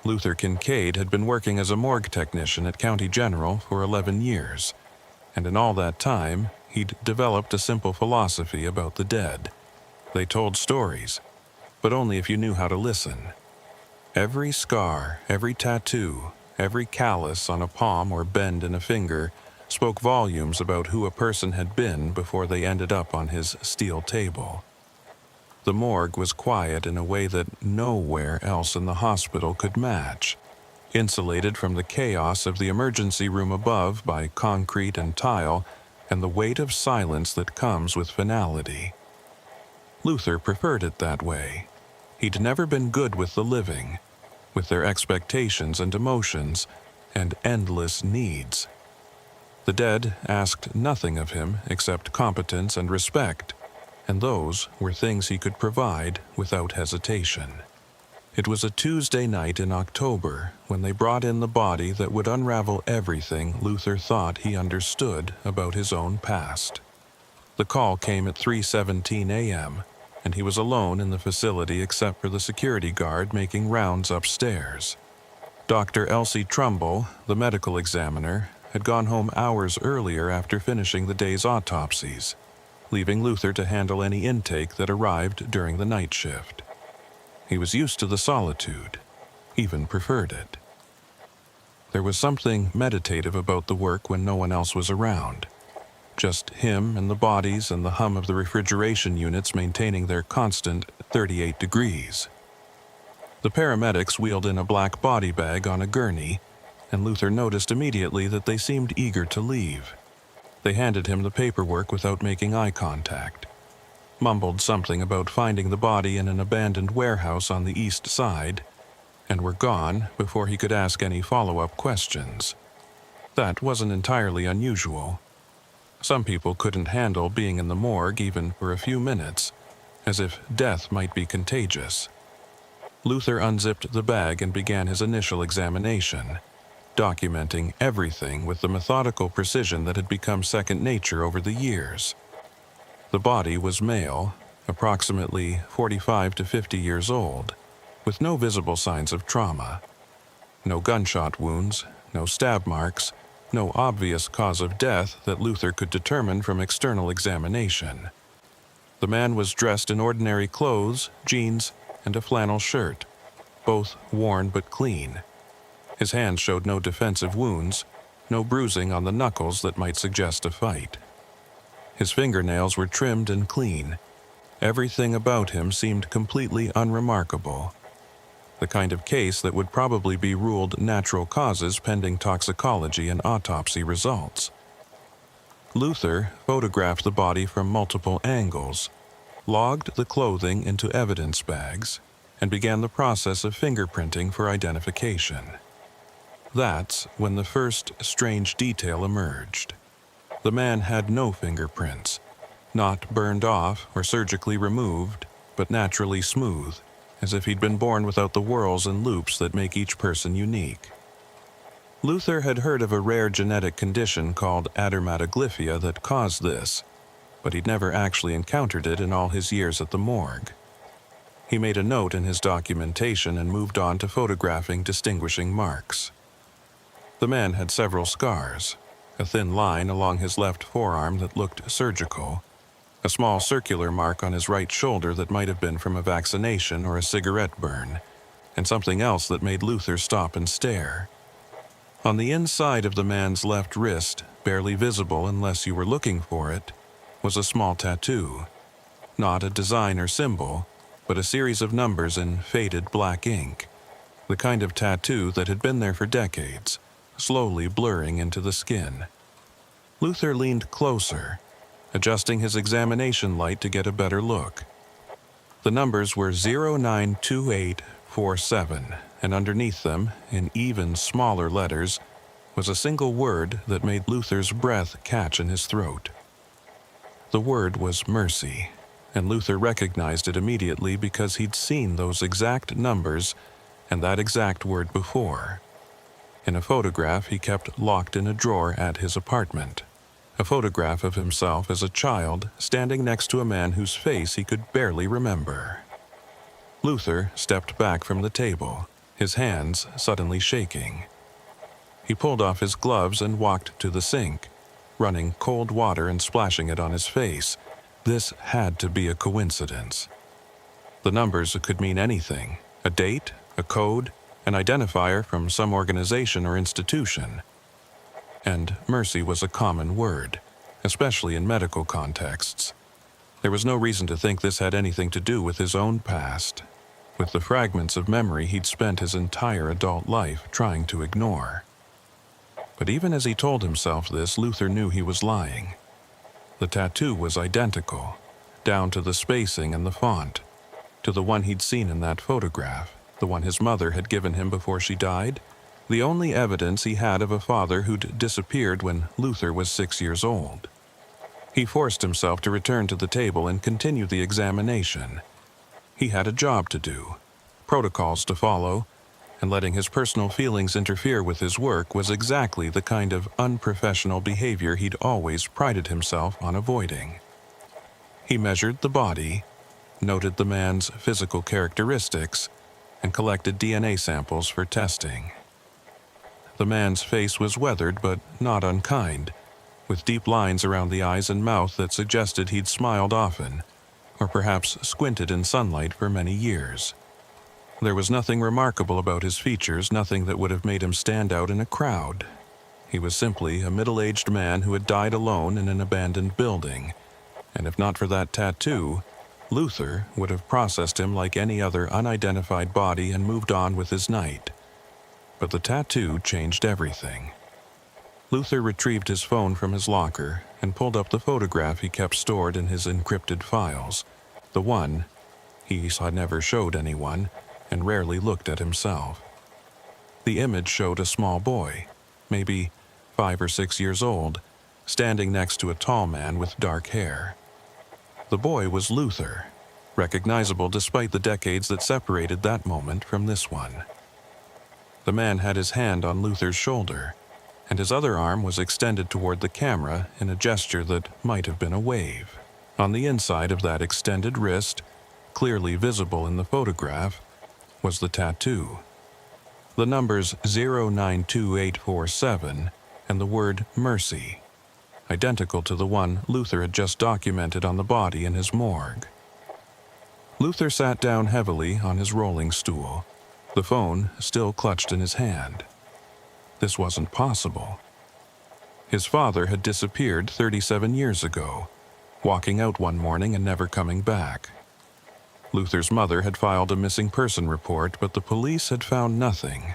Luther Kincaid had been working as a morgue technician at County General for 11 years, and in all that time, he'd developed a simple philosophy about the dead. They told stories, but only if you knew how to listen. Every scar, every tattoo, every callus on a palm or bend in a finger spoke volumes about who a person had been before they ended up on his steel table. The morgue was quiet in a way that nowhere else in the hospital could match, insulated from the chaos of the emergency room above by concrete and tile and the weight of silence that comes with finality. Luther preferred it that way. He'd never been good with the living, with their expectations and emotions and endless needs. The dead asked nothing of him except competence and respect, and those were things he could provide without hesitation. It was a Tuesday night in October when they brought in the body that would unravel everything Luther thought he understood about his own past. The call came at 3:17 a.m., and he was alone in the facility except for the security guard making rounds upstairs. Dr. Elsie Trumbull, the medical examiner, had gone home hours earlier after finishing the day's autopsies, leaving Luther to handle any intake that arrived during the night shift. He was used to the solitude, even preferred it. There was something meditative about the work when no one else was around. Just him and the bodies and the hum of the refrigeration units maintaining their constant 38 degrees. The paramedics wheeled in a black body bag on a gurney, and Luther noticed immediately that they seemed eager to leave. They handed him the paperwork without making eye contact, mumbled something about finding the body in an abandoned warehouse on the east side, and were gone before he could ask any follow-up questions. That wasn't entirely unusual. Some people couldn't handle being in the morgue even for a few minutes, as if death might be contagious. Luther unzipped the bag and began his initial examination, documenting everything with the methodical precision that had become second nature over the years. The body was male, approximately 45 to 50 years old, with no visible signs of trauma. No gunshot wounds, no stab marks, no obvious cause of death that Luther could determine from external examination. The man was dressed in ordinary clothes, jeans, and a flannel shirt, both worn but clean. His hands showed no defensive wounds, no bruising on the knuckles that might suggest a fight. His fingernails were trimmed and clean. Everything about him seemed completely unremarkable. The kind of case that would probably be ruled natural causes pending toxicology and autopsy results. Luther photographed the body from multiple angles, logged the clothing into evidence bags, and began the process of fingerprinting for identification. That's when the first strange detail emerged. The man had no fingerprints, not burned off or surgically removed, but naturally smooth, as if he'd been born without the whorls and loops that make each person unique. Luther had heard of a rare genetic condition called dermatoglyphia that caused this, but he'd never actually encountered it in all his years at the morgue. He made a note in his documentation and moved on to photographing distinguishing marks. The man had several scars, a thin line along his left forearm that looked surgical, a small circular mark on his right shoulder that might have been from a vaccination or a cigarette burn, and something else that made Luther stop and stare. On the inside of the man's left wrist, barely visible unless you were looking for it, was a small tattoo. Not a design or symbol, but a series of numbers in faded black ink, the kind of tattoo that had been there for decades, slowly blurring into the skin. Luther leaned closer, adjusting his examination light to get a better look. The numbers were 092847, and underneath them, in even smaller letters, was a single word that made Luther's breath catch in his throat. The word was mercy, and Luther recognized it immediately because he'd seen those exact numbers and that exact word before. In a photograph he kept locked in a drawer at his apartment. A photograph of himself as a child standing next to a man whose face he could barely remember. Luther stepped back from the table, his hands suddenly shaking. He pulled off his gloves and walked to the sink, running cold water and splashing it on his face. This had to be a coincidence. The numbers could mean anything: a date, a code, an identifier from some organization or institution. And mercy was a common word, especially in medical contexts. There was no reason to think this had anything to do with his own past, with the fragments of memory he'd spent his entire adult life trying to ignore. But even as he told himself this, Luther knew he was lying. The tattoo was identical, down to the spacing and the font, to the one he'd seen in that photograph, the one his mother had given him before she died, the only evidence he had of a father who'd disappeared when Luther was 6 years old. He forced himself to return to the table and continue the examination. He had a job to do, protocols to follow, and letting his personal feelings interfere with his work was exactly the kind of unprofessional behavior he'd always prided himself on avoiding. He measured the body, noted the man's physical characteristics, and collected DNA samples for testing. The man's face was weathered but not unkind, with deep lines around the eyes and mouth that suggested he'd smiled often, or perhaps squinted in sunlight for many years. There was nothing remarkable about his features, nothing that would have made him stand out in a crowd. He was simply a middle-aged man who had died alone in an abandoned building, and if not for that tattoo, Luther would have processed him like any other unidentified body and moved on with his night. But the tattoo changed everything. Luther retrieved his phone from his locker and pulled up the photograph he kept stored in his encrypted files, the one he had never showed anyone and rarely looked at himself. The image showed a small boy, maybe 5 or 6 years old, standing next to a tall man with dark hair. The boy was Luther, recognizable despite the decades that separated that moment from this one. The man had his hand on Luther's shoulder, and his other arm was extended toward the camera in a gesture that might have been a wave. On the inside of that extended wrist, clearly visible in the photograph, was the tattoo. The numbers 092847 and the word mercy, identical to the one Luther had just documented on the body in his morgue. Luther sat down heavily on his rolling stool, the phone still clutched in his hand. This wasn't possible. His father had disappeared 37 years ago, walking out one morning and never coming back. Luther's mother had filed a missing person report, but the police had found nothing.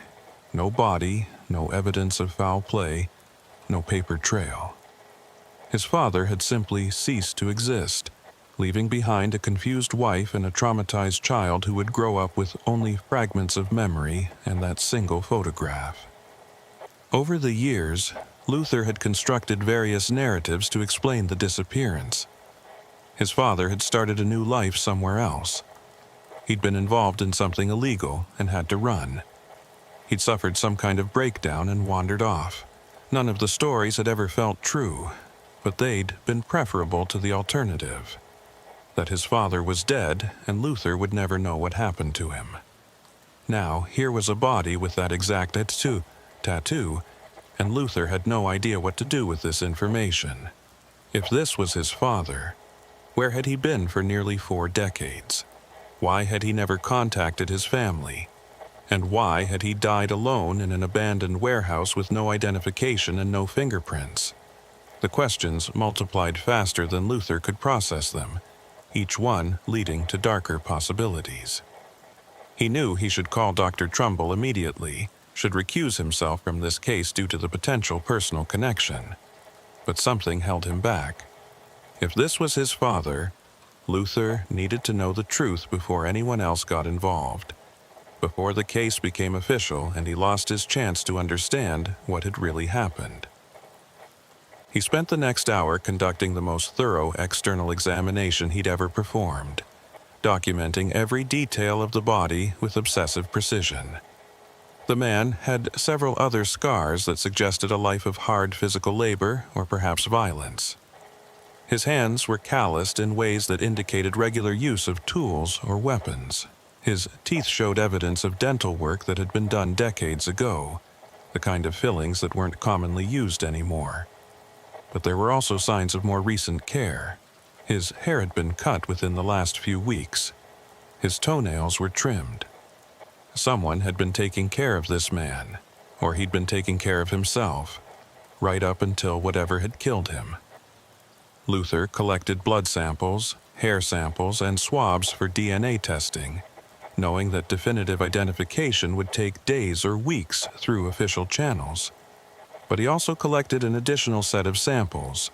No body, no evidence of foul play, no paper trail. His father had simply ceased to exist, leaving behind a confused wife and a traumatized child who would grow up with only fragments of memory and that single photograph. Over the years, Luther had constructed various narratives to explain the disappearance. His father had started a new life somewhere else. He'd been involved in something illegal and had to run. He'd suffered some kind of breakdown and wandered off. None of the stories had ever felt true, but they'd been preferable to the alternative: that his father was dead and Luther would never know what happened to him. Now, here was a body with that exact tattoo, and Luther had no idea what to do with this information. If this was his father, where had he been for nearly 4 decades? Why had he never contacted his family? And why had he died alone in an abandoned warehouse with no identification and no fingerprints? The questions multiplied faster than Luther could process them, each one leading to darker possibilities. He knew he should call Dr. Trumbull immediately, should recuse himself from this case due to the potential personal connection. But something held him back. If this was his father, Luther needed to know the truth before anyone else got involved, before the case became official and he lost his chance to understand what had really happened. He spent the next hour conducting the most thorough external examination he'd ever performed, documenting every detail of the body with obsessive precision. The man had several other scars that suggested a life of hard physical labor or perhaps violence. His hands were calloused in ways that indicated regular use of tools or weapons. His teeth showed evidence of dental work that had been done decades ago, the kind of fillings that weren't commonly used anymore. But there were also signs of more recent care. His hair had been cut within the last few weeks. His toenails were trimmed. Someone had been taking care of this man, or he'd been taking care of himself, right up until whatever had killed him. Luther collected blood samples, hair samples, and swabs for DNA testing, knowing that definitive identification would take days or weeks through official channels. But he also collected an additional set of samples,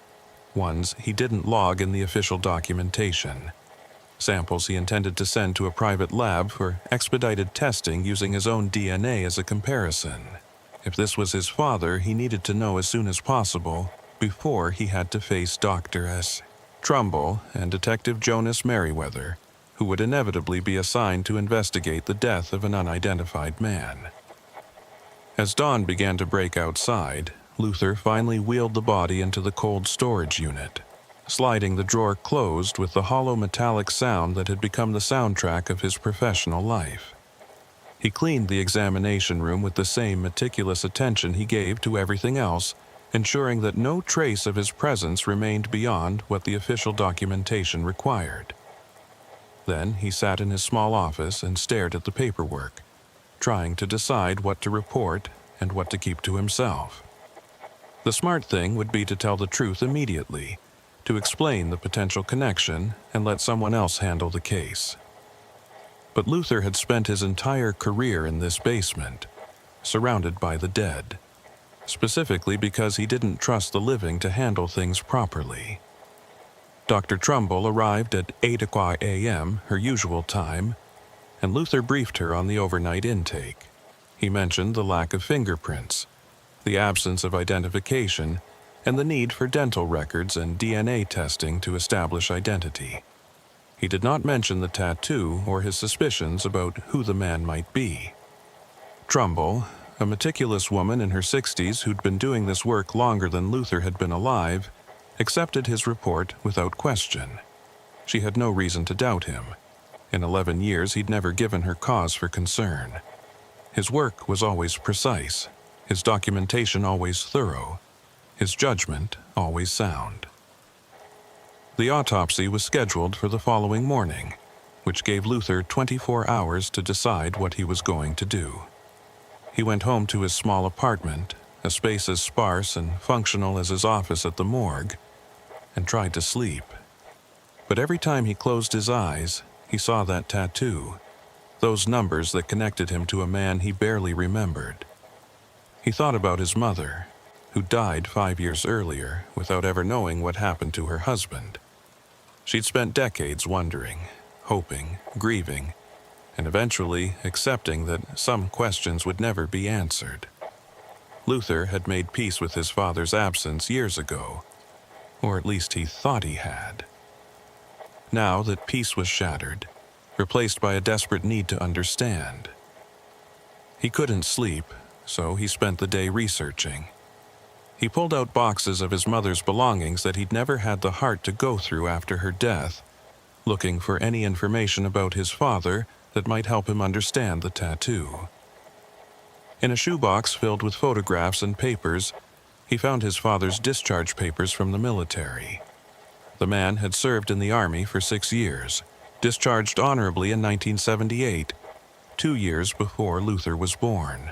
ones he didn't log in the official documentation. Samples he intended to send to a private lab for expedited testing using his own DNA as a comparison. If this was his father, he needed to know as soon as possible, before he had to face Dr. S. Trumbull and Detective Jonas Merriweather, who would inevitably be assigned to investigate the death of an unidentified man. As dawn began to break outside, Luther finally wheeled the body into the cold storage unit, sliding the drawer closed with the hollow metallic sound that had become the soundtrack of his professional life. He cleaned the examination room with the same meticulous attention he gave to everything else, ensuring that no trace of his presence remained beyond what the official documentation required. Then he sat in his small office and stared at the paperwork, trying to decide what to report and what to keep to himself. The smart thing would be to tell the truth immediately, to explain the potential connection and let someone else handle the case. But Luther had spent his entire career in this basement, surrounded by the dead, specifically because he didn't trust the living to handle things properly. Dr. Trumbull arrived at 8 o'clock a.m., her usual time, and Luther briefed her on the overnight intake. He mentioned the lack of fingerprints, the absence of identification, and the need for dental records and DNA testing to establish identity. He did not mention the tattoo or his suspicions about who the man might be. Trumbull, a meticulous woman in her 60s who'd been doing this work longer than Luther had been alive, accepted his report without question. She had no reason to doubt him. In 11 years, he'd never given her cause for concern. His work was always precise, his documentation always thorough, his judgment always sound. The autopsy was scheduled for the following morning, which gave Luther 24 hours to decide what he was going to do. He went home to his small apartment, a space as sparse and functional as his office at the morgue, and tried to sleep. But every time he closed his eyes, he saw that tattoo, those numbers that connected him to a man he barely remembered. He thought about his mother, who died 5 years earlier without ever knowing what happened to her husband. She'd spent decades wondering, hoping, grieving, and eventually accepting that some questions would never be answered. Luther had made peace with his father's absence years ago, or at least he thought he had. Now that peace was shattered, replaced by a desperate need to understand. He couldn't sleep, so he spent the day researching. He pulled out boxes of his mother's belongings that he'd never had the heart to go through after her death, looking for any information about his father that might help him understand the tattoo. In a shoebox filled with photographs and papers, he found his father's discharge papers from the military. The man had served in the Army for 6 years, discharged honorably in 1978, 2 years before Luther was born.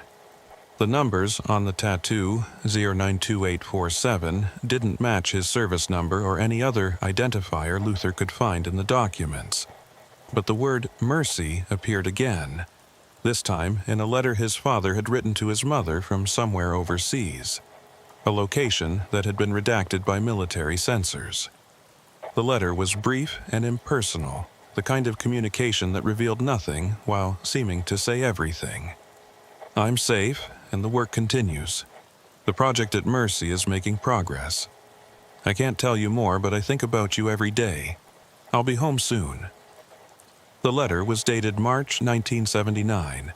The numbers on the tattoo, 092847, didn't match his service number or any other identifier Luther could find in the documents. But the word mercy appeared again, this time in a letter his father had written to his mother from somewhere overseas, a location that had been redacted by military censors. The letter was brief and impersonal, the kind of communication that revealed nothing while seeming to say everything. I'm safe, and the work continues. The project at Mercy is making progress. I can't tell you more, but I think about you every day. I'll be home soon. The letter was dated March 1979,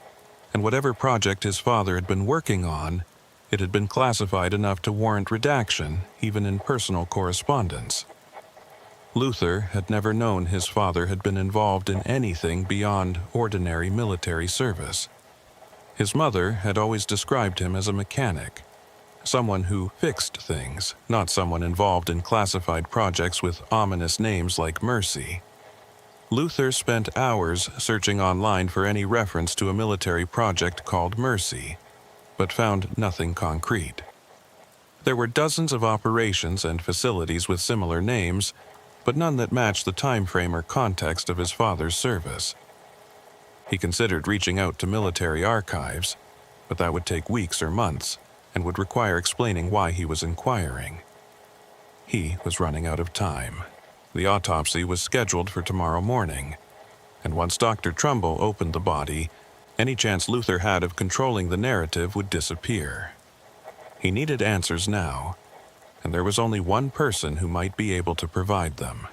and whatever project his father had been working on, it had been classified enough to warrant redaction, even in personal correspondence. Luther had never known his father had been involved in anything beyond ordinary military service. His mother had always described him as a mechanic, someone who fixed things, not someone involved in classified projects with ominous names like Mercy. Luther spent hours searching online for any reference to a military project called Mercy, but found nothing concrete. There were dozens of operations and facilities with similar names, but none that matched the time frame or context of his father's service. He considered reaching out to military archives, but that would take weeks or months and would require explaining why he was inquiring. He was running out of time. The autopsy was scheduled for tomorrow morning, and once Dr. Trumbull opened the body, any chance Luther had of controlling the narrative would disappear. He needed answers now, and there was only one person who might be able to provide them.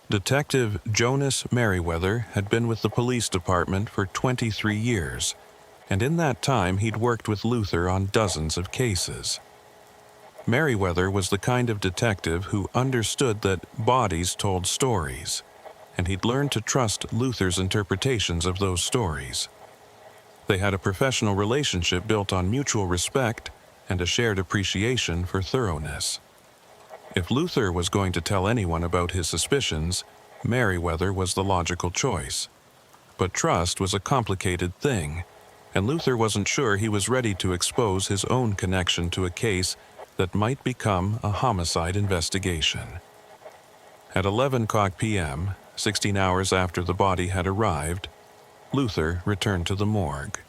Detective Jonas Merriweather had been with the police department for 23 years, and in that time he'd worked with Luther on dozens of cases. Merriweather was the kind of detective who understood that bodies told stories, and he'd learned to trust Luther's interpretations of those stories. They had a professional relationship built on mutual respect and a shared appreciation for thoroughness. If Luther was going to tell anyone about his suspicions, Merriweather was the logical choice. But trust was a complicated thing, and Luther wasn't sure he was ready to expose his own connection to a case that might become a homicide investigation. At 11 p.m., 16 hours after the body had arrived, Luther returned to the morgue.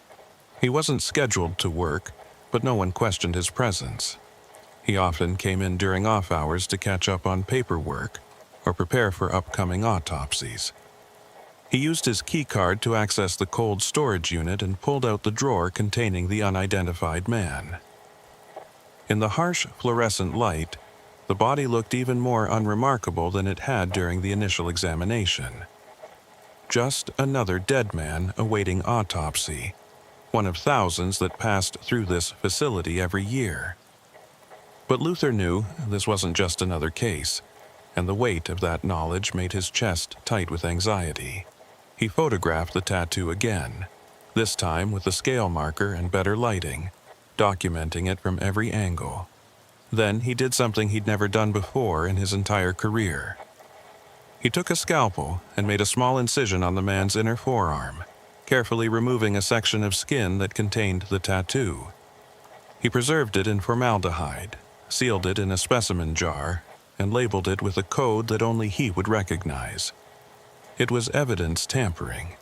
He wasn't scheduled to work, but no one questioned his presence. He often came in during off hours to catch up on paperwork or prepare for upcoming autopsies. He used his key card to access the cold storage unit and pulled out the drawer containing the unidentified man. In the harsh fluorescent light, the body looked even more unremarkable than it had during the initial examination. Just another dead man awaiting autopsy, one of thousands that passed through this facility every year. But Luther knew this wasn't just another case, and the weight of that knowledge made his chest tight with anxiety. He photographed the tattoo again, this time with a scale marker and better lighting, documenting it from every angle. Then he did something he'd never done before in his entire career. He took a scalpel and made a small incision on the man's inner forearm, carefully removing a section of skin that contained the tattoo. He preserved it in formaldehyde, sealed it in a specimen jar, and labeled it with a code that only he would recognize. It was evidence tampering,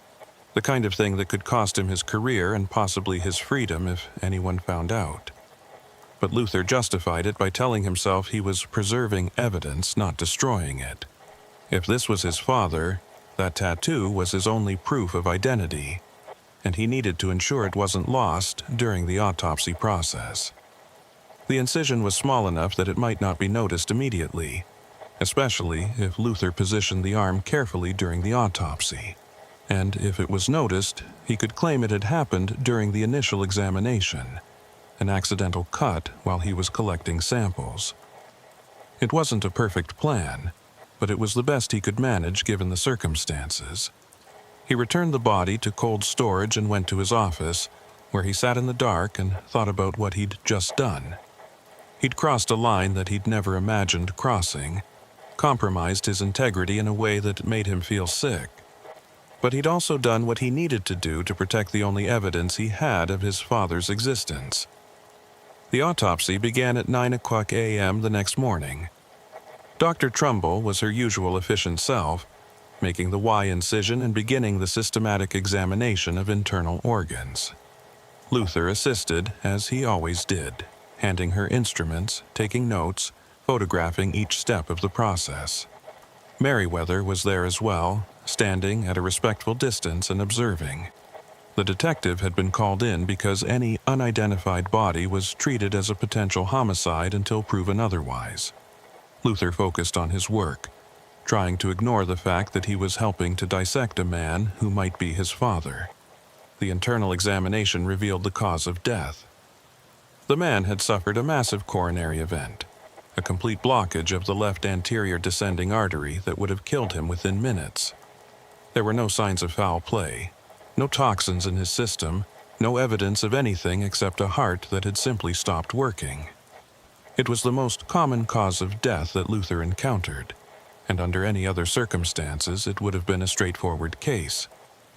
the kind of thing that could cost him his career and possibly his freedom if anyone found out. But Luther justified it by telling himself he was preserving evidence, not destroying it. If this was his father, that tattoo was his only proof of identity, and he needed to ensure it wasn't lost during the autopsy process. The incision was small enough that it might not be noticed immediately, especially if Luther positioned the arm carefully during the autopsy. And if it was noticed, he could claim it had happened during the initial examination, an accidental cut while he was collecting samples. It wasn't a perfect plan, but it was the best he could manage given the circumstances. He returned the body to cold storage and went to his office, where he sat in the dark and thought about what he'd just done. He'd crossed a line that he'd never imagined crossing, compromised his integrity in a way that made him feel sick. But he'd also done what he needed to do to protect the only evidence he had of his father's existence. The autopsy began at 9 a.m. the next morning. Dr. Trumbull was her usual efficient self, making the Y incision and beginning the systematic examination of internal organs. Luther assisted, as he always did, handing her instruments, taking notes, photographing each step of the process. Merriweather was there as well, standing at a respectful distance and observing. The detective had been called in because any unidentified body was treated as a potential homicide until proven otherwise. Luther focused on his work, trying to ignore the fact that he was helping to dissect a man who might be his father. The internal examination revealed the cause of death. The man had suffered a massive coronary event, a complete blockage of the left anterior descending artery that would have killed him within minutes. There were no signs of foul play, no toxins in his system, no evidence of anything except a heart that had simply stopped working. It was the most common cause of death that Luther encountered, and under any other circumstances it would have been a straightforward case.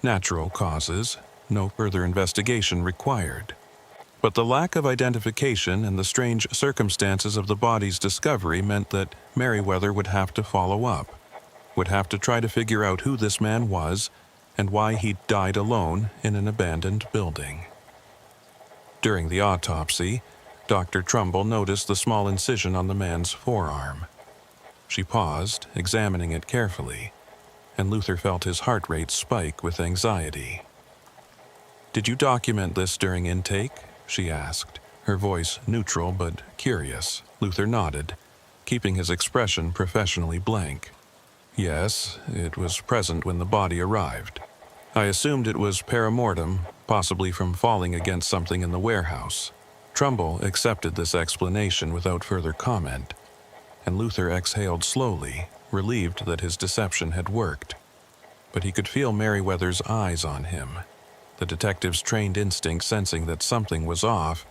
Natural causes, no further investigation required. But the lack of identification and the strange circumstances of the body's discovery meant that Merriweather would have to follow up, would have to try to figure out who this man was and why he'd died alone in an abandoned building. During the autopsy, Dr. Trumbull noticed the small incision on the man's forearm. She paused, examining it carefully, and Luther felt his heart rate spike with anxiety. "Did you document this during intake?" she asked, her voice neutral but curious. Luther nodded, keeping his expression professionally blank. "Yes, it was present when the body arrived. I assumed it was perimortem, possibly from falling against something in the warehouse." Trumbull accepted this explanation without further comment, and Luther exhaled slowly, relieved that his deception had worked. But he could feel Merriweather's eyes on him, the detective's trained instinct sensing that something was off,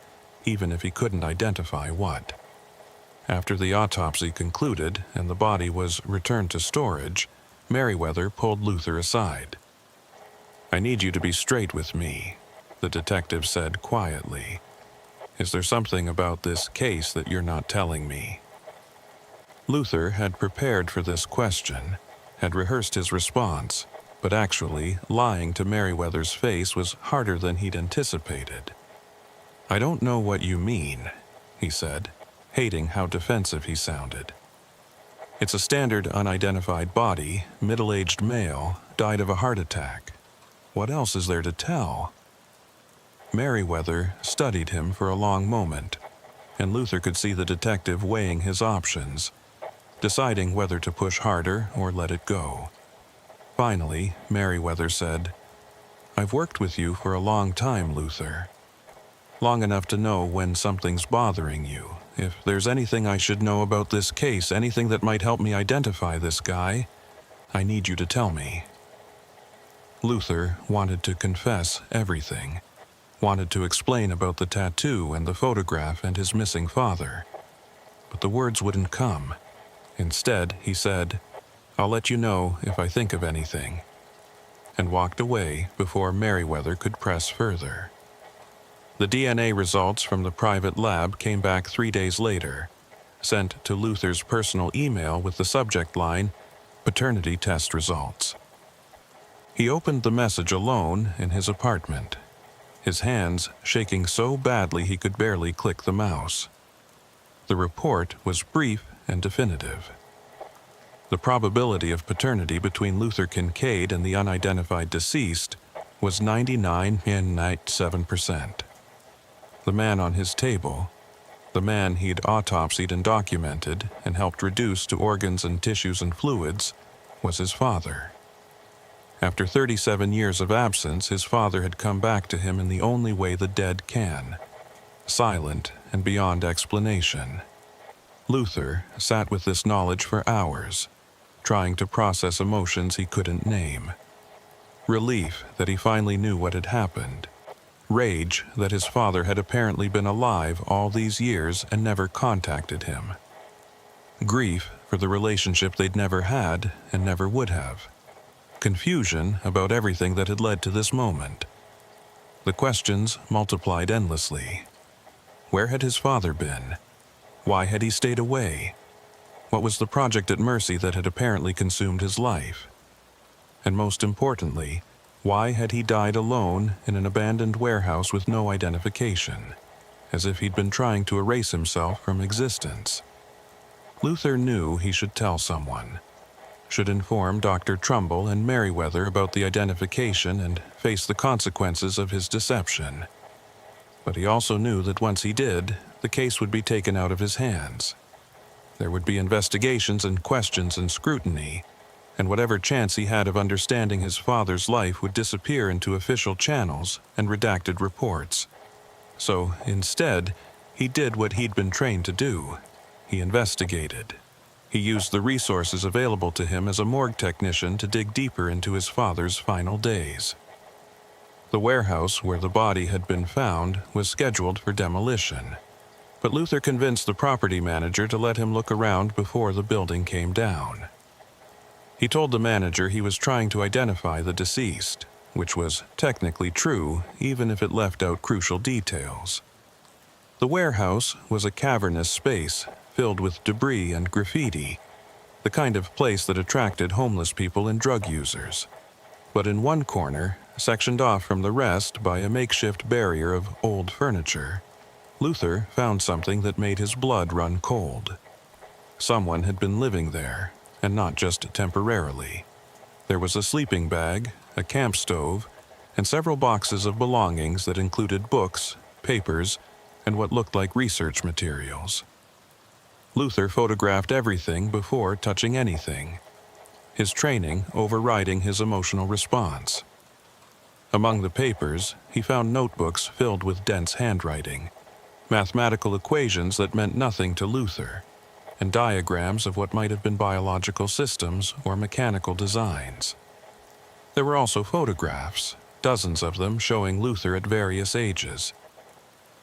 even if he couldn't identify what. After the autopsy concluded and the body was returned to storage, Merriweather pulled Luther aside. "I need you to be straight with me," the detective said quietly. "Is there something about this case that you're not telling me?" Luther had prepared for this question, had rehearsed his response, but actually, lying to Merriweather's face was harder than he'd anticipated. "I don't know what you mean," he said, hating how defensive he sounded. "It's a standard unidentified body, middle-aged male, died of a heart attack. What else is there to tell?" Merriweather studied him for a long moment, and Luther could see the detective weighing his options, deciding whether to push harder or let it go. Finally, Merriweather said, "I've worked with you for a long time, Luther. Long enough to know when something's bothering you. If there's anything I should know about this case, anything that might help me identify this guy, I need you to tell me." Luther wanted to confess everything, wanted to explain about the tattoo and the photograph and his missing father. But the words wouldn't come. Instead, he said, "I'll let you know if I think of anything," and walked away before Merriweather could press further. The DNA results from the private lab came back 3 days later, sent to Luther's personal email with the subject line, "Paternity test results." He opened the message alone in his apartment, his hands shaking so badly he could barely click the mouse. The report was brief and definitive. The probability of paternity between Luther Kincaid and the unidentified deceased was 99.97%. The man on his table, the man he'd autopsied and documented and helped reduce to organs and tissues and fluids, was his father. After 37 years of absence, his father had come back to him in the only way the dead can, silent and beyond explanation. Luther sat with this knowledge for hours, trying to process emotions he couldn't name. Relief that he finally knew what had happened. Rage that his father had apparently been alive all these years and never contacted him. Grief for the relationship they'd never had and never would have. Confusion about everything that had led to this moment. The questions multiplied endlessly. Where had his father been? Why had he stayed away? What was the project at Mercy that had apparently consumed his life? And most importantly, why had he died alone in an abandoned warehouse with no identification, as if he'd been trying to erase himself from existence? Luther knew he should tell someone, should inform Dr. Trumbull and Merriweather about the identification and face the consequences of his deception. But he also knew that once he did, the case would be taken out of his hands. There would be investigations and questions and scrutiny, and whatever chance he had of understanding his father's life would disappear into official channels and redacted reports. So, instead, he did what he'd been trained to do. He investigated. He used the resources available to him as a morgue technician to dig deeper into his father's final days. The warehouse where the body had been found was scheduled for demolition, but Luther convinced the property manager to let him look around before the building came down. He told the manager he was trying to identify the deceased, which was technically true even if it left out crucial details. The warehouse was a cavernous space filled with debris and graffiti, the kind of place that attracted homeless people and drug users. But in one corner, sectioned off from the rest by a makeshift barrier of old furniture, Luther found something that made his blood run cold. Someone had been living there, and not just temporarily. There was a sleeping bag, a camp stove, and several boxes of belongings that included books, papers, and what looked like research materials. Luther photographed everything before touching anything, his training overriding his emotional response. Among the papers, he found notebooks filled with dense handwriting, mathematical equations that meant nothing to Luther, and diagrams of what might have been biological systems or mechanical designs. There were also photographs, dozens of them showing Luther at various ages.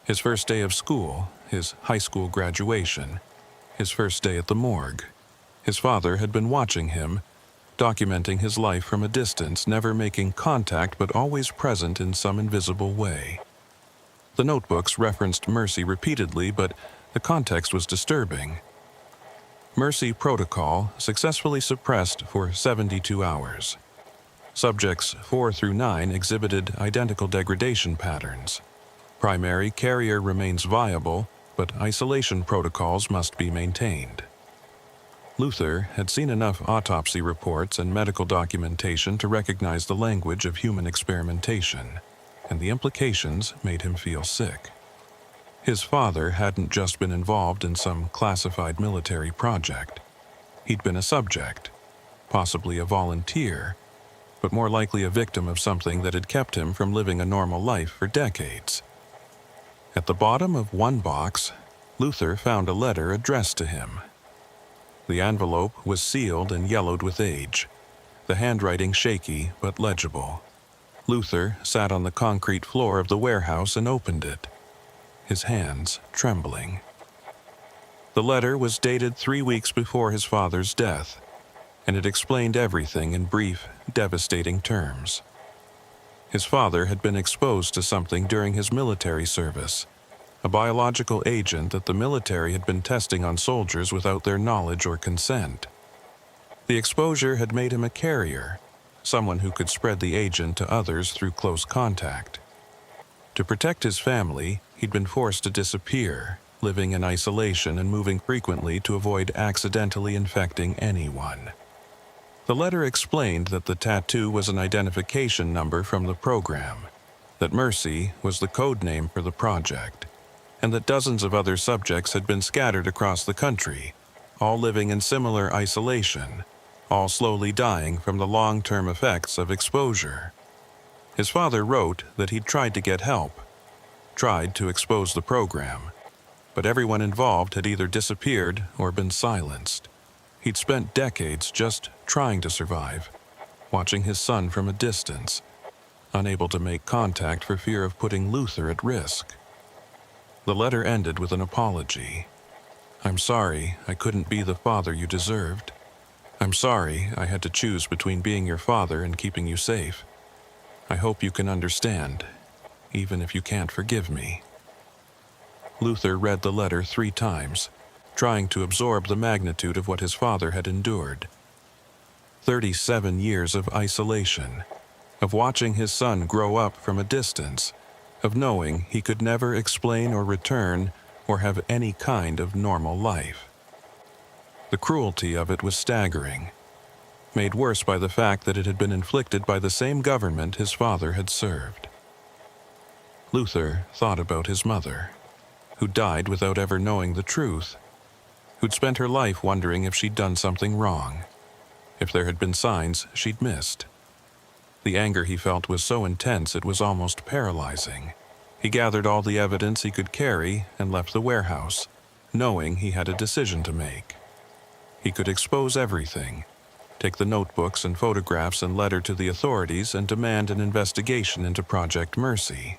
His first day of school, his high school graduation, his first day at the morgue. His father had been watching him, documenting his life from a distance, never making contact but always present in some invisible way. The notebooks referenced mercy repeatedly, but the context was disturbing. Mercy protocol successfully suppressed for 72 hours. Subjects 4 through 9 exhibited identical degradation patterns. Primary carrier remains viable, but isolation protocols must be maintained. Luther had seen enough autopsy reports and medical documentation to recognize the language of human experimentation, and the implications made him feel sick. His father hadn't just been involved in some classified military project. He'd been a subject, possibly a volunteer, but more likely a victim of something that had kept him from living a normal life for decades. At the bottom of one box, Luther found a letter addressed to him. The envelope was sealed and yellowed with age, the handwriting shaky but legible. Luther sat on the concrete floor of the warehouse and opened it, his hands trembling. The letter was dated 3 weeks before his father's death, and it explained everything in brief, devastating terms. His father had been exposed to something during his military service, a biological agent that the military had been testing on soldiers without their knowledge or consent. The exposure had made him a carrier, someone who could spread the agent to others through close contact. To protect his family, he'd been forced to disappear, living in isolation and moving frequently to avoid accidentally infecting anyone. The letter explained that the tattoo was an identification number from the program, that Mercy was the code name for the project, and that dozens of other subjects had been scattered across the country, all living in similar isolation, all slowly dying from the long-term effects of exposure. His father wrote that he'd tried to get help, tried to expose the program, but everyone involved had either disappeared or been silenced. He'd spent decades just trying to survive, watching his son from a distance, unable to make contact for fear of putting Luther at risk. The letter ended with an apology. "I'm sorry I couldn't be the father you deserved. I'm sorry I had to choose between being your father and keeping you safe. I hope you can understand, even if you can't forgive me." Luther read the letter 3 times, trying to absorb the magnitude of what his father had endured. 37 years of isolation, of watching his son grow up from a distance, of knowing he could never explain or return or have any kind of normal life. The cruelty of it was staggering, made worse by the fact that it had been inflicted by the same government his father had served. Luther thought about his mother, who died without ever knowing the truth, who'd spent her life wondering if she'd done something wrong, if there had been signs she'd missed. The anger he felt was so intense it was almost paralyzing. He gathered all the evidence he could carry and left the warehouse, knowing he had a decision to make. He could expose everything, take the notebooks and photographs and letter to the authorities and demand an investigation into Project Mercy.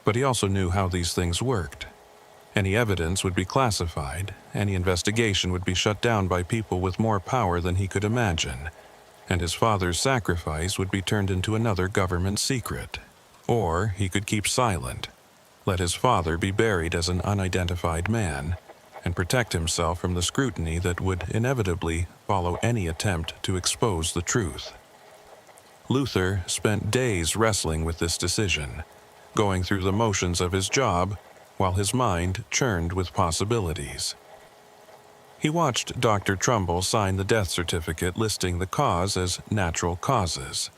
But he also knew how these things worked. Any evidence would be classified, any investigation would be shut down by people with more power than he could imagine, and his father's sacrifice would be turned into another government secret. Or he could keep silent, let his father be buried as an unidentified man, and protect himself from the scrutiny that would inevitably follow any attempt to expose the truth. Luther spent days wrestling with this decision, going through the motions of his job while his mind churned with possibilities. He watched Dr. Trumbull sign the death certificate listing the cause as natural causes.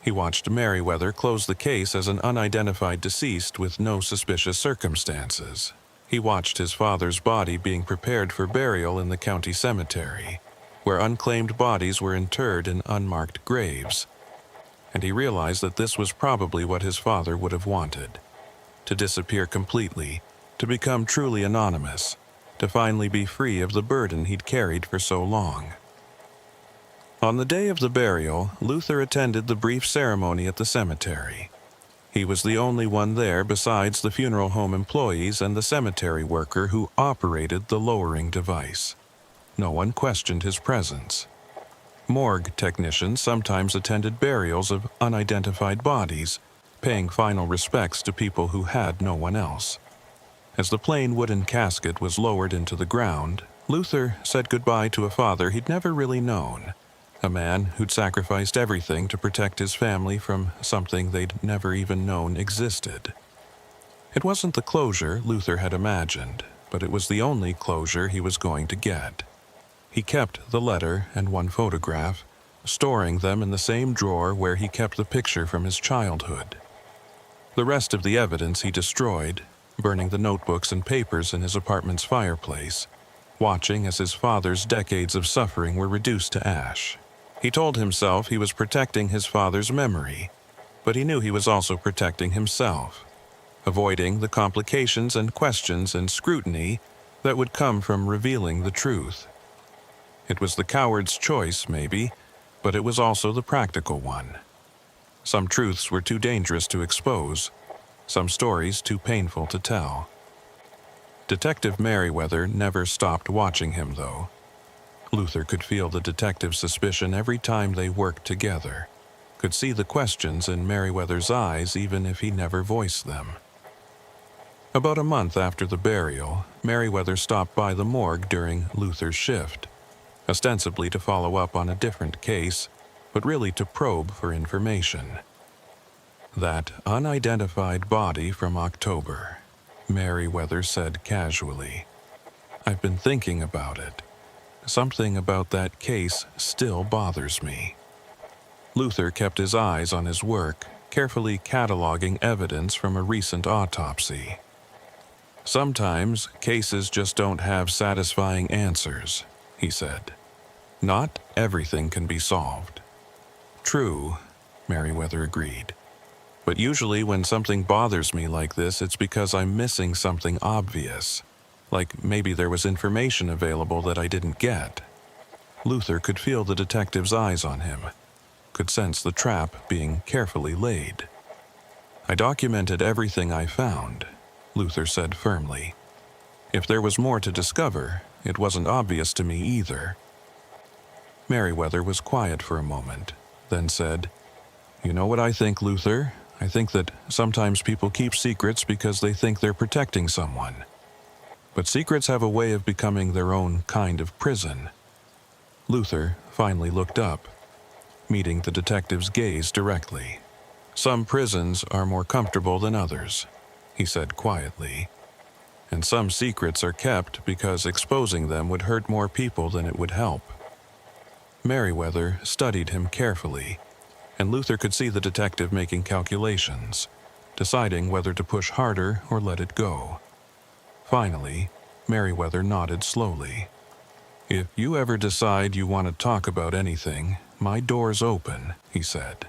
He watched Merriweather close the case as an unidentified deceased with no suspicious circumstances. He watched his father's body being prepared for burial in the county cemetery, where unclaimed bodies were interred in unmarked graves. And he realized that this was probably what his father would have wanted: to disappear completely, to become truly anonymous, to finally be free of the burden he'd carried for so long. On the day of the burial, Luther attended the brief ceremony at the cemetery. He was the only one there besides the funeral home employees and the cemetery worker who operated the lowering device. No one questioned his presence. Morgue technicians sometimes attended burials of unidentified bodies, paying final respects to people who had no one else. As the plain wooden casket was lowered into the ground, Luther said goodbye to a father he'd never really known, a man who'd sacrificed everything to protect his family from something they'd never even known existed. It wasn't the closure Luther had imagined, but it was the only closure he was going to get. He kept the letter and one photograph, storing them in the same drawer where he kept the picture from his childhood. The rest of the evidence he destroyed, burning the notebooks and papers in his apartment's fireplace, watching as his father's decades of suffering were reduced to ash. He told himself he was protecting his father's memory, but he knew he was also protecting himself, avoiding the complications and questions and scrutiny that would come from revealing the truth. It was the coward's choice, maybe, but it was also the practical one. Some truths were too dangerous to expose, some stories too painful to tell. Detective Merriweather never stopped watching him, though. Luther could feel the detective's suspicion every time they worked together, could see the questions in Merriweather's eyes even if he never voiced them. About a month after the burial, Merriweather stopped by the morgue during Luther's shift, ostensibly to follow up on a different case, but really to probe for information. "That unidentified body from October," Merriweather said casually. "I've been thinking about it. Something about that case still bothers me." Luther kept his eyes on his work, carefully cataloging evidence from a recent autopsy. "Sometimes cases just don't have satisfying answers," he said. "Not everything can be solved." "True," Merriweather agreed. "But usually when something bothers me like this, it's because I'm missing something obvious. Like maybe there was information available that I didn't get." Luther could feel the detective's eyes on him, could sense the trap being carefully laid. "I documented everything I found," Luther said firmly. "If there was more to discover, it wasn't obvious to me either." Merriweather was quiet for a moment, then said, "You know what I think, Luther? I think that sometimes people keep secrets because they think they're protecting someone. But secrets have a way of becoming their own kind of prison." Luther finally looked up, meeting the detective's gaze directly. "Some prisons are more comfortable than others," he said quietly. "And some secrets are kept because exposing them would hurt more people than it would help." Merriweather studied him carefully, and Luther could see the detective making calculations, deciding whether to push harder or let it go. Finally, Merriweather nodded slowly. "If you ever decide you want to talk about anything, my door's open," he said.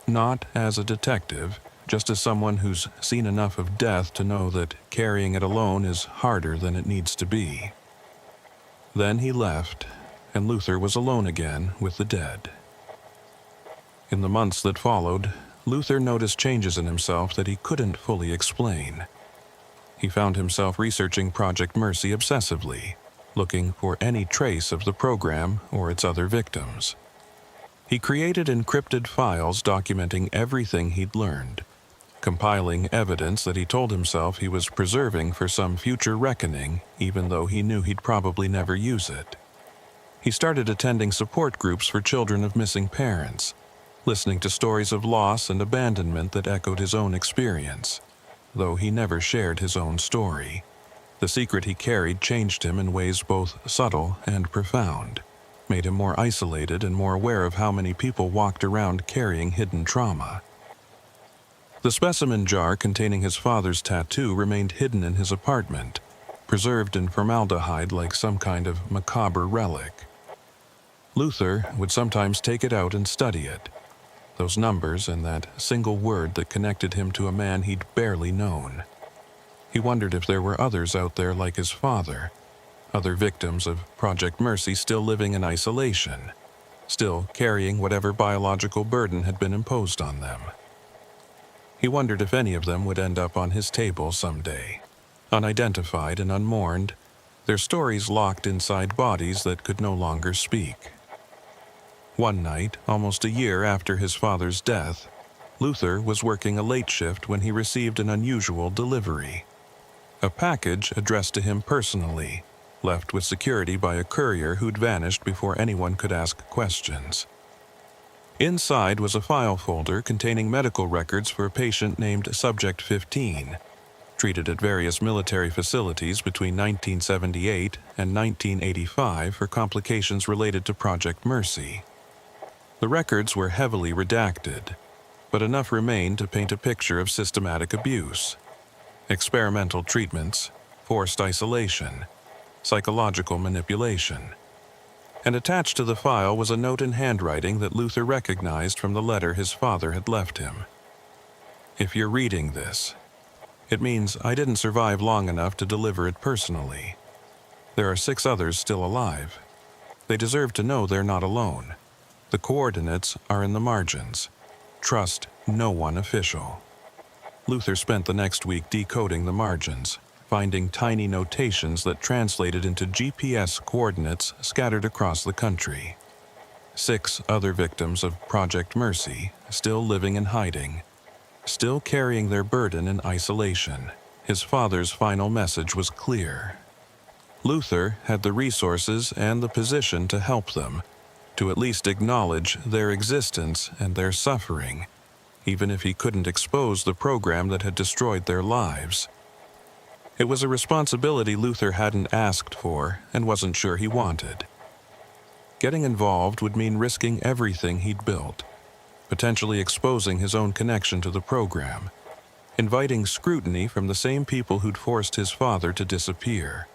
"Not as a detective, just as someone who's seen enough of death to know that carrying it alone is harder than it needs to be. Then he left, and Luther was alone again with the dead. In the months that followed, Luther noticed changes in himself that he couldn't fully explain. He found himself researching Project Mercy obsessively, looking for any trace of the program or its other victims. He created encrypted files documenting everything he'd learned, compiling evidence that he told himself he was preserving for some future reckoning, even though he knew he'd probably never use it. He started attending support groups for children of missing parents, listening to stories of loss and abandonment that echoed his own experience, though he never shared his own story. The secret he carried changed him in ways both subtle and profound, made him more isolated and more aware of how many people walked around carrying hidden trauma. The specimen jar containing his father's tattoo remained hidden in his apartment, preserved in formaldehyde like some kind of macabre relic. Luther would sometimes take it out and study it, those numbers and that single word that connected him to a man he'd barely known. He wondered if there were others out there like his father, other victims of Project Mercy still living in isolation, still carrying whatever biological burden had been imposed on them. He wondered if any of them would end up on his table someday, unidentified and unmourned, their stories locked inside bodies that could no longer speak. One night, almost a year after his father's death, Luther was working a late shift when he received an unusual delivery. A package addressed to him personally, left with security by a courier who'd vanished before anyone could ask questions. Inside was a file folder containing medical records for a patient named Subject 15, treated at various military facilities between 1978 and 1985 for complications related to Project Mercy. The records were heavily redacted, but enough remained to paint a picture of systematic abuse, experimental treatments, forced isolation, psychological manipulation. And attached to the file was a note in handwriting that Luther recognized from the letter his father had left him. "If you're reading this, it means I didn't survive long enough to deliver it personally. There are 6 others still alive. They deserve to know they're not alone. The coordinates are in the margins. Trust no one official." Luther spent the next week decoding the margins, finding tiny notations that translated into GPS coordinates scattered across the country. 6 other victims of Project Mercy, still living in hiding, still carrying their burden in isolation. His father's final message was clear. Luther had the resources and the position to help them, to at least acknowledge their existence and their suffering, even if he couldn't expose the program that had destroyed their lives. It was a responsibility Luther hadn't asked for and wasn't sure he wanted. Getting involved would mean risking everything he'd built, potentially exposing his own connection to the program, inviting scrutiny from the same people who'd forced his father to disappear.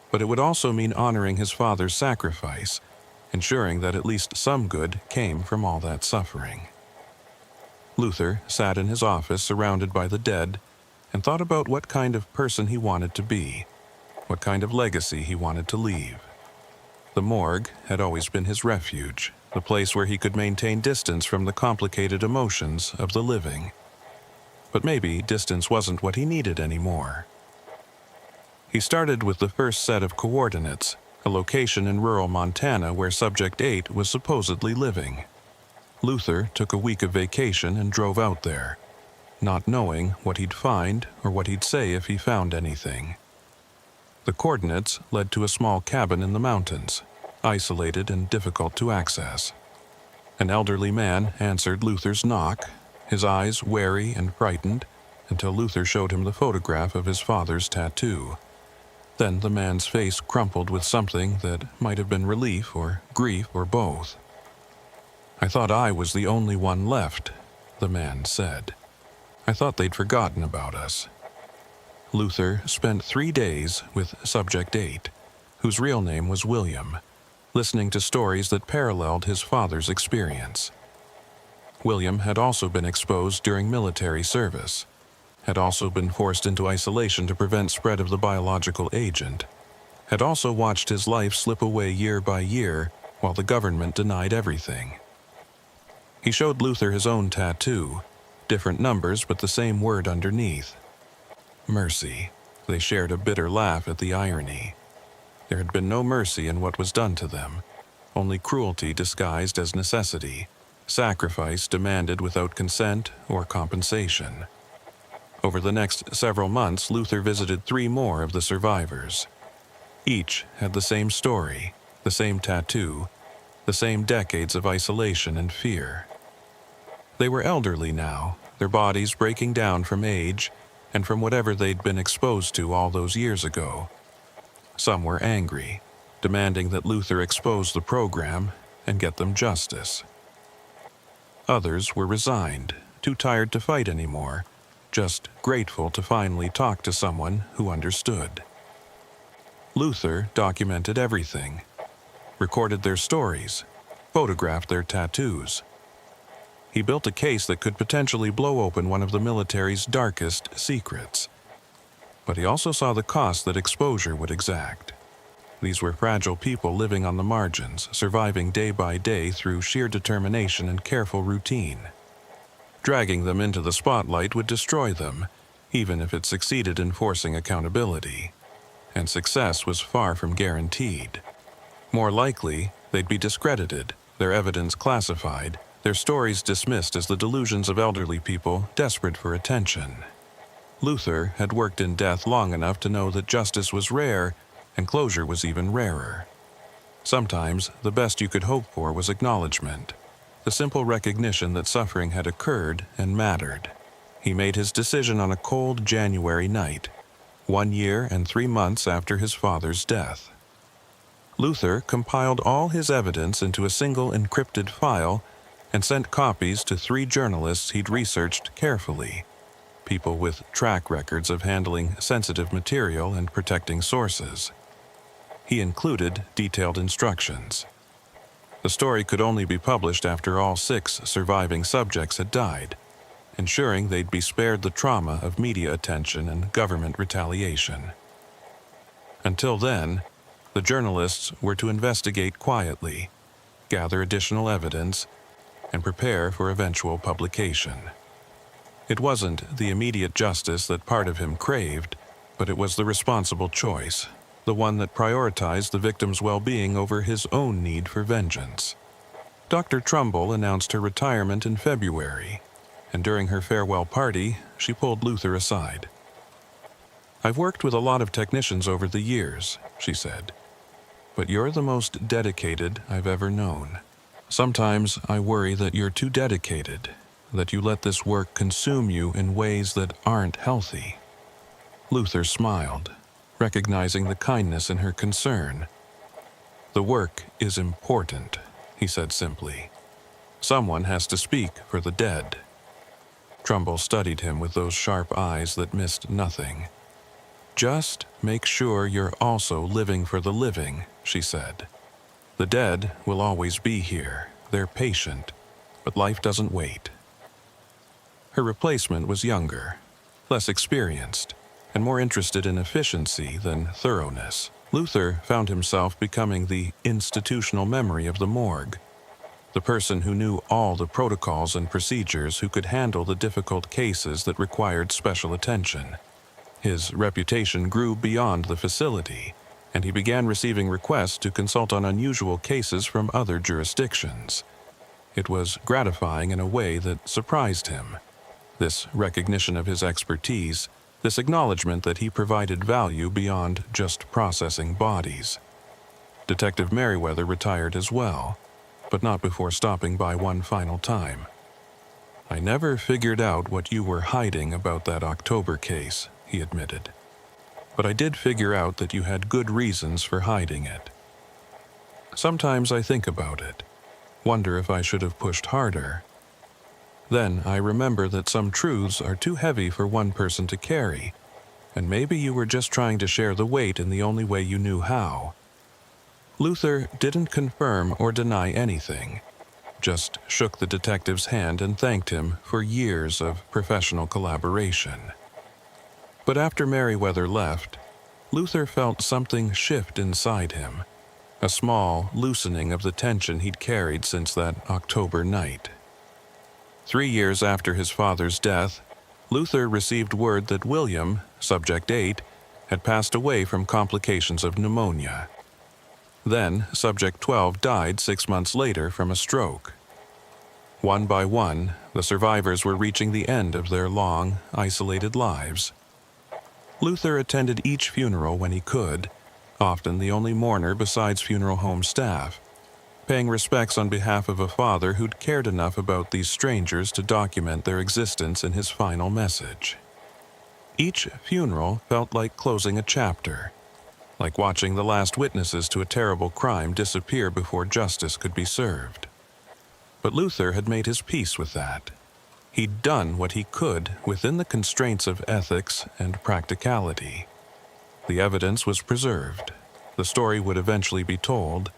But it would also mean honoring his father's sacrifice, ensuring that at least some good came from all that suffering. Luther sat in his office surrounded by the dead and thought about what kind of person he wanted to be, what kind of legacy he wanted to leave. The morgue had always been his refuge, the place where he could maintain distance from the complicated emotions of the living. But maybe distance wasn't what he needed anymore. He started with the first set of coordinates, a location in rural Montana where Subject 8 was supposedly living. Luther took a week of vacation and drove out there, not knowing what he'd find or what he'd say if he found anything. The coordinates led to a small cabin in the mountains, isolated and difficult to access. An elderly man answered Luther's knock, his eyes wary and frightened, until Luther showed him the photograph of his father's tattoo. Then the man's face crumpled with something that might have been relief or grief or both. "I thought I was the only one left," the man said. "I thought they'd forgotten about us." Luther spent 3 days with Subject 8, whose real name was William, listening to stories that paralleled his father's experience. William had also been exposed during military service, had also been forced into isolation to prevent spread of the biological agent, had also watched his life slip away year by year while the government denied everything. He showed Luther his own tattoo, different numbers but the same word underneath. Mercy. They shared a bitter laugh at the irony. There had been no mercy in what was done to them, only cruelty disguised as necessity, sacrifice demanded without consent or compensation. Over the next several months, Luther visited 3 more of the survivors. Each had the same story, the same tattoo, the same decades of isolation and fear. They were elderly now, their bodies breaking down from age and from whatever they'd been exposed to all those years ago. Some were angry, demanding that Luther expose the program and get them justice. Others were resigned, too tired to fight anymore, just grateful to finally talk to someone who understood. Luther documented everything, recorded their stories, photographed their tattoos. He built a case that could potentially blow open one of the military's darkest secrets. But he also saw the cost that exposure would exact. These were fragile people living on the margins, surviving day by day through sheer determination and careful routine. Dragging them into the spotlight would destroy them, even if it succeeded in forcing accountability. And success was far from guaranteed. More likely, they'd be discredited, their evidence classified, their stories dismissed as the delusions of elderly people desperate for attention. Luther had worked in death long enough to know that justice was rare and closure was even rarer. Sometimes, the best you could hope for was acknowledgement, the simple recognition that suffering had occurred and mattered. He made his decision on a cold January night, 1 year and 3 months after his father's death. Luther compiled all his evidence into a single encrypted file and sent copies to 3 journalists he'd researched carefully, people with track records of handling sensitive material and protecting sources. He included detailed instructions. The story could only be published after all 6 surviving subjects had died, ensuring they'd be spared the trauma of media attention and government retaliation. Until then, the journalists were to investigate quietly, gather additional evidence, and prepare for eventual publication. It wasn't the immediate justice that part of him craved, but it was the responsible choice, the one that prioritized the victim's well-being over his own need for vengeance. Dr. Trumbull announced her retirement in February, and during her farewell party, she pulled Luther aside. "I've worked with a lot of technicians over the years," she said, "but you're the most dedicated I've ever known. Sometimes I worry that you're too dedicated, that you let this work consume you in ways that aren't healthy." Luther smiled, recognizing the kindness in her concern. "The work is important," he said simply. "Someone has to speak for the dead." Trumbull studied him with those sharp eyes that missed nothing. "Just make sure you're also living for the living," she said. "The dead will always be here. They're patient, but life doesn't wait." Her replacement was younger, less experienced, and more interested in efficiency than thoroughness. Luther found himself becoming the institutional memory of the morgue, the person who knew all the protocols and procedures, who could handle the difficult cases that required special attention. His reputation grew beyond the facility, and he began receiving requests to consult on unusual cases from other jurisdictions. It was gratifying in a way that surprised him. This recognition of his expertise, this acknowledgement that he provided value beyond just processing bodies. Detective Merriweather retired as well, but not before stopping by one final time. "I never figured out what you were hiding about that October case," he admitted. "But I did figure out that you had good reasons for hiding it. Sometimes I think about it, wonder if I should have pushed harder. Then I remember that some truths are too heavy for one person to carry, and maybe you were just trying to share the weight in the only way you knew how." Luther didn't confirm or deny anything, just shook the detective's hand and thanked him for years of professional collaboration. But after Merriweather left, Luther felt something shift inside him, a small loosening of the tension he'd carried since that October night. 3 years after his father's death, Luther received word that William, Subject 8, had passed away from complications of pneumonia. Then, Subject 12 died 6 months later from a stroke. One by one, the survivors were reaching the end of their long, isolated lives. Luther attended each funeral when he could, often the only mourner besides funeral home staff, paying respects on behalf of a father who'd cared enough about these strangers to document their existence in his final message. Each funeral felt like closing a chapter, like watching the last witnesses to a terrible crime disappear before justice could be served. But Luther had made his peace with that. He'd done what he could within the constraints of ethics and practicality. The evidence was preserved, the story would eventually be told,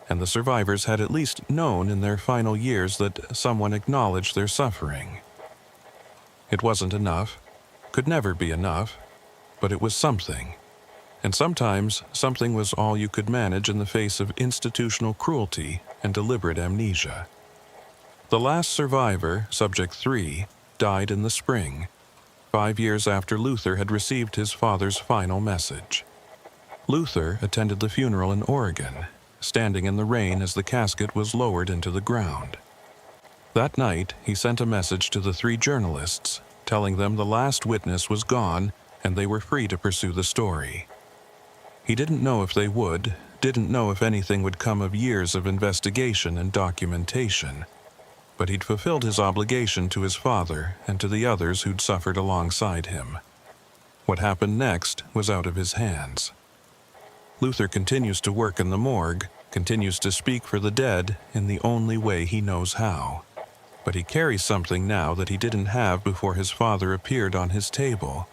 and the survivors had at least known in their final years that someone acknowledged their suffering. It wasn't enough, could never be enough, but it was something. And sometimes something was all you could manage in the face of institutional cruelty and deliberate amnesia. The last survivor, Subject 3, died in the spring, 5 years after Luther had received his father's final message. Luther attended the funeral in Oregon, standing in the rain as the casket was lowered into the ground. That night, he sent a message to the 3 journalists, telling them the last witness was gone and they were free to pursue the story. He didn't know if they would, didn't know if anything would come of years of investigation and documentation, but he'd fulfilled his obligation to his father and to the others who'd suffered alongside him. What happened next was out of his hands. Luther continues to work in the morgue, continues to speak for the dead in the only way he knows how. But he carries something now that he didn't have before his father appeared on his table.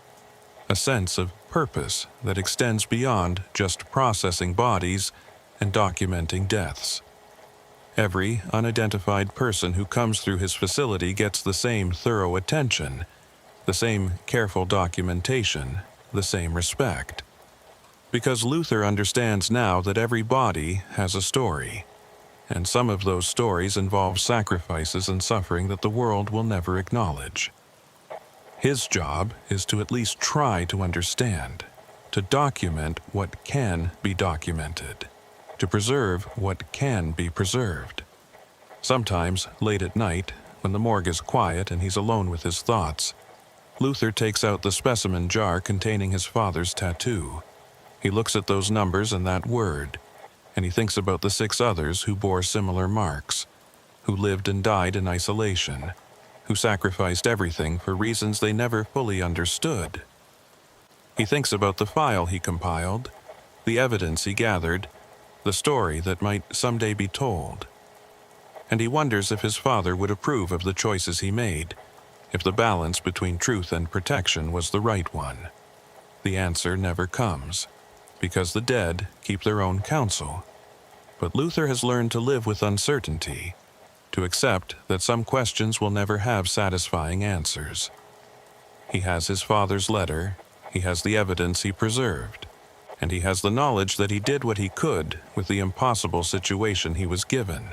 A sense of purpose that extends beyond just processing bodies and documenting deaths. Every unidentified person who comes through his facility gets the same thorough attention, the same careful documentation, the same respect. Because Luther understands now that every body has a story, and some of those stories involve sacrifices and suffering that the world will never acknowledge. His job is to at least try to understand, to document what can be documented, to preserve what can be preserved. Sometimes, late at night, when the morgue is quiet and he's alone with his thoughts, Luther takes out the specimen jar containing his father's tattoo. He looks at those numbers and that word, and he thinks about the 6 others who bore similar marks, who lived and died in isolation, who sacrificed everything for reasons they never fully understood. He thinks about the file he compiled, the evidence he gathered, the story that might someday be told. And he wonders if his father would approve of the choices he made, if the balance between truth and protection was the right one. The answer never comes, because the dead keep their own counsel. But Luther has learned to live with uncertainty, to accept that some questions will never have satisfying answers. He has his father's letter, he has the evidence he preserved, and he has the knowledge that he did what he could with the impossible situation he was given.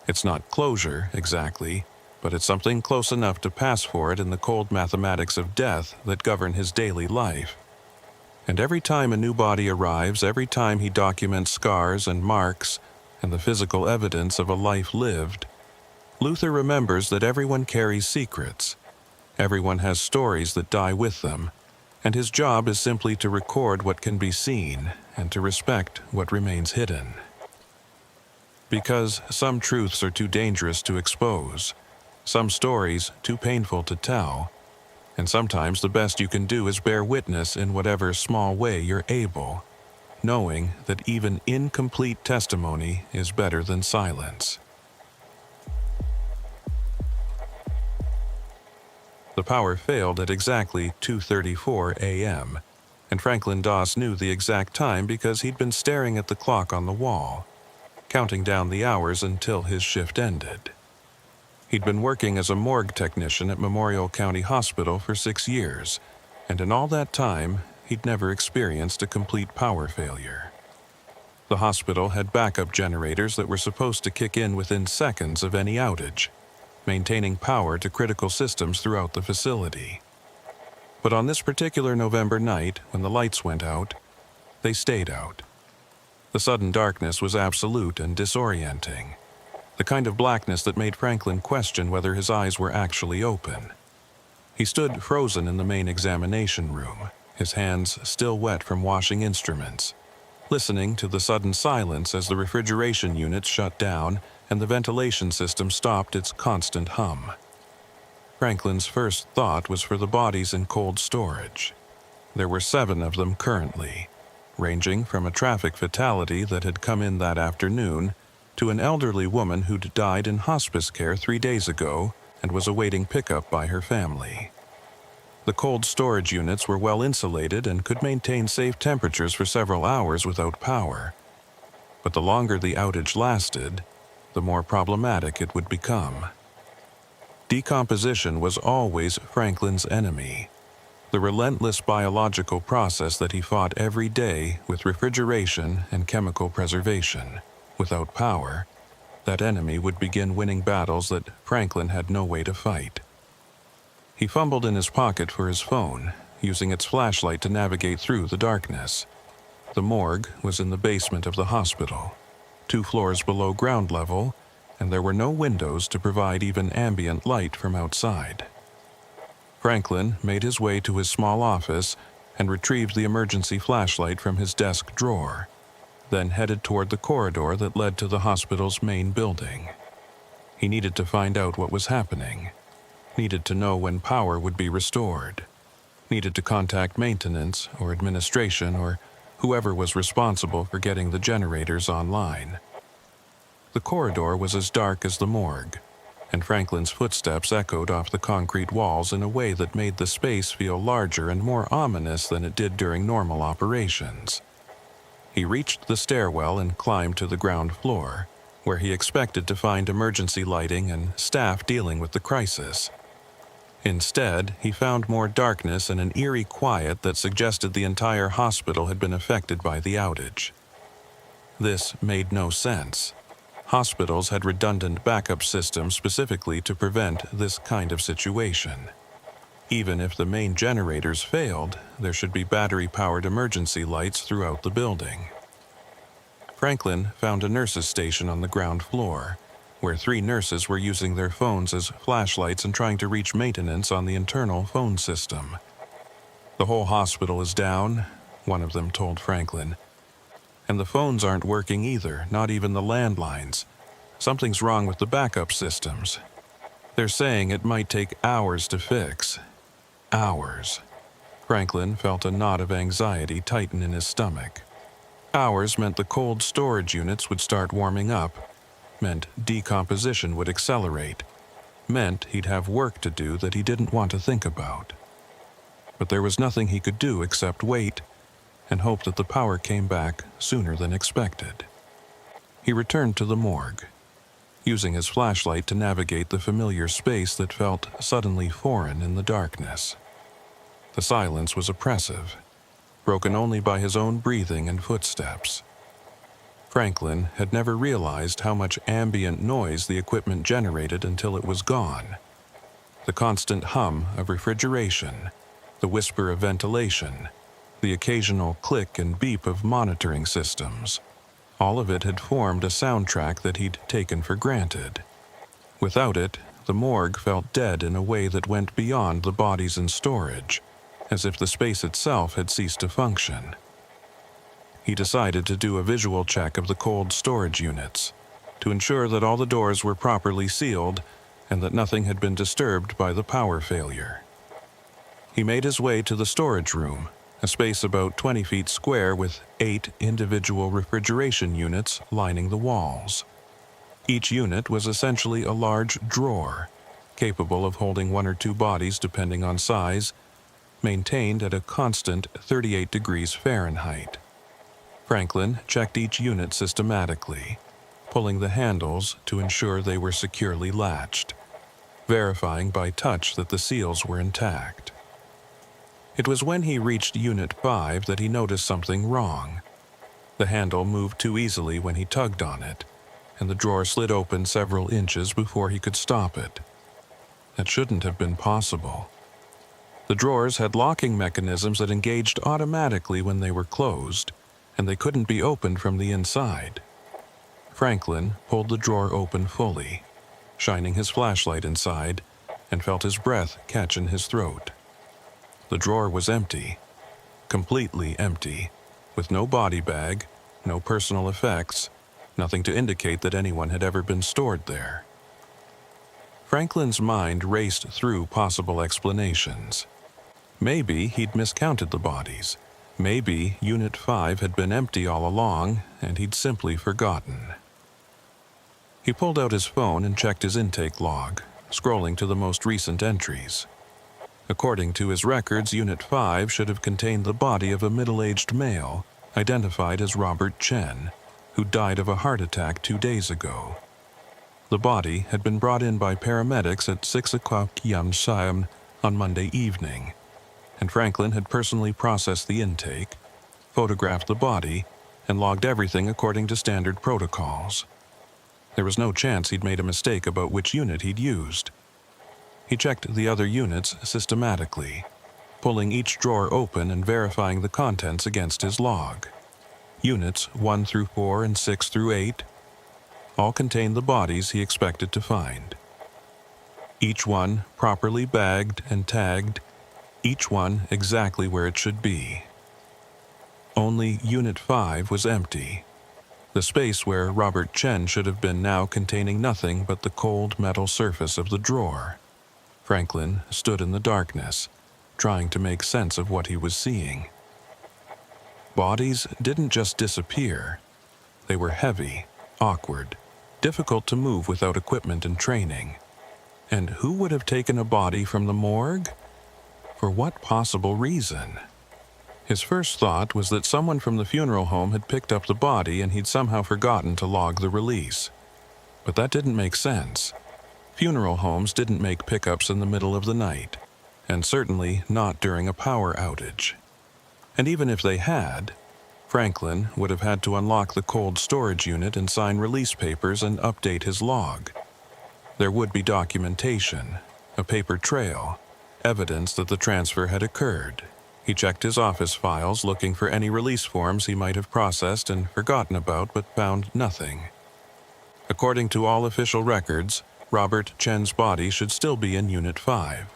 It's not closure, exactly, but it's something close enough to pass for it in the cold mathematics of death that govern his daily life. And every time a new body arrives, every time he documents scars and marks and the physical evidence of a life lived, Luther remembers that everyone carries secrets. Everyone has stories that die with them, and his job is simply to record what can be seen and to respect what remains hidden. Because some truths are too dangerous to expose, some stories too painful to tell, and sometimes the best you can do is bear witness in whatever small way you're able, knowing that even incomplete testimony is better than silence. The power failed at exactly 2:34 a.m., and Franklin Doss knew the exact time because he'd been staring at the clock on the wall. counting down the hours until his shift ended. He'd been working as a morgue technician at Memorial County Hospital for 6 years, and in all that time, he'd never experienced a complete power failure. The hospital had backup generators that were supposed to kick in within seconds of any outage, maintaining power to critical systems throughout the facility. But on this particular November night, when the lights went out, they stayed out. The sudden darkness was absolute and disorienting, the kind of blackness that made Franklin question whether his eyes were actually open. He stood frozen in the main examination room, his hands still wet from washing instruments, listening to the sudden silence as the refrigeration units shut down and the ventilation system stopped its constant hum. Franklin's first thought was for the bodies in cold storage. There were 7 of them currently, ranging from a traffic fatality that had come in that afternoon to an elderly woman who'd died in hospice care 3 days ago and was awaiting pickup by her family. The cold storage units were well insulated and could maintain safe temperatures for several hours without power. But the longer the outage lasted, the more problematic it would become. Decomposition was always Franklin's enemy, the relentless biological process that he fought every day with refrigeration and chemical preservation. Without power, that enemy would begin winning battles that Franklin had no way to fight. He fumbled in his pocket for his phone, using its flashlight to navigate through the darkness. The morgue was in the basement of the hospital, 2 floors below ground level, and there were no windows to provide even ambient light from outside. Franklin made his way to his small office and retrieved the emergency flashlight from his desk drawer, then headed toward the corridor that led to the hospital's main building. He needed to find out what was happening, needed to know when power would be restored, needed to contact maintenance or administration or whoever was responsible for getting the generators online. The corridor was as dark as the morgue, and Franklin's footsteps echoed off the concrete walls in a way that made the space feel larger and more ominous than it did during normal operations. He reached the stairwell and climbed to the ground floor, where he expected to find emergency lighting and staff dealing with the crisis. Instead, he found more darkness and an eerie quiet that suggested the entire hospital had been affected by the outage. This made no sense. Hospitals had redundant backup systems specifically to prevent this kind of situation. Even if the main generators failed, there should be battery-powered emergency lights throughout the building. Franklin found a nurse's station on the ground floor, where 3 nurses were using their phones as flashlights and trying to reach maintenance on the internal phone system. "The whole hospital is down," one of them told Franklin. "And the phones aren't working either, not even the landlines. Something's wrong with the backup systems. They're saying it might take hours to fix." Hours. Franklin felt a knot of anxiety tighten in his stomach. Hours meant the cold storage units would start warming up, meant decomposition would accelerate, meant he'd have work to do that he didn't want to think about. But there was nothing he could do except wait and hope that the power came back sooner than expected. He returned to the morgue, using his flashlight to navigate the familiar space that felt suddenly foreign in the darkness. The silence was oppressive, broken only by his own breathing and footsteps. Franklin had never realized how much ambient noise the equipment generated until it was gone. The constant hum of refrigeration, the whisper of ventilation, the occasional click and beep of monitoring systems. All of it had formed a soundtrack that he'd taken for granted. Without it, the morgue felt dead in a way that went beyond the bodies in storage, as if the space itself had ceased to function. He decided to do a visual check of the cold storage units, to ensure that all the doors were properly sealed and that nothing had been disturbed by the power failure. He made his way to the storage room, a space about 20 feet square with 8 individual refrigeration units lining the walls. Each unit was essentially a large drawer, capable of holding 1 or 2 bodies depending on size, maintained at a constant 38 degrees Fahrenheit. Franklin checked each unit systematically, pulling the handles to ensure they were securely latched, verifying by touch that the seals were intact. It was when he reached Unit 5 that he noticed something wrong. The handle moved too easily when he tugged on it, and the drawer slid open several inches before he could stop it. That shouldn't have been possible. The drawers had locking mechanisms that engaged automatically when they were closed, and they couldn't be opened from the inside. Franklin pulled the drawer open fully, shining his flashlight inside, and felt his breath catch in his throat. The drawer was empty, completely empty, with no body bag, no personal effects, nothing to indicate that anyone had ever been stored there. Franklin's mind raced through possible explanations. Maybe he'd miscounted the bodies. Maybe Unit 5 had been empty all along, and he'd simply forgotten. He pulled out his phone and checked his intake log, scrolling to the most recent entries. According to his records, Unit 5 should have contained the body of a middle-aged male, identified as Robert Chen, who died of a heart attack 2 days ago. The body had been brought in by paramedics at 6 o'clock p.m. on Monday evening, and Franklin had personally processed the intake, photographed the body, and logged everything according to standard protocols. There was no chance he'd made a mistake about which unit he'd used. He checked the other units systematically, pulling each drawer open and verifying the contents against his log. Units 1 through 4 and 6 through 8 all contained the bodies he expected to find. Each one properly bagged and tagged, each one exactly where it should be. Only Unit 5 was empty. The space where Robert Chen should have been now containing nothing but the cold metal surface of the drawer. Franklin stood in the darkness, trying to make sense of what he was seeing. Bodies didn't just disappear. They were heavy, awkward, difficult to move without equipment and training. And who would have taken a body from the morgue? For what possible reason? His first thought was that someone from the funeral home had picked up the body and he'd somehow forgotten to log the release. But that didn't make sense. Funeral homes didn't make pickups in the middle of the night, and certainly not during a power outage. And even if they had, Franklin would have had to unlock the cold storage unit and sign release papers and update his log. There would be documentation, a paper trail, evidence that the transfer had occurred. He checked his office files looking for any release forms he might have processed and forgotten about but found nothing. According to all official records, Robert Chen's body should still be in Unit 5.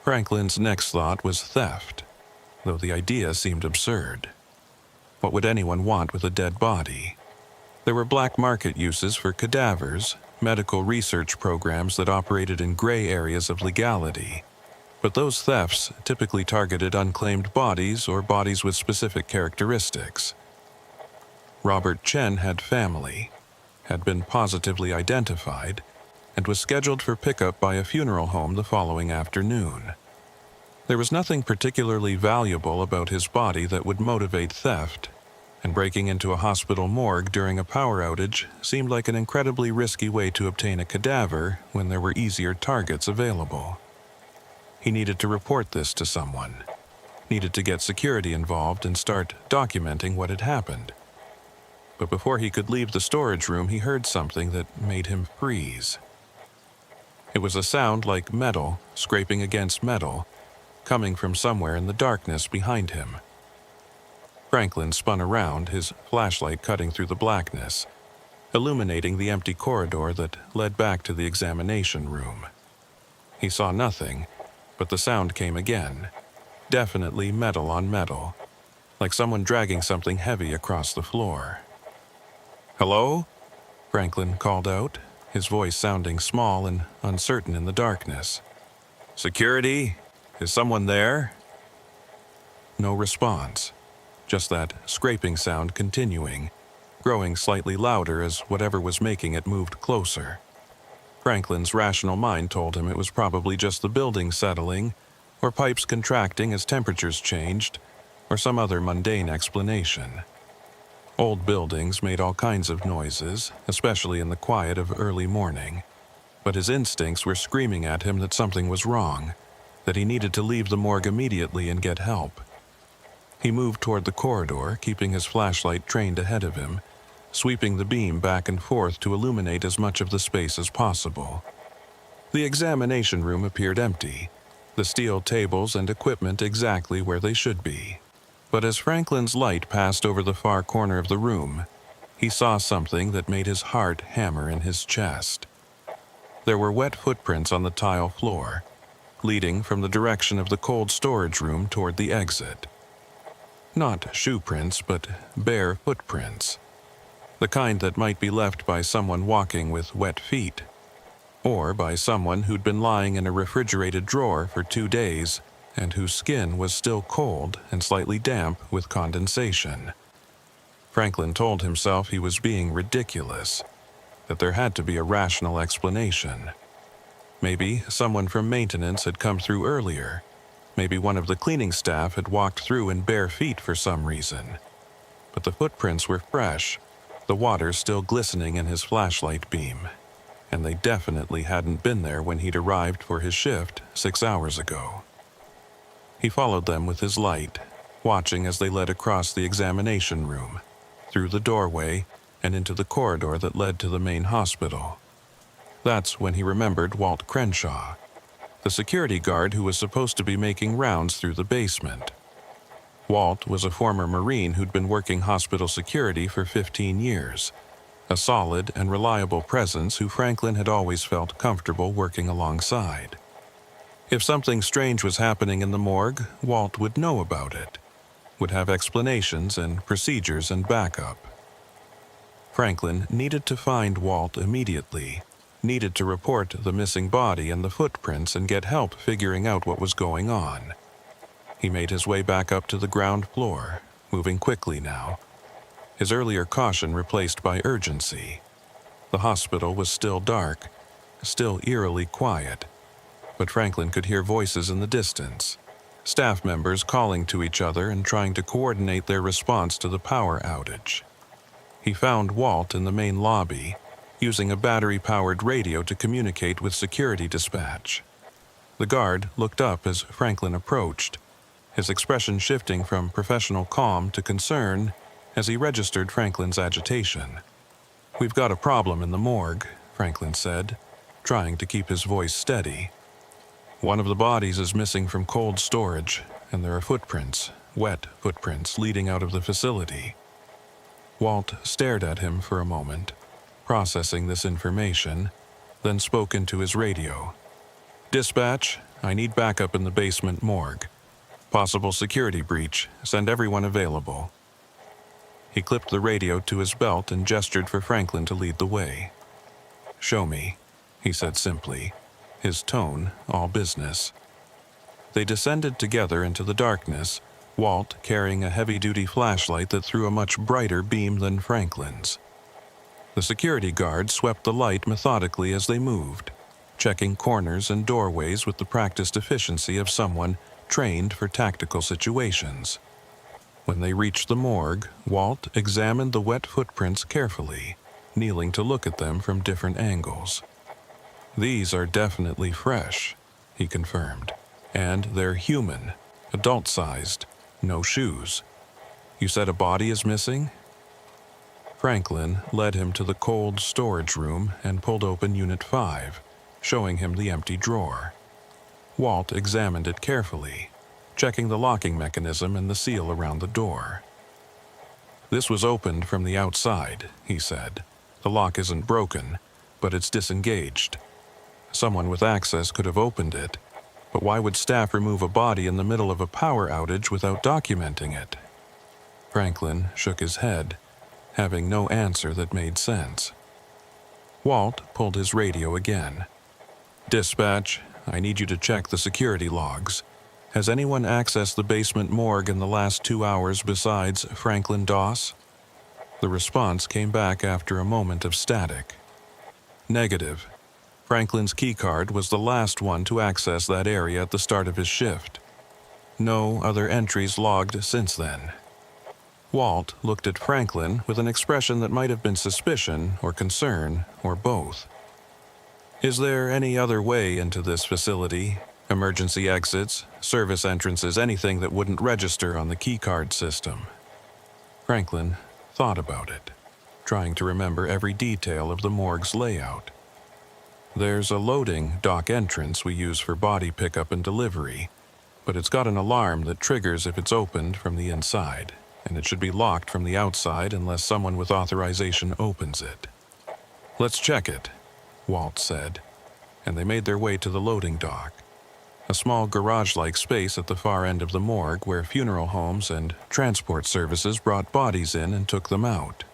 Franklin's next thought was theft, though the idea seemed absurd. What would anyone want with a dead body? There were black market uses for cadavers, medical research programs that operated in gray areas of legality. But those thefts typically targeted unclaimed bodies or bodies with specific characteristics. Robert Chen had family, had been positively identified, and was scheduled for pickup by a funeral home the following afternoon. There was nothing particularly valuable about his body that would motivate theft, and breaking into a hospital morgue during a power outage seemed like an incredibly risky way to obtain a cadaver when there were easier targets available. He needed to report this to someone, needed to get security involved and start documenting what had happened. But before he could leave the storage room, he heard something that made him freeze. It was a sound like metal scraping against metal, coming from somewhere in the darkness behind him. Franklin spun around, his flashlight cutting through the blackness, illuminating the empty corridor that led back to the examination room. He saw nothing, but the sound came again, definitely metal on metal, like someone dragging something heavy across the floor. "Hello?" Franklin called out, his voice sounding small and uncertain in the darkness. "Security? Is someone there?" No response, just that scraping sound continuing, growing slightly louder as whatever was making it moved closer. Franklin's rational mind told him it was probably just the building settling, or pipes contracting as temperatures changed, or some other mundane explanation. Old buildings made all kinds of noises, especially in the quiet of early morning, but his instincts were screaming at him that something was wrong, that he needed to leave the morgue immediately and get help. He moved toward the corridor, keeping his flashlight trained ahead of him, sweeping the beam back and forth to illuminate as much of the space as possible. The examination room appeared empty, the steel tables and equipment exactly where they should be. But as Franklin's light passed over the far corner of the room, he saw something that made his heart hammer in his chest. There were wet footprints on the tile floor, leading from the direction of the cold storage room toward the exit. Not shoe prints, but bare footprints. The kind that might be left by someone walking with wet feet, or by someone who'd been lying in a refrigerated drawer for 2 days and whose skin was still cold and slightly damp with condensation. Franklin told himself he was being ridiculous, that there had to be a rational explanation. Maybe someone from maintenance had come through earlier. Maybe one of the cleaning staff had walked through in bare feet for some reason. But the footprints were fresh, the water still glistening in his flashlight beam, and they definitely hadn't been there when he'd arrived for his shift 6 hours ago. He followed them with his light, watching as they led across the examination room, through the doorway, and into the corridor that led to the main hospital. That's when he remembered Walt Crenshaw, the security guard who was supposed to be making rounds through the basement. Walt was a former Marine who'd been working hospital security for 15 years, a solid and reliable presence who Franklin had always felt comfortable working alongside. If something strange was happening in the morgue, Walt would know about it, would have explanations and procedures and backup. Franklin needed to find Walt immediately, needed to report the missing body and the footprints and get help figuring out what was going on. He made his way back up to the ground floor, moving quickly now, his earlier caution replaced by urgency. The hospital was still dark, still eerily quiet, but Franklin could hear voices in the distance, staff members calling to each other and trying to coordinate their response to the power outage. He found Walt in the main lobby, using a battery-powered radio to communicate with security dispatch. The guard looked up as Franklin approached, his expression shifting from professional calm to concern as he registered Franklin's agitation. "We've got a problem in the morgue," Franklin said, trying to keep his voice steady. "One of the bodies is missing from cold storage, and there are footprints, wet footprints, leading out of the facility." Walt stared at him for a moment, processing this information, then spoke into his radio. "Dispatch, I need backup in the basement morgue. Possible security breach. Send everyone available." He clipped the radio to his belt and gestured for Franklin to lead the way. "Show me," he said simply, his tone all business. They descended together into the darkness, Walt carrying a heavy-duty flashlight that threw a much brighter beam than Franklin's. The security guard swept the light methodically as they moved, checking corners and doorways with the practiced efficiency of someone trained for tactical situations. When they reached the morgue, Walt examined the wet footprints carefully, kneeling to look at them from different angles. "These are definitely fresh," he confirmed, "and they're human, adult-sized, no shoes. You said a body is missing?" Franklin led him to the cold storage room and pulled open Unit 5, showing him the empty drawer. Walt examined it carefully, checking the locking mechanism and the seal around the door. "This was opened from the outside," he said. "The lock isn't broken, but it's disengaged. Someone with access could have opened it, but why would staff remove a body in the middle of a power outage without documenting it?" Franklin shook his head, having no answer that made sense. Walt pulled his radio again. "Dispatch, I need you to check the security logs. Has anyone accessed the basement morgue in the last 2 hours besides Franklin Doss?" The response came back after a moment of static. "Negative. Franklin's keycard was the last one to access that area at the start of his shift. No other entries logged since then." Walt looked at Franklin with an expression that might have been suspicion or concern or both. "Is there any other way into this facility? Emergency exits, service entrances, anything that wouldn't register on the keycard system?" Franklin thought about it, trying to remember every detail of the morgue's layout. "There's a loading dock entrance we use for body pickup and delivery, but it's got an alarm that triggers if it's opened from the inside, and it should be locked from the outside unless someone with authorization opens it." "Let's check it," Walt said, and they made their way to the loading dock, a small garage-like space at the far end of the morgue where funeral homes and transport services brought bodies in and took them out.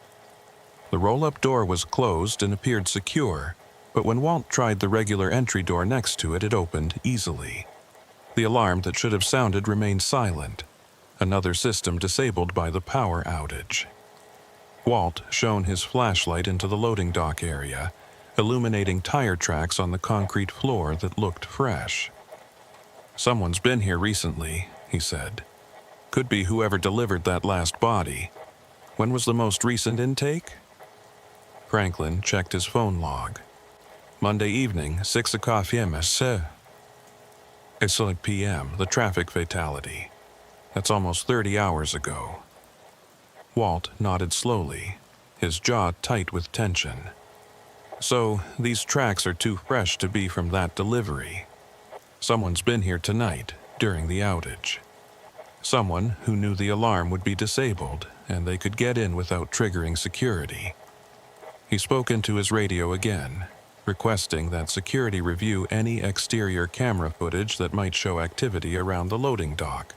The roll-up door was closed and appeared secure, but when Walt tried the regular entry door next to it, it opened easily. The alarm that should have sounded remained silent, another system disabled by the power outage. Walt shone his flashlight into the loading dock area, illuminating tire tracks on the concrete floor that looked fresh. "Someone's been here recently," he said. "Could be whoever delivered that last body. When was the most recent intake?" Franklin checked his phone log. "Monday evening, 6:00 p.m. It's 5 p.m., the traffic fatality. That's almost 30 hours ago." Walt nodded slowly, his jaw tight with tension. "So, these tracks are too fresh to be from that delivery. Someone's been here tonight, during the outage. Someone who knew the alarm would be disabled, and they could get in without triggering security." He spoke into his radio again, requesting that security review any exterior camera footage that might show activity around the loading dock,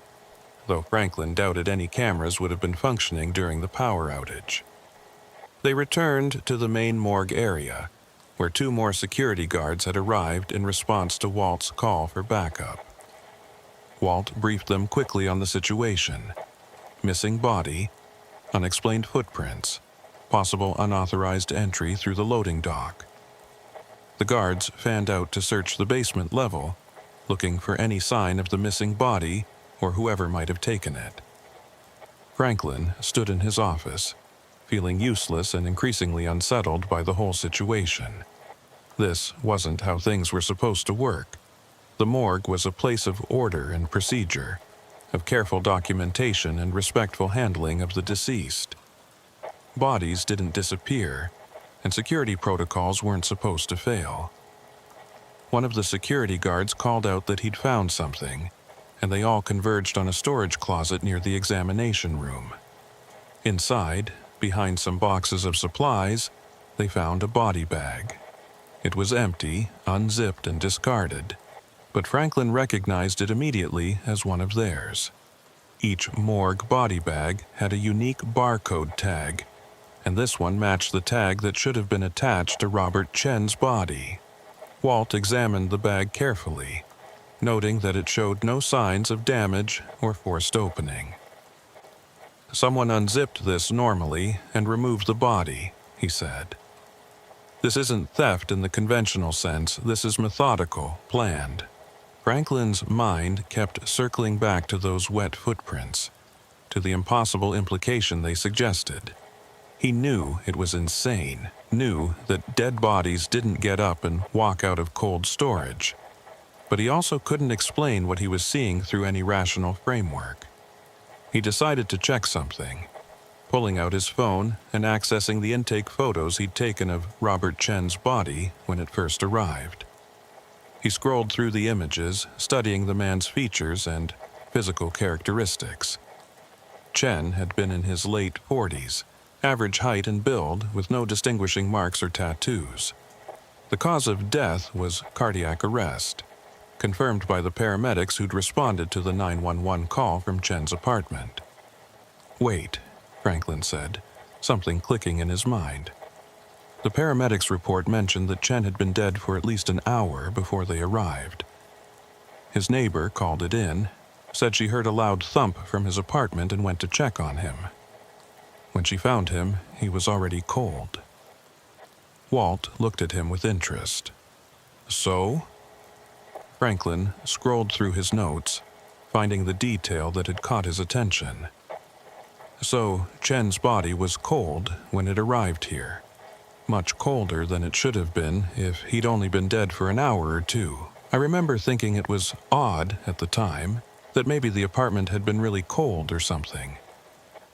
though Franklin doubted any cameras would have been functioning during the power outage. They returned to the main morgue area, where 2 more security guards had arrived in response to Walt's call for backup. Walt briefed them quickly on the situation: missing body, unexplained footprints, possible unauthorized entry through the loading dock. The guards fanned out to search the basement level, looking for any sign of the missing body or whoever might have taken it. Franklin stood in his office, feeling useless and increasingly unsettled by the whole situation. This wasn't how things were supposed to work. The morgue was a place of order and procedure, of careful documentation and respectful handling of the deceased. Bodies didn't disappear, and security protocols weren't supposed to fail. One of the security guards called out that he'd found something, and they all converged on a storage closet near the examination room. Inside, behind some boxes of supplies, they found a body bag. It was empty, unzipped, and discarded, but Franklin recognized it immediately as one of theirs. Each morgue body bag had a unique barcode tag, and this one matched the tag that should have been attached to Robert Chen's body. Walt examined the bag carefully, noting that it showed no signs of damage or forced opening. "Someone unzipped this normally and removed the body," he said. "This isn't theft in the conventional sense, this is methodical, planned." Franklin's mind kept circling back to those wet footprints, to the impossible implication they suggested. He knew it was insane, knew that dead bodies didn't get up and walk out of cold storage, but he also couldn't explain what he was seeing through any rational framework. He decided to check something, pulling out his phone and accessing the intake photos he'd taken of Robert Chen's body when it first arrived. He scrolled through the images, studying the man's features and physical characteristics. Chen had been in his late 40s, average height and build, with no distinguishing marks or tattoos. The cause of death was cardiac arrest, confirmed by the paramedics who'd responded to the 911 call from Chen's apartment. "Wait," Franklin said, something clicking in his mind. The paramedics' report mentioned that Chen had been dead for at least an hour before they arrived. His neighbor called it in, said she heard a loud thump from his apartment and went to check on him. When she found him, he was already cold. Walt looked at him with interest. "So?" Franklin scrolled through his notes, finding the detail that had caught his attention. So, Chen's body was cold when it arrived here. Much colder than it should have been if he'd only been dead for an hour or two. I remember thinking it was odd at the time, that maybe the apartment had been really cold or something.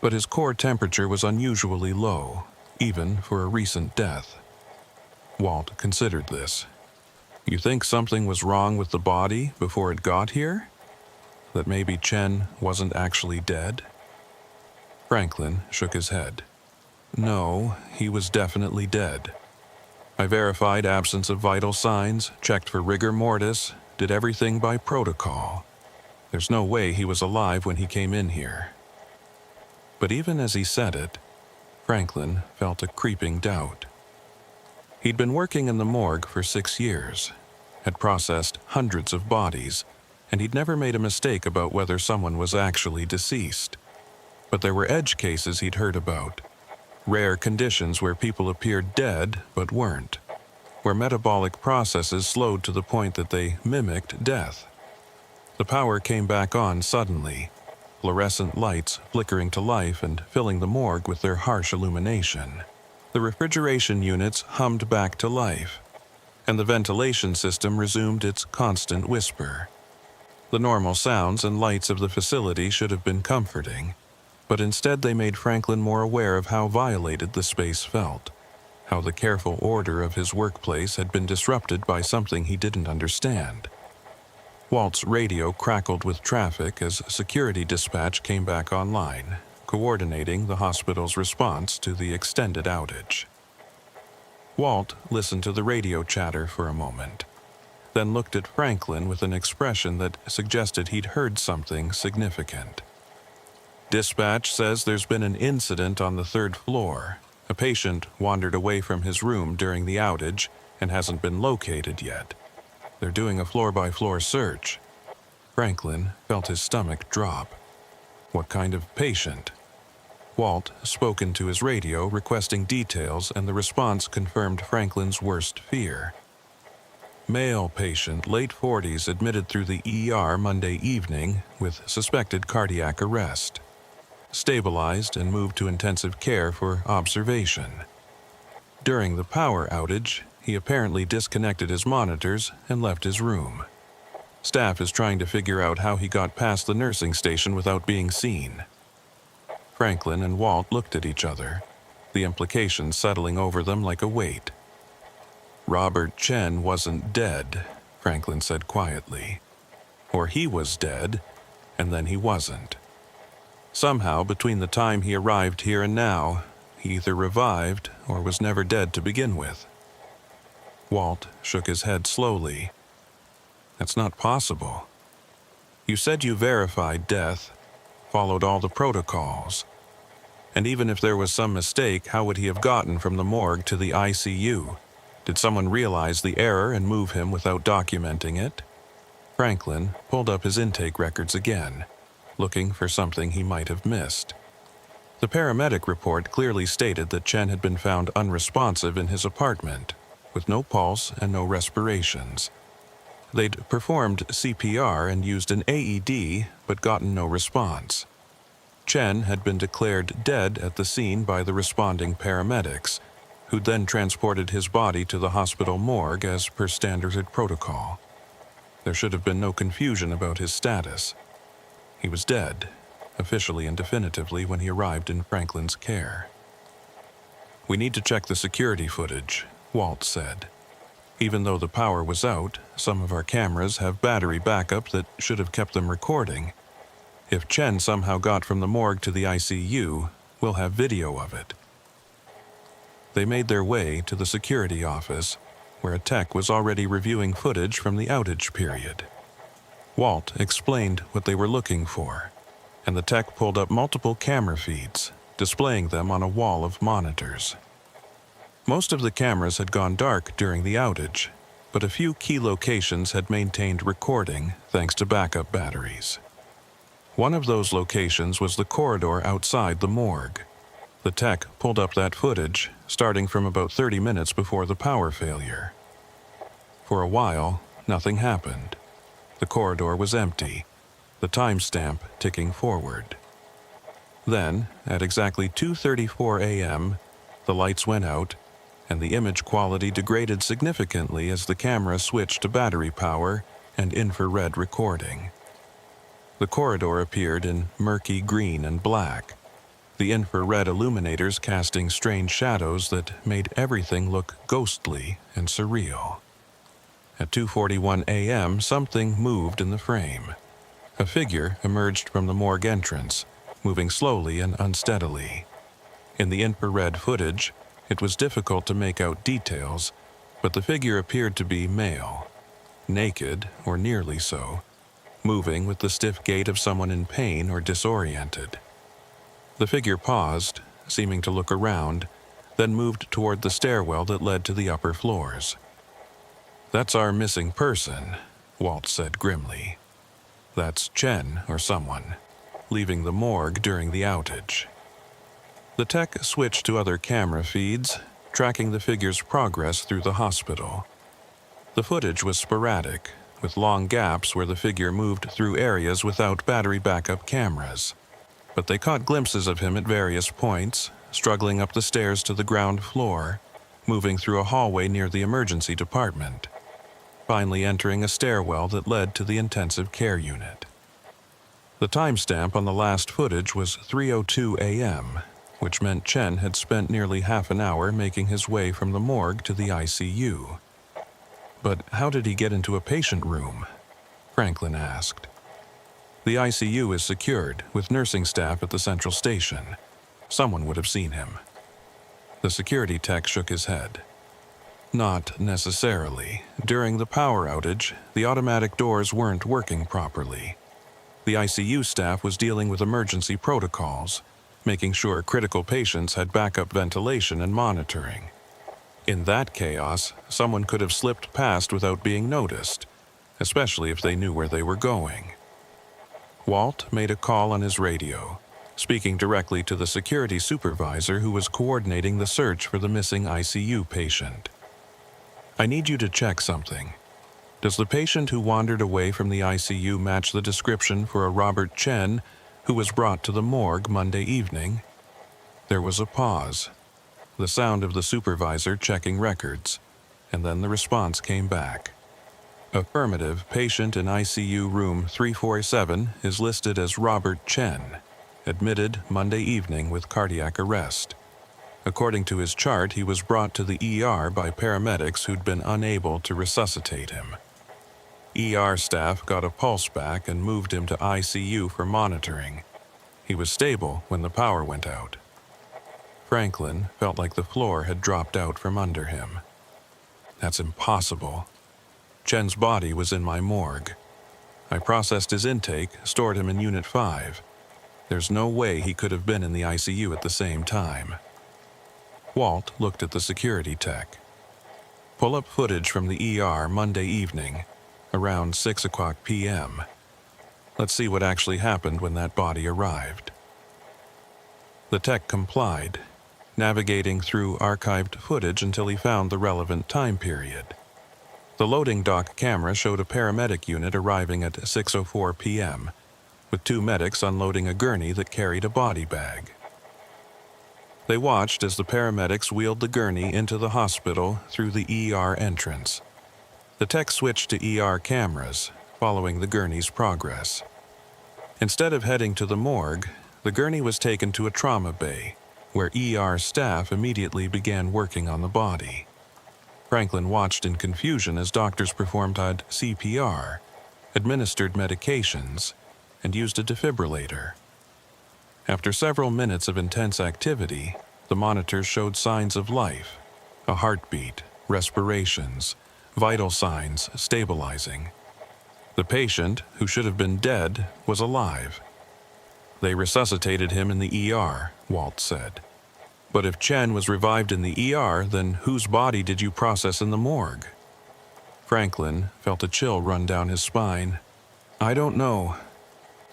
But his core temperature was unusually low, even for a recent death. Walt considered this. You think something was wrong with the body before it got here? That maybe Chen wasn't actually dead? Franklin shook his head. No, he was definitely dead. I verified absence of vital signs, checked for rigor mortis, did everything by protocol. There's no way he was alive when he came in here. But even as he said it, Franklin felt a creeping doubt. He'd been working in the morgue for 6 years, had processed hundreds of bodies, and he'd never made a mistake about whether someone was actually deceased. But there were edge cases he'd heard about. Rare conditions where people appeared dead but weren't, where metabolic processes slowed to the point that they mimicked death. The power came back on suddenly, fluorescent lights flickering to life and filling the morgue with their harsh illumination. The refrigeration units hummed back to life, and the ventilation system resumed its constant whisper. The normal sounds and lights of the facility should have been comforting, but instead they made Franklin more aware of how violated the space felt, how the careful order of his workplace had been disrupted by something he didn't understand. Walt's radio crackled with traffic as security dispatch came back online, coordinating the hospital's response to the extended outage. Walt listened to the radio chatter for a moment, then looked at Franklin with an expression that suggested he'd heard something significant. Dispatch says there's been an incident on the 3rd floor. A patient wandered away from his room during the outage and hasn't been located yet. They're doing a floor-by-floor search. Franklin felt his stomach drop. What kind of patient? Walt spoke into his radio requesting details, and the response confirmed Franklin's worst fear. Male patient, late 40s, admitted through the ER Monday evening with suspected cardiac arrest. Stabilized and moved to intensive care for observation. During the power outage, he apparently disconnected his monitors and left his room. Staff is trying to figure out how he got past the nursing station without being seen. Franklin and Walt looked at each other, the implications settling over them like a weight. Robert Chen wasn't dead, Franklin said quietly. Or he was dead, and then he wasn't. Somehow, between the time he arrived here and now, he either revived or was never dead to begin with. Walt shook his head slowly. That's not possible. You said you verified death, followed all the protocols. And even if there was some mistake, how would he have gotten from the morgue to the ICU? Did someone realize the error and move him without documenting it? Franklin pulled up his intake records again, looking for something he might have missed. The paramedic report clearly stated that Chen had been found unresponsive in his apartment, with no pulse and no respirations. They'd performed CPR and used an AED, but gotten no response. Chen had been declared dead at the scene by the responding paramedics, who'd then transported his body to the hospital morgue as per standard protocol. There should have been no confusion about his status. He was dead, officially and definitively, when he arrived in Franklin's care. We need to check the security footage, Walt said. Even though the power was out, some of our cameras have battery backup that should have kept them recording. If Chen somehow got from the morgue to the ICU, we'll have video of it. They made their way to the security office, where a tech was already reviewing footage from the outage period. Walt explained what they were looking for, and the tech pulled up multiple camera feeds, displaying them on a wall of monitors. Most of the cameras had gone dark during the outage, but a few key locations had maintained recording thanks to backup batteries. One of those locations was the corridor outside the morgue. The tech pulled up that footage, starting from about 30 minutes before the power failure. For a while, nothing happened. The corridor was empty, the timestamp ticking forward. Then, at exactly 2:34 a.m., the lights went out, and the image quality degraded significantly as the camera switched to battery power and infrared recording. The corridor appeared in murky green and black, the infrared illuminators casting strange shadows that made everything look ghostly and surreal. At 2:41 a.m., something moved in the frame. A figure emerged from the morgue entrance, moving slowly and unsteadily. In the infrared footage, it was difficult to make out details, but the figure appeared to be male, naked or nearly so, moving with the stiff gait of someone in pain or disoriented. The figure paused, seeming to look around, then moved toward the stairwell that led to the upper floors. "That's our missing person," Walt said grimly. "That's Chen or someone, leaving the morgue during the outage." The tech switched to other camera feeds, tracking the figure's progress through the hospital. The footage was sporadic, with long gaps where the figure moved through areas without battery backup cameras. But they caught glimpses of him at various points, struggling up the stairs to the ground floor, moving through a hallway near the emergency department, finally entering a stairwell that led to the intensive care unit. The timestamp on the last footage was 3:02 a.m., which meant Chen had spent nearly half an hour making his way from the morgue to the ICU. "But how did he get into a patient room?" Franklin asked. "The ICU is secured, with nursing staff at the central station. Someone would have seen him." The security tech shook his head. "Not necessarily. During the power outage, the automatic doors weren't working properly. The ICU staff was dealing with emergency protocols, making sure critical patients had backup ventilation and monitoring. In that chaos, someone could have slipped past without being noticed, especially if they knew where they were going." Walt made a call on his radio, speaking directly to the security supervisor who was coordinating the search for the missing ICU patient. "I need you to check something. Does the patient who wandered away from the ICU match the description for a Robert Chen who was brought to the morgue Monday evening?" There was a pause, the sound of the supervisor checking records, and then the response came back. "Affirmative, patient in ICU room 347 is listed as Robert Chen, admitted Monday evening with cardiac arrest. According to his chart, he was brought to the ER by paramedics who'd been unable to resuscitate him. ER staff got a pulse back and moved him to ICU for monitoring. He was stable when the power went out." Franklin felt like the floor had dropped out from under him. "That's impossible. Chen's body was in my morgue. I processed his intake, stored him in Unit 5. There's no way he could have been in the ICU at the same time." Walt looked at the security tech. "Pull up footage from the ER Monday evening, around 6 o'clock p.m. Let's see what actually happened when that body arrived." The tech complied, navigating through archived footage until he found the relevant time period. The loading dock camera showed a paramedic unit arriving at 6:04 p.m., with two medics unloading a gurney that carried a body bag. They watched as the paramedics wheeled the gurney into the hospital through the ER entrance. The tech switched to ER cameras, following the gurney's progress. Instead of heading to the morgue, the gurney was taken to a trauma bay, where ER staff immediately began working on the body. Franklin watched in confusion as doctors performed CPR, administered medications, and used a defibrillator. After several minutes of intense activity, the monitors showed signs of life: a heartbeat, respirations, vital signs stabilizing. The patient, who should have been dead, was alive. "They resuscitated him in the ER," Walt said. "But if Chen was revived in the ER, then whose body did you process in the morgue?" Franklin felt a chill run down his spine. "I don't know.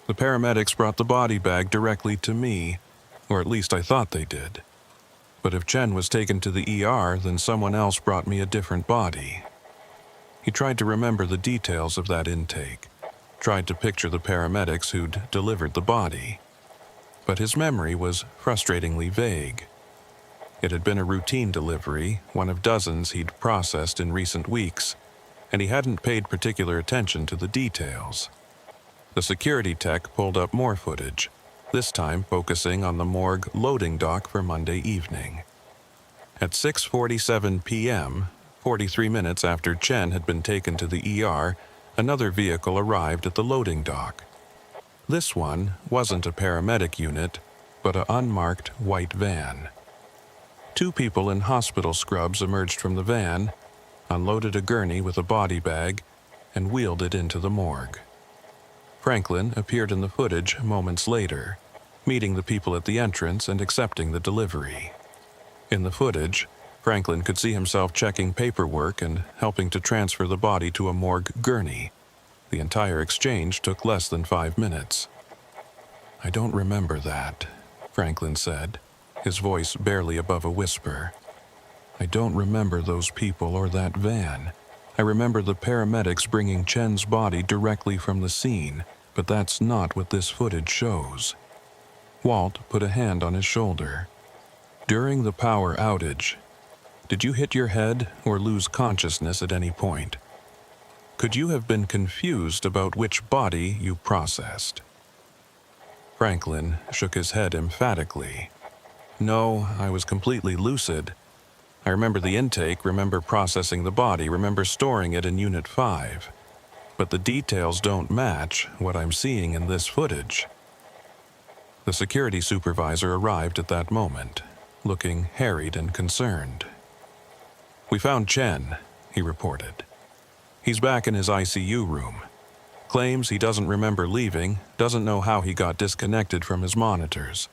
The paramedics brought the body bag directly to me, or at least I thought they did. But if Chen was taken to the ER, then someone else brought me a different body." He tried to remember the details of that intake, tried to picture the paramedics who'd delivered the body. but his memory was frustratingly vague. It had been a routine delivery, one of dozens he'd processed in recent weeks, and he hadn't paid particular attention to the details. The security tech pulled up more footage, this time focusing on the morgue loading dock for Monday evening. At 6:47 p.m., 43 minutes after Chen had been taken to the ER, another vehicle arrived at the loading dock. This one wasn't a paramedic unit, but an unmarked white van. 2 people in hospital scrubs emerged from the van, unloaded a gurney with a body bag, and wheeled it into the morgue. Franklin appeared in the footage moments later, meeting the people at the entrance and accepting the delivery. In the footage, Franklin could see himself checking paperwork and helping to transfer the body to a morgue gurney. The entire exchange took less than 5 minutes. "I don't remember that," Franklin said, his voice barely above a whisper. "I don't remember those people or that van. I remember the paramedics bringing Chen's body directly from the scene, but that's not what this footage shows." Walt put a hand on his shoulder. "During the power outage, did you hit your head or lose consciousness at any point? Could you have been confused about which body you processed?" Franklin shook his head emphatically. "No, I was completely lucid. I remember the intake, remember processing the body, remember storing it in Unit 5. But the details don't match what I'm seeing in this footage." The security supervisor arrived at that moment, looking harried and concerned. "We found Chen," he reported. "He's back in his ICU room. Claims he doesn't remember leaving, doesn't know how he got disconnected from his monitors.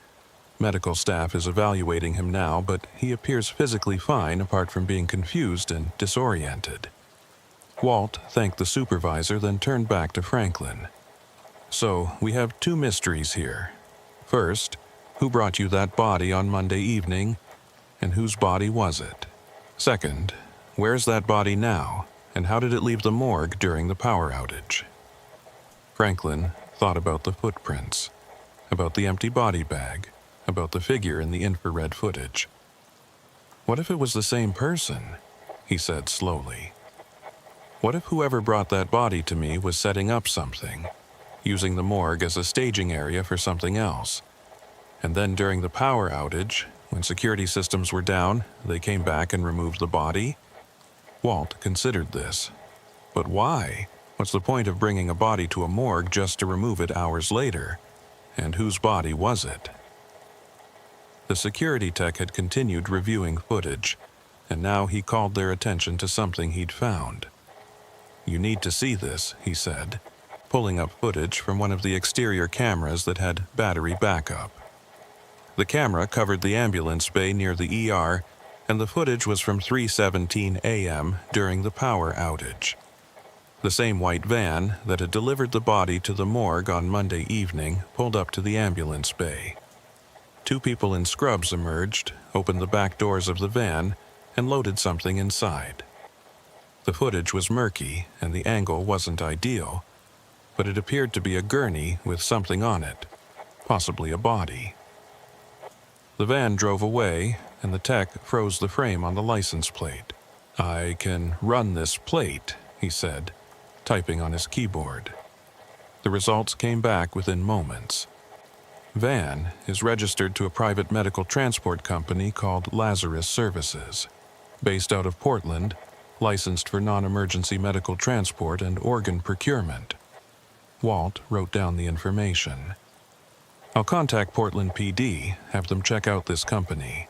Medical staff is evaluating him now, but he appears physically fine apart from being confused and disoriented." Walt thanked the supervisor, then turned back to Franklin. "So, we have 2 mysteries here. First, who brought you that body on Monday evening, and whose body was it? Second, where's that body now, and how did it leave the morgue during the power outage?" Franklin thought about the footprints, about the empty body bag, about the figure in the infrared footage. "What if it was the same person?" he said slowly. "What if whoever brought that body to me was setting up something, using the morgue as a staging area for something else? And then during the power outage, when security systems were down, they came back and removed the body?" Walt considered this. But why? What's the point of bringing a body to a morgue just to remove it hours later? And whose body was it? The security tech had continued reviewing footage, and now he called their attention to something he'd found. "You need to see this," he said, pulling up footage from one of the exterior cameras that had battery backup. The camera covered the ambulance bay near the ER, and the footage was from 3:17 a.m. during the power outage. The same white van that had delivered the body to the morgue on Monday evening pulled up to the ambulance bay. 2 people in scrubs emerged, opened the back doors of the van, and loaded something inside. The footage was murky, and the angle wasn't ideal, but it appeared to be a gurney with something on it, possibly a body. The van drove away, and the tech froze the frame on the license plate. "I can run this plate," he said, typing on his keyboard. The results came back within moments. Van is registered to a private medical transport company called Lazarus Services, based out of Portland, licensed for non-emergency medical transport and organ procurement. Walt wrote down the information. "I'll contact Portland PD, have them check out this company.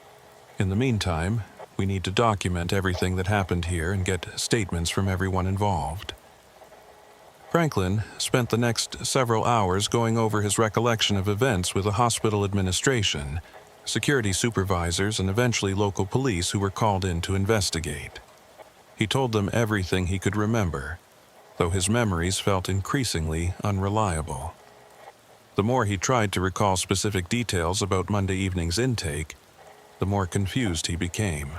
In the meantime, we need to document everything that happened here and get statements from everyone involved." Franklin spent the next several hours going over his recollection of events with the hospital administration, security supervisors, and eventually local police who were called in to investigate. He told them everything he could remember, though his memories felt increasingly unreliable. The more he tried to recall specific details about Monday evening's intake, the more confused he became.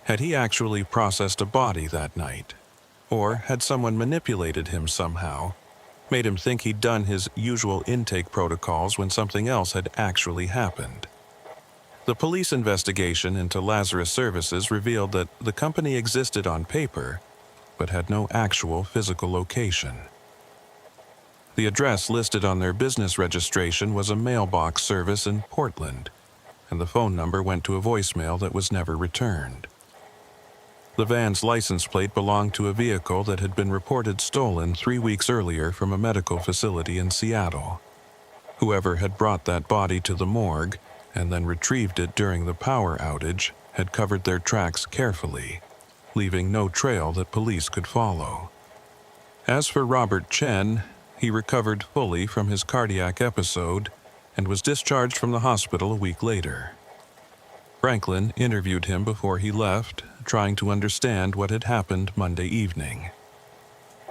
Had he actually processed a body that night? Or had someone manipulated him somehow? made him think he'd done his usual intake protocols when something else had actually happened. The police investigation into Lazarus Services revealed that the company existed on paper, but had no actual physical location. The address listed on their business registration was a mailbox service in Portland, and the phone number went to a voicemail that was never returned. The van's license plate belonged to a vehicle that had been reported stolen 3 weeks earlier from a medical facility in Seattle. Whoever had brought that body to the morgue and then retrieved it during the power outage had covered their tracks carefully, leaving no trail that police could follow. As for Robert Chen, he recovered fully from his cardiac episode and was discharged from the hospital a week later. Franklin interviewed him before he left, trying to understand what had happened Monday evening.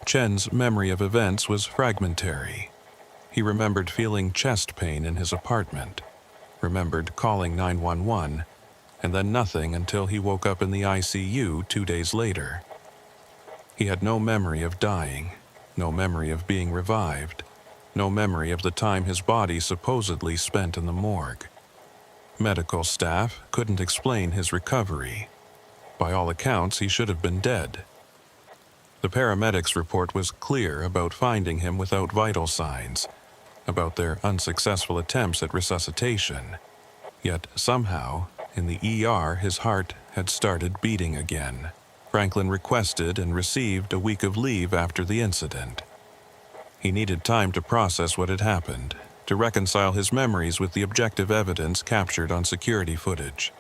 Chen's memory of events was fragmentary. He remembered feeling chest pain in his apartment, remembered calling 911, and then nothing until he woke up in the ICU 2 days later. He had no memory of dying, no memory of being revived, no memory of the time his body supposedly spent in the morgue. Medical staff couldn't explain his recovery. By all accounts, he should have been dead. The paramedics' report was clear about finding him without vital signs, about their unsuccessful attempts at resuscitation. Yet somehow, in the ER, his heart had started beating again. Franklin requested and received a week of leave after the incident. He needed time to process what had happened, to reconcile his memories with the objective evidence captured on security footage.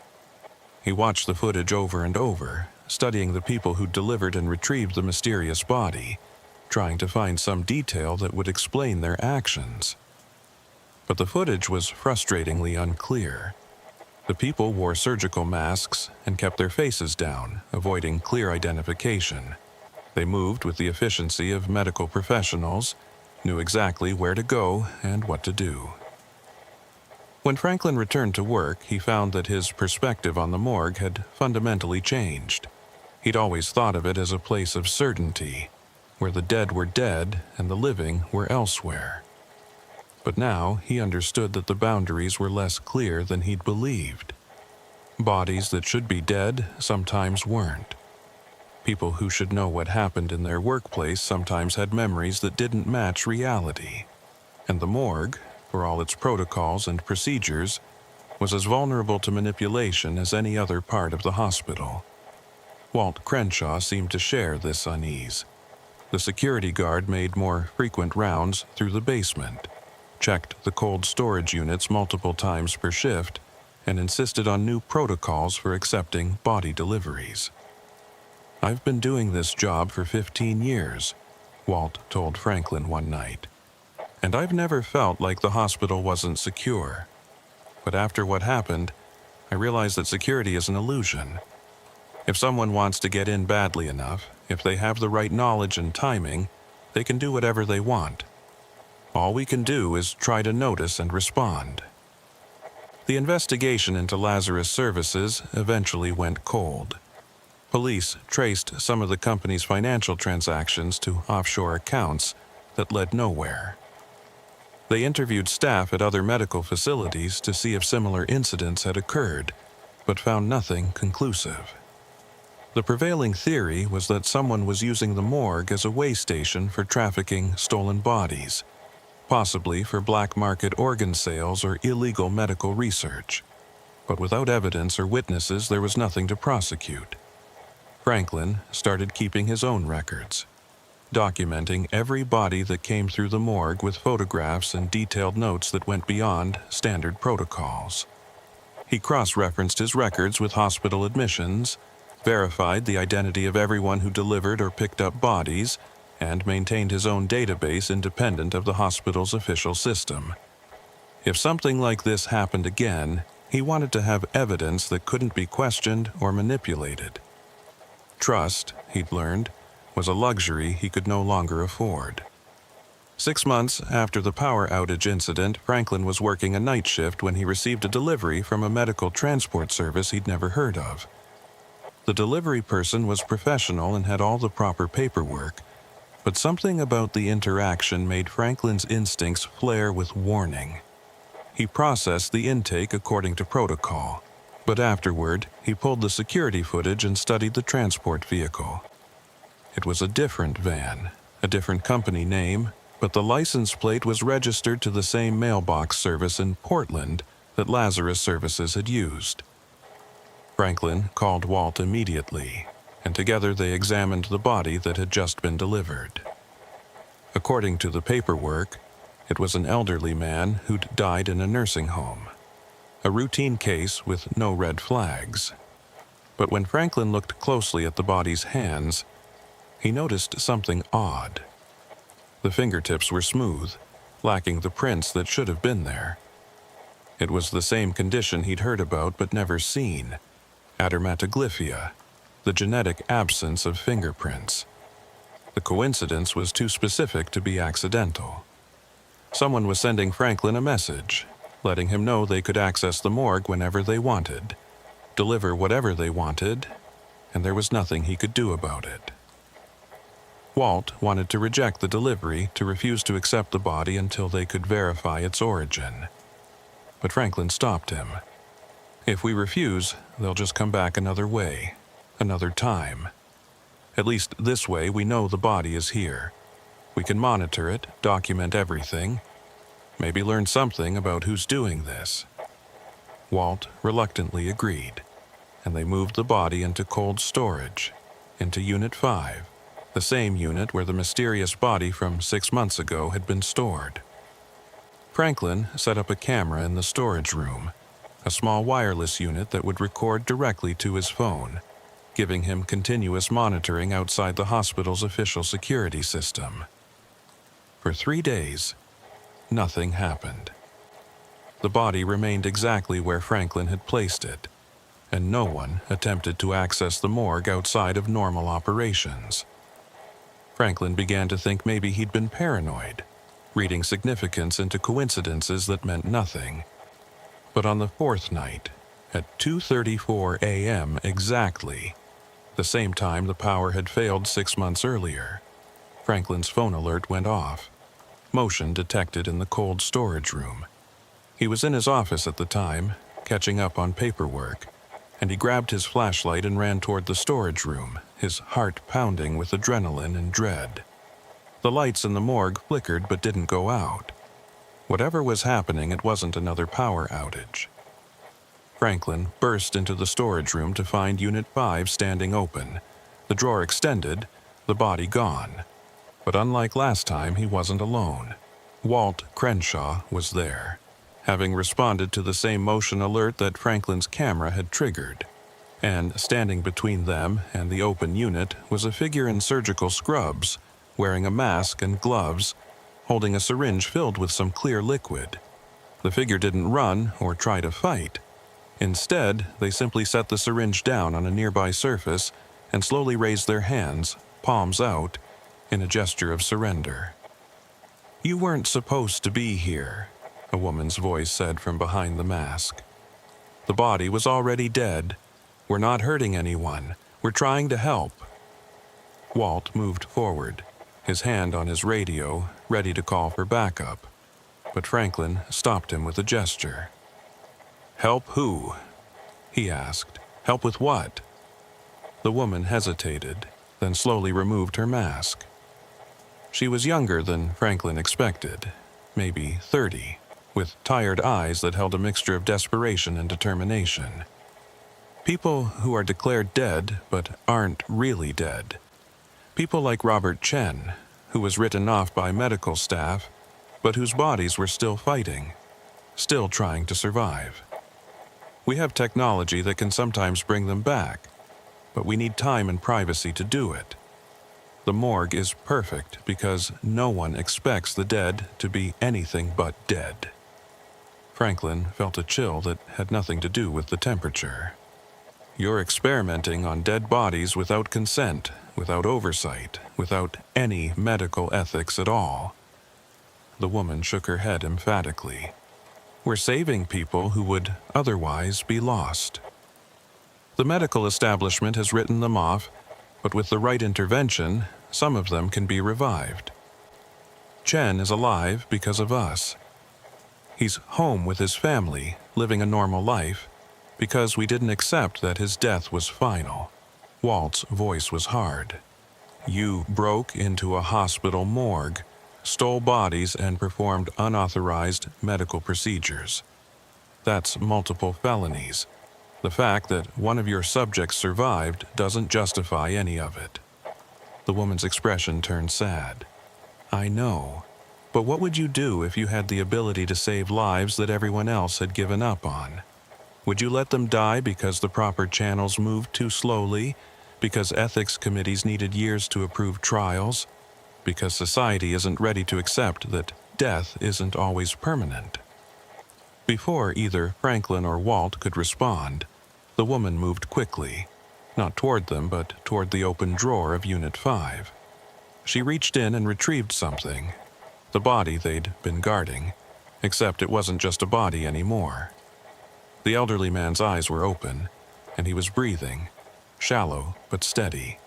He watched the footage over and over, studying the people who delivered and retrieved the mysterious body, trying to find some detail that would explain their actions. But the footage was frustratingly unclear. The people wore surgical masks and kept their faces down, avoiding clear identification. They moved with the efficiency of medical professionals, knew exactly where to go and what to do. When Franklin returned to work, he found that his perspective on the morgue had fundamentally changed. He'd always thought of it as a place of certainty, where the dead were dead and the living were elsewhere. But now he understood that the boundaries were less clear than he'd believed. Bodies that should be dead sometimes weren't. People who should know what happened in their workplace sometimes had memories that didn't match reality. And the morgue, for all its protocols and procedures, was as vulnerable to manipulation as any other part of the hospital. Walt Crenshaw seemed to share this unease. The security guard made more frequent rounds through the basement, checked the cold storage units multiple times per shift, and insisted on new protocols for accepting body deliveries. "I've been doing this job for 15 years, Walt told Franklin one night. "And I've never felt like the hospital wasn't secure. But after what happened, I realized that security is an illusion. If someone wants to get in badly enough, if they have the right knowledge and timing, they can do whatever they want. All we can do is try to notice and respond." The investigation into Lazarus Services eventually went cold. Police traced some of the company's financial transactions to offshore accounts that led nowhere. They interviewed staff at other medical facilities to see if similar incidents had occurred, but found nothing conclusive. The prevailing theory was that someone was using the morgue as a way station for trafficking stolen bodies, possibly for black market organ sales or illegal medical research. But without evidence or witnesses, there was nothing to prosecute. Franklin started keeping his own records, documenting every body that came through the morgue with photographs and detailed notes that went beyond standard protocols. He cross-referenced his records with hospital admissions, verified the identity of everyone who delivered or picked up bodies, and maintained his own database independent of the hospital's official system. If something like this happened again, he wanted to have evidence that couldn't be questioned or manipulated. Trust, he'd learned, was a luxury he could no longer afford. 6 months after the power outage incident, Franklin was working a night shift when he received a delivery from a medical transport service he'd never heard of. The delivery person was professional and had all the proper paperwork, But something about the interaction made Franklin's instincts flare with warning. He processed the intake according to protocol, but afterward, he pulled the security footage and studied the transport vehicle. It was a different van, a different company name, but the license plate was registered to the same mailbox service in Portland that Lazarus Services had used. Franklin called Walt immediately, and together they examined the body that had just been delivered. According to the paperwork, it was an elderly man who'd died in a nursing home. A routine case with no red flags. But when Franklin looked closely at the body's hands, he noticed something odd. The fingertips were smooth, lacking the prints that should have been there. It was the same condition he'd heard about but never seen, adermatoglyphia, the genetic absence of fingerprints. The coincidence was too specific to be accidental. Someone was sending Franklin a message, letting him know they could access the morgue whenever they wanted, deliver whatever they wanted, and there was nothing he could do about it. Walt wanted to reject the delivery, to refuse to accept the body until they could verify its origin. But Franklin stopped him. If we refuse, they'll just come back another way, another time. At least this way we know the body is here. We can monitor it, document everything, maybe learn something about who's doing this. Walt reluctantly agreed, and they moved the body into cold storage, into Unit 5, the same unit where the mysterious body from 6 months ago had been stored. Franklin set up a camera in the storage room, a small wireless unit that would record directly to his phone, giving him continuous monitoring outside the hospital's official security system. For 3 days, nothing happened. The body remained exactly where Franklin had placed it, and no one attempted to access the morgue outside of normal operations. Franklin began to think maybe he'd been paranoid, reading significance into coincidences that meant nothing. But on the 4th night, at 2:34 a.m. exactly, the same time the power had failed 6 months earlier, Franklin's phone alert went off. Motion detected in the cold storage room. He was in his office at the time, catching up on paperwork, and he grabbed his flashlight and ran toward the storage room, his heart pounding with adrenaline and dread. The lights in the morgue flickered but didn't go out. Whatever was happening, it wasn't another power outage. Franklin burst into the storage room to find Unit 5 standing open, the drawer extended, the body gone. But unlike last time, he wasn't alone. Walt Crenshaw was there, having responded to the same motion alert that Franklin's camera had triggered. And standing between them and the open unit was a figure in surgical scrubs, wearing a mask and gloves, holding a syringe filled with some clear liquid. The figure didn't run or try to fight. Instead, they simply set the syringe down on a nearby surface and slowly raised their hands, palms out, in a gesture of surrender. "You weren't supposed to be here," a woman's voice said from behind the mask. "The body was already dead. We're not hurting anyone. We're trying to help." Walt moved forward, his hand on his radio, ready to call for backup. But Franklin stopped him with a gesture. "Help who?" he asked. "Help with what?" The woman hesitated, then slowly removed her mask. She was younger than Franklin expected, maybe 30, with tired eyes that held a mixture of desperation and determination. People who are declared dead but aren't really dead. People like Robert Chen, who was written off by medical staff, but whose bodies were still fighting, still trying to survive. We have technology that can sometimes bring them back, but we need time and privacy to do it. The morgue is perfect because no one expects the dead to be anything but dead. Franklin felt a chill that had nothing to do with the temperature. "You're experimenting on dead bodies without consent, without oversight, without any medical ethics at all." The woman shook her head emphatically. "We're saving people who would otherwise be lost. The medical establishment has written them off, but with the right intervention, some of them can be revived. Chen is alive because of us. He's home with his family, living a normal life, because we didn't accept that his death was final. Walt's voice was hard. You broke into a hospital morgue, stole bodies, and performed unauthorized medical procedures. That's multiple felonies. The fact that one of your subjects survived doesn't justify any of it. The woman's expression turned sad. I know. But what would you do if you had the ability to save lives that everyone else had given up on? Would you let them die because the proper channels moved too slowly? Because ethics committees needed years to approve trials? Because society isn't ready to accept that death isn't always permanent? Before either Franklin or Walt could respond, the woman moved quickly, not toward them, but toward the open drawer of Unit 5. She reached in and retrieved something, the body they'd been guarding, except it wasn't just a body anymore. The elderly man's eyes were open, and he was breathing, shallow but steady.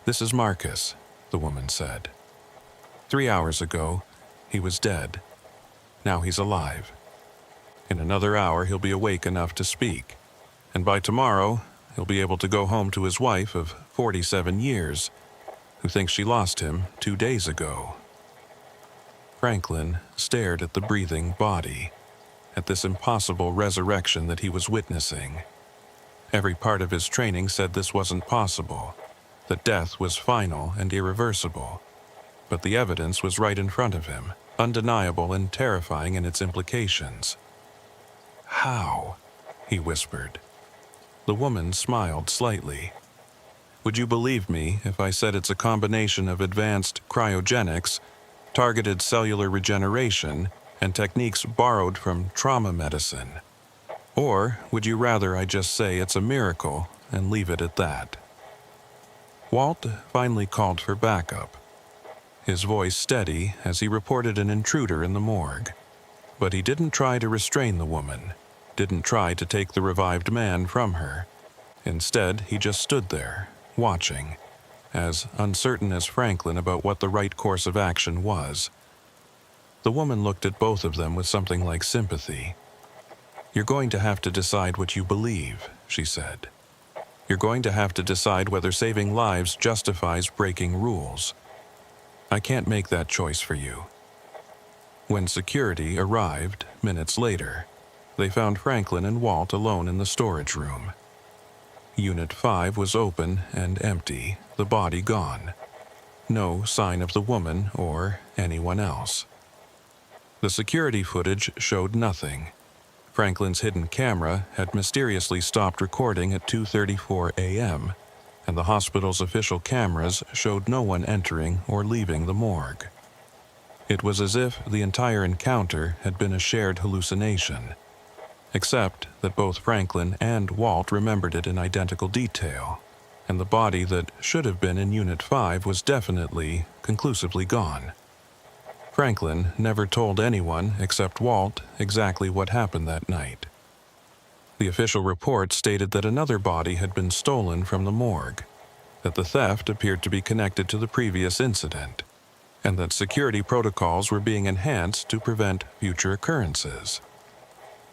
This is Marcus, the woman said. 3 hours ago, he was dead. Now he's alive. In another hour, he'll be awake enough to speak, and by tomorrow, he'll be able to go home to his wife of 47 years, who thinks she lost him 2 days ago. Franklin stared at the breathing body, at this impossible resurrection that he was witnessing. Every part of his training said this wasn't possible, that death was final and irreversible. But the evidence was right in front of him, undeniable and terrifying in its implications. How? He whispered. The woman smiled slightly. Would you believe me if I said it's a combination of advanced cryogenics, targeted cellular regeneration, and techniques borrowed from trauma medicine? Or would you rather I just say it's a miracle and leave it at that? Walt finally called for backup, his voice steady as he reported an intruder in the morgue. But he didn't try to restrain the woman, didn't try to take the revived man from her. Instead, he just stood there, watching, as uncertain as Franklin about what the right course of action was. The woman looked at both of them with something like sympathy. You're going to have to decide what you believe, she said. You're going to have to decide whether saving lives justifies breaking rules. I can't make that choice for you. When security arrived, minutes later, they found Franklin and Walt alone in the storage room. Unit 5 was open and empty, the body gone. No sign of the woman or anyone else. The security footage showed nothing. Franklin's hidden camera had mysteriously stopped recording at 2:34 a.m., and the hospital's official cameras showed no one entering or leaving the morgue. It was as if the entire encounter had been a shared hallucination, except that both Franklin and Walt remembered it in identical detail, and the body that should have been in Unit 5 was definitely, conclusively gone. Franklin never told anyone except Walt exactly what happened that night. The official report stated that another body had been stolen from the morgue, that the theft appeared to be connected to the previous incident, and that security protocols were being enhanced to prevent future occurrences.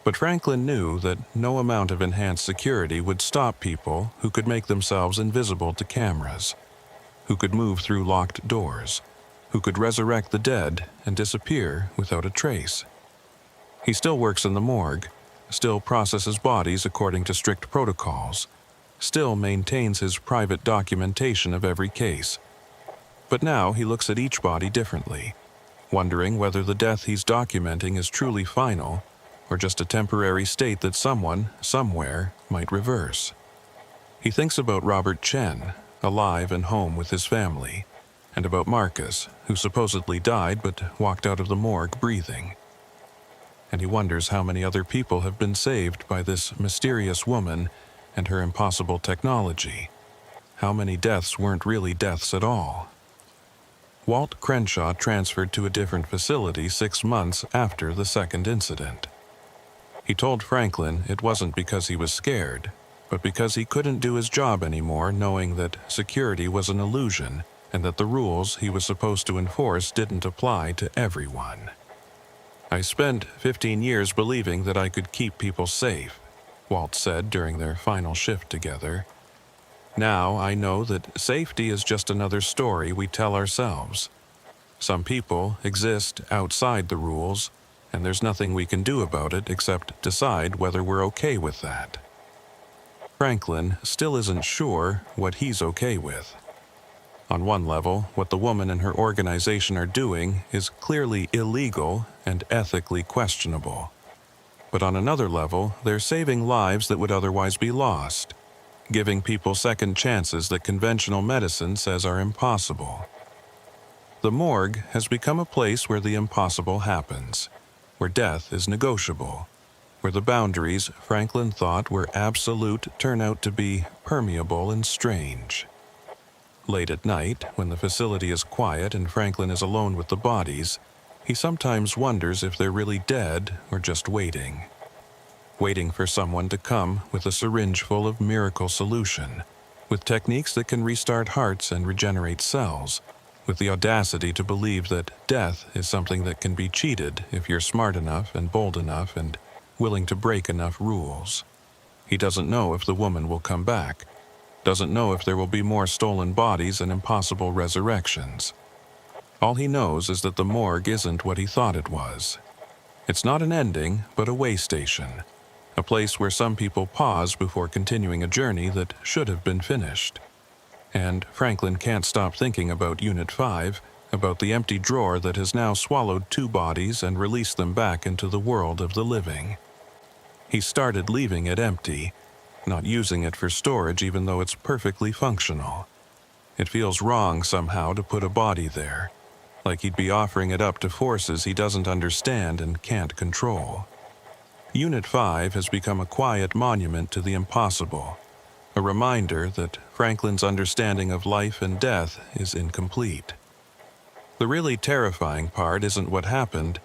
But Franklin knew that no amount of enhanced security would stop people who could make themselves invisible to cameras, who could move through locked doors, who could resurrect the dead and disappear without a trace. He still works in the morgue, still processes bodies according to strict protocols, still maintains his private documentation of every case. But now he looks at each body differently, wondering whether the death he's documenting is truly final or just a temporary state that someone, somewhere, might reverse. He thinks about Robert Chen, alive and home with his family, and about Marcus, who supposedly died but walked out of the morgue breathing. And he wonders how many other people have been saved by this mysterious woman and her impossible technology. How many deaths weren't really deaths at all? Walt Crenshaw transferred to a different facility 6 months after the second incident. He told Franklin it wasn't because he was scared, but because he couldn't do his job anymore knowing that security was an illusion and that the rules he was supposed to enforce didn't apply to everyone. "I spent 15 years believing that I could keep people safe," Walt said during their final shift together. "Now I know that safety is just another story we tell ourselves. Some people exist outside the rules, and there's nothing we can do about it except decide whether we're okay with that." Franklin still isn't sure what he's okay with. On one level, what the woman and her organization are doing is clearly illegal and ethically questionable. But on another level, they're saving lives that would otherwise be lost, giving people second chances that conventional medicine says are impossible. The morgue has become a place where the impossible happens, where death is negotiable, where the boundaries Franklin thought were absolute turn out to be permeable and strange. Late at night, when the facility is quiet and Franklin is alone with the bodies, he sometimes wonders if they're really dead or just waiting. Waiting for someone to come with a syringe full of miracle solution, with techniques that can restart hearts and regenerate cells, with the audacity to believe that death is something that can be cheated if you're smart enough and bold enough and willing to break enough rules. He doesn't know if the woman will come back, doesn't know if there will be more stolen bodies and impossible resurrections. All he knows is that the morgue isn't what he thought it was. It's not an ending, but a way station, a place where some people pause before continuing a journey that should have been finished. And Franklin can't stop thinking about Unit 5, about the empty drawer that has now swallowed 2 bodies and released them back into the world of the living. He started leaving it empty, not using it for storage even though it's perfectly functional. It feels wrong somehow to put a body there, like he'd be offering it up to forces he doesn't understand and can't control. Unit 5 has become a quiet monument to the impossible, a reminder that Franklin's understanding of life and death is incomplete. The really terrifying part isn't what happened,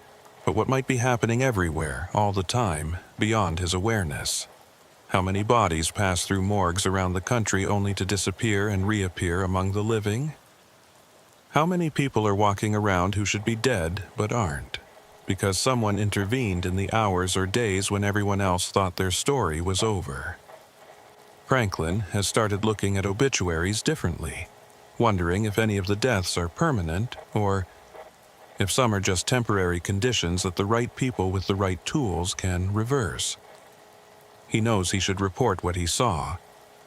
but what might be happening everywhere, all the time, beyond his awareness. How many bodies pass through morgues around the country only to disappear and reappear among the living? How many people are walking around who should be dead but aren't, because someone intervened in the hours or days when everyone else thought their story was over? Franklin has started looking at obituaries differently, wondering if any of the deaths are permanent or if some are just temporary conditions that the right people with the right tools can reverse. He knows he should report what he saw,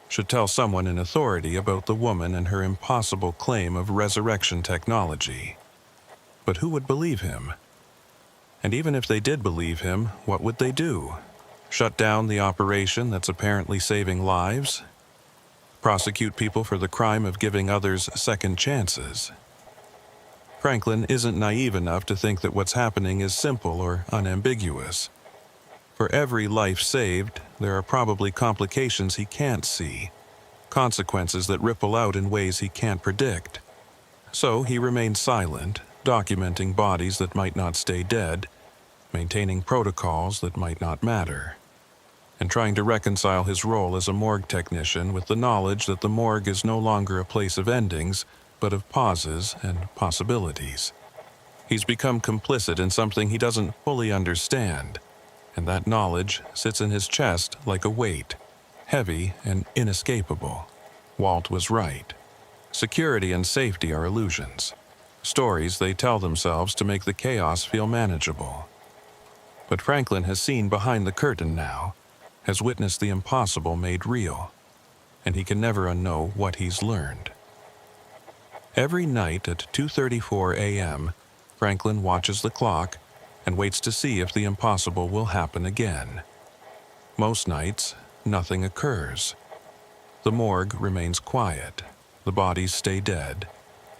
should tell someone in authority about the woman and her impossible claim of resurrection technology. But who would believe him? And even if they did believe him, what would they do? Shut down the operation that's apparently saving lives? Prosecute people for the crime of giving others second chances? Franklin isn't naive enough to think that what's happening is simple or unambiguous. For every life saved, there are probably complications he can't see, consequences that ripple out in ways he can't predict. So he remains silent, documenting bodies that might not stay dead, maintaining protocols that might not matter, and trying to reconcile his role as a morgue technician with the knowledge that the morgue is no longer a place of endings, but of pauses and possibilities. He's become complicit in something he doesn't fully understand, and that knowledge sits in his chest like a weight, heavy and inescapable. Walt was right. Security and safety are illusions, stories they tell themselves to make the chaos feel manageable. But Franklin has seen behind the curtain now, has witnessed the impossible made real, and he can never unknow what he's learned. Every night at 2:34 a.m., Franklin watches the clock and waits to see if the impossible will happen again. Most nights, nothing occurs. The morgue remains quiet, the bodies stay dead,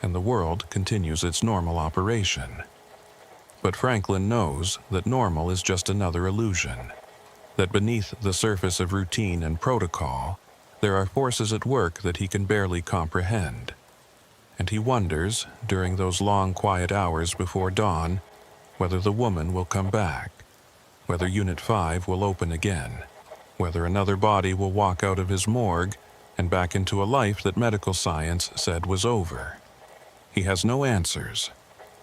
and the world continues its normal operation. But Franklin knows that normal is just another illusion, that beneath the surface of routine and protocol, there are forces at work that he can barely comprehend. And he wonders, during those long quiet hours before dawn, whether the woman will come back, whether Unit 5 will open again, whether another body will walk out of his morgue and back into a life that medical science said was over. He has no answers,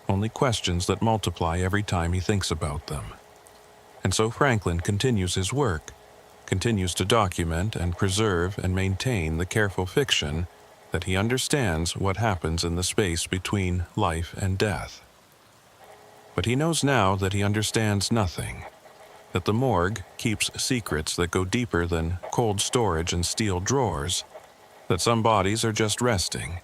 only questions that multiply every time he thinks about them. And so Franklin continues his work, continues to document and preserve and maintain the careful fiction that he understands what happens in the space between life and death. But he knows now that he understands nothing, that the morgue keeps secrets that go deeper than cold storage and steel drawers, that some bodies are just resting,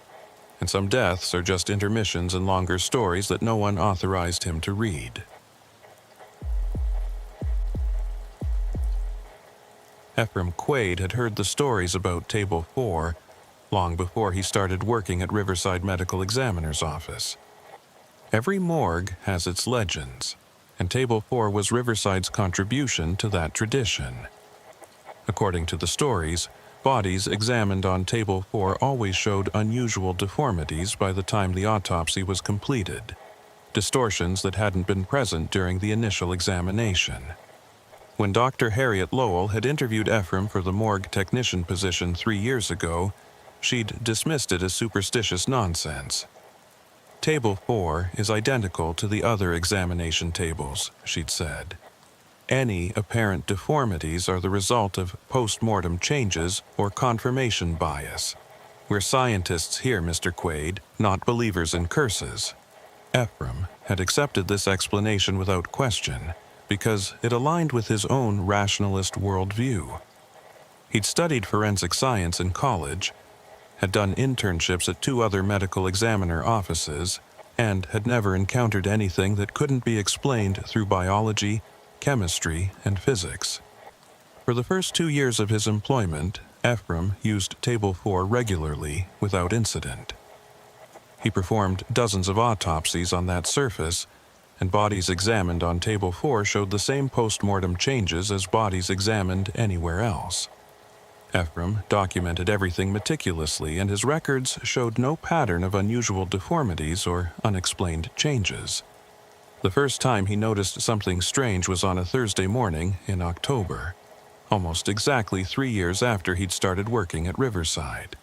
and some deaths are just intermissions and longer stories that no one authorized him to read. Ephraim Quaid had heard the stories about Table 4 long before he started working at Riverside Medical Examiner's office. Every morgue has its legends, and Table 4 was Riverside's contribution to that tradition. According to the stories, bodies examined on Table 4 always showed unusual deformities by the time the autopsy was completed, distortions that hadn't been present during the initial examination. When Dr. Harriet Lowell had interviewed Ephraim for the morgue technician position 3 years ago, she'd dismissed it as superstitious nonsense. Table 4 is identical to the other examination tables, she'd said. Any apparent deformities are the result of post-mortem changes or confirmation bias. We're scientists here, Mr. Quaid, not believers in curses. Ephraim had accepted this explanation without question, because it aligned with his own rationalist worldview. He'd studied forensic science in college, had done internships at 2 other medical examiner offices, and had never encountered anything that couldn't be explained through biology, chemistry, and physics. For the first 2 years of his employment, Ephraim used Table 4 regularly without incident. He performed dozens of autopsies on that surface, and bodies examined on Table 4 showed the same post-mortem changes as bodies examined anywhere else. Ephraim documented everything meticulously, and his records showed no pattern of unusual deformities or unexplained changes. The first time he noticed something strange was on a Thursday morning in October, almost exactly 3 years after he'd started working at Riverside.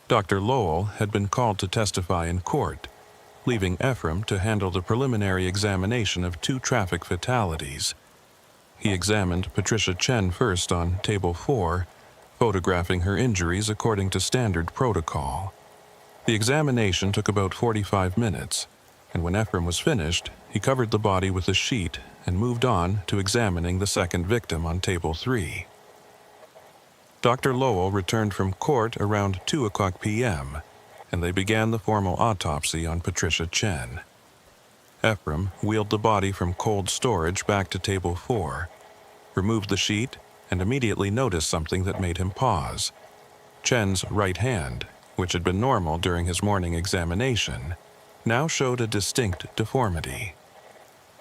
Dr. Lowell had been called to testify in court, leaving Ephraim to handle the preliminary examination of 2 traffic fatalities. He examined Patricia Chen first on Table 4, photographing her injuries according to standard protocol. The examination took about 45 minutes, and when Ephraim was finished, he covered the body with a sheet and moved on to examining the second victim on Table 3. Dr. Lowell returned from court around 2:00 p.m., and they began the formal autopsy on Patricia Chen. Ephraim wheeled the body from cold storage back to Table 4, removed the sheet, and immediately noticed something that made him pause. Chen's right hand, which had been normal during his morning examination, now showed a distinct deformity.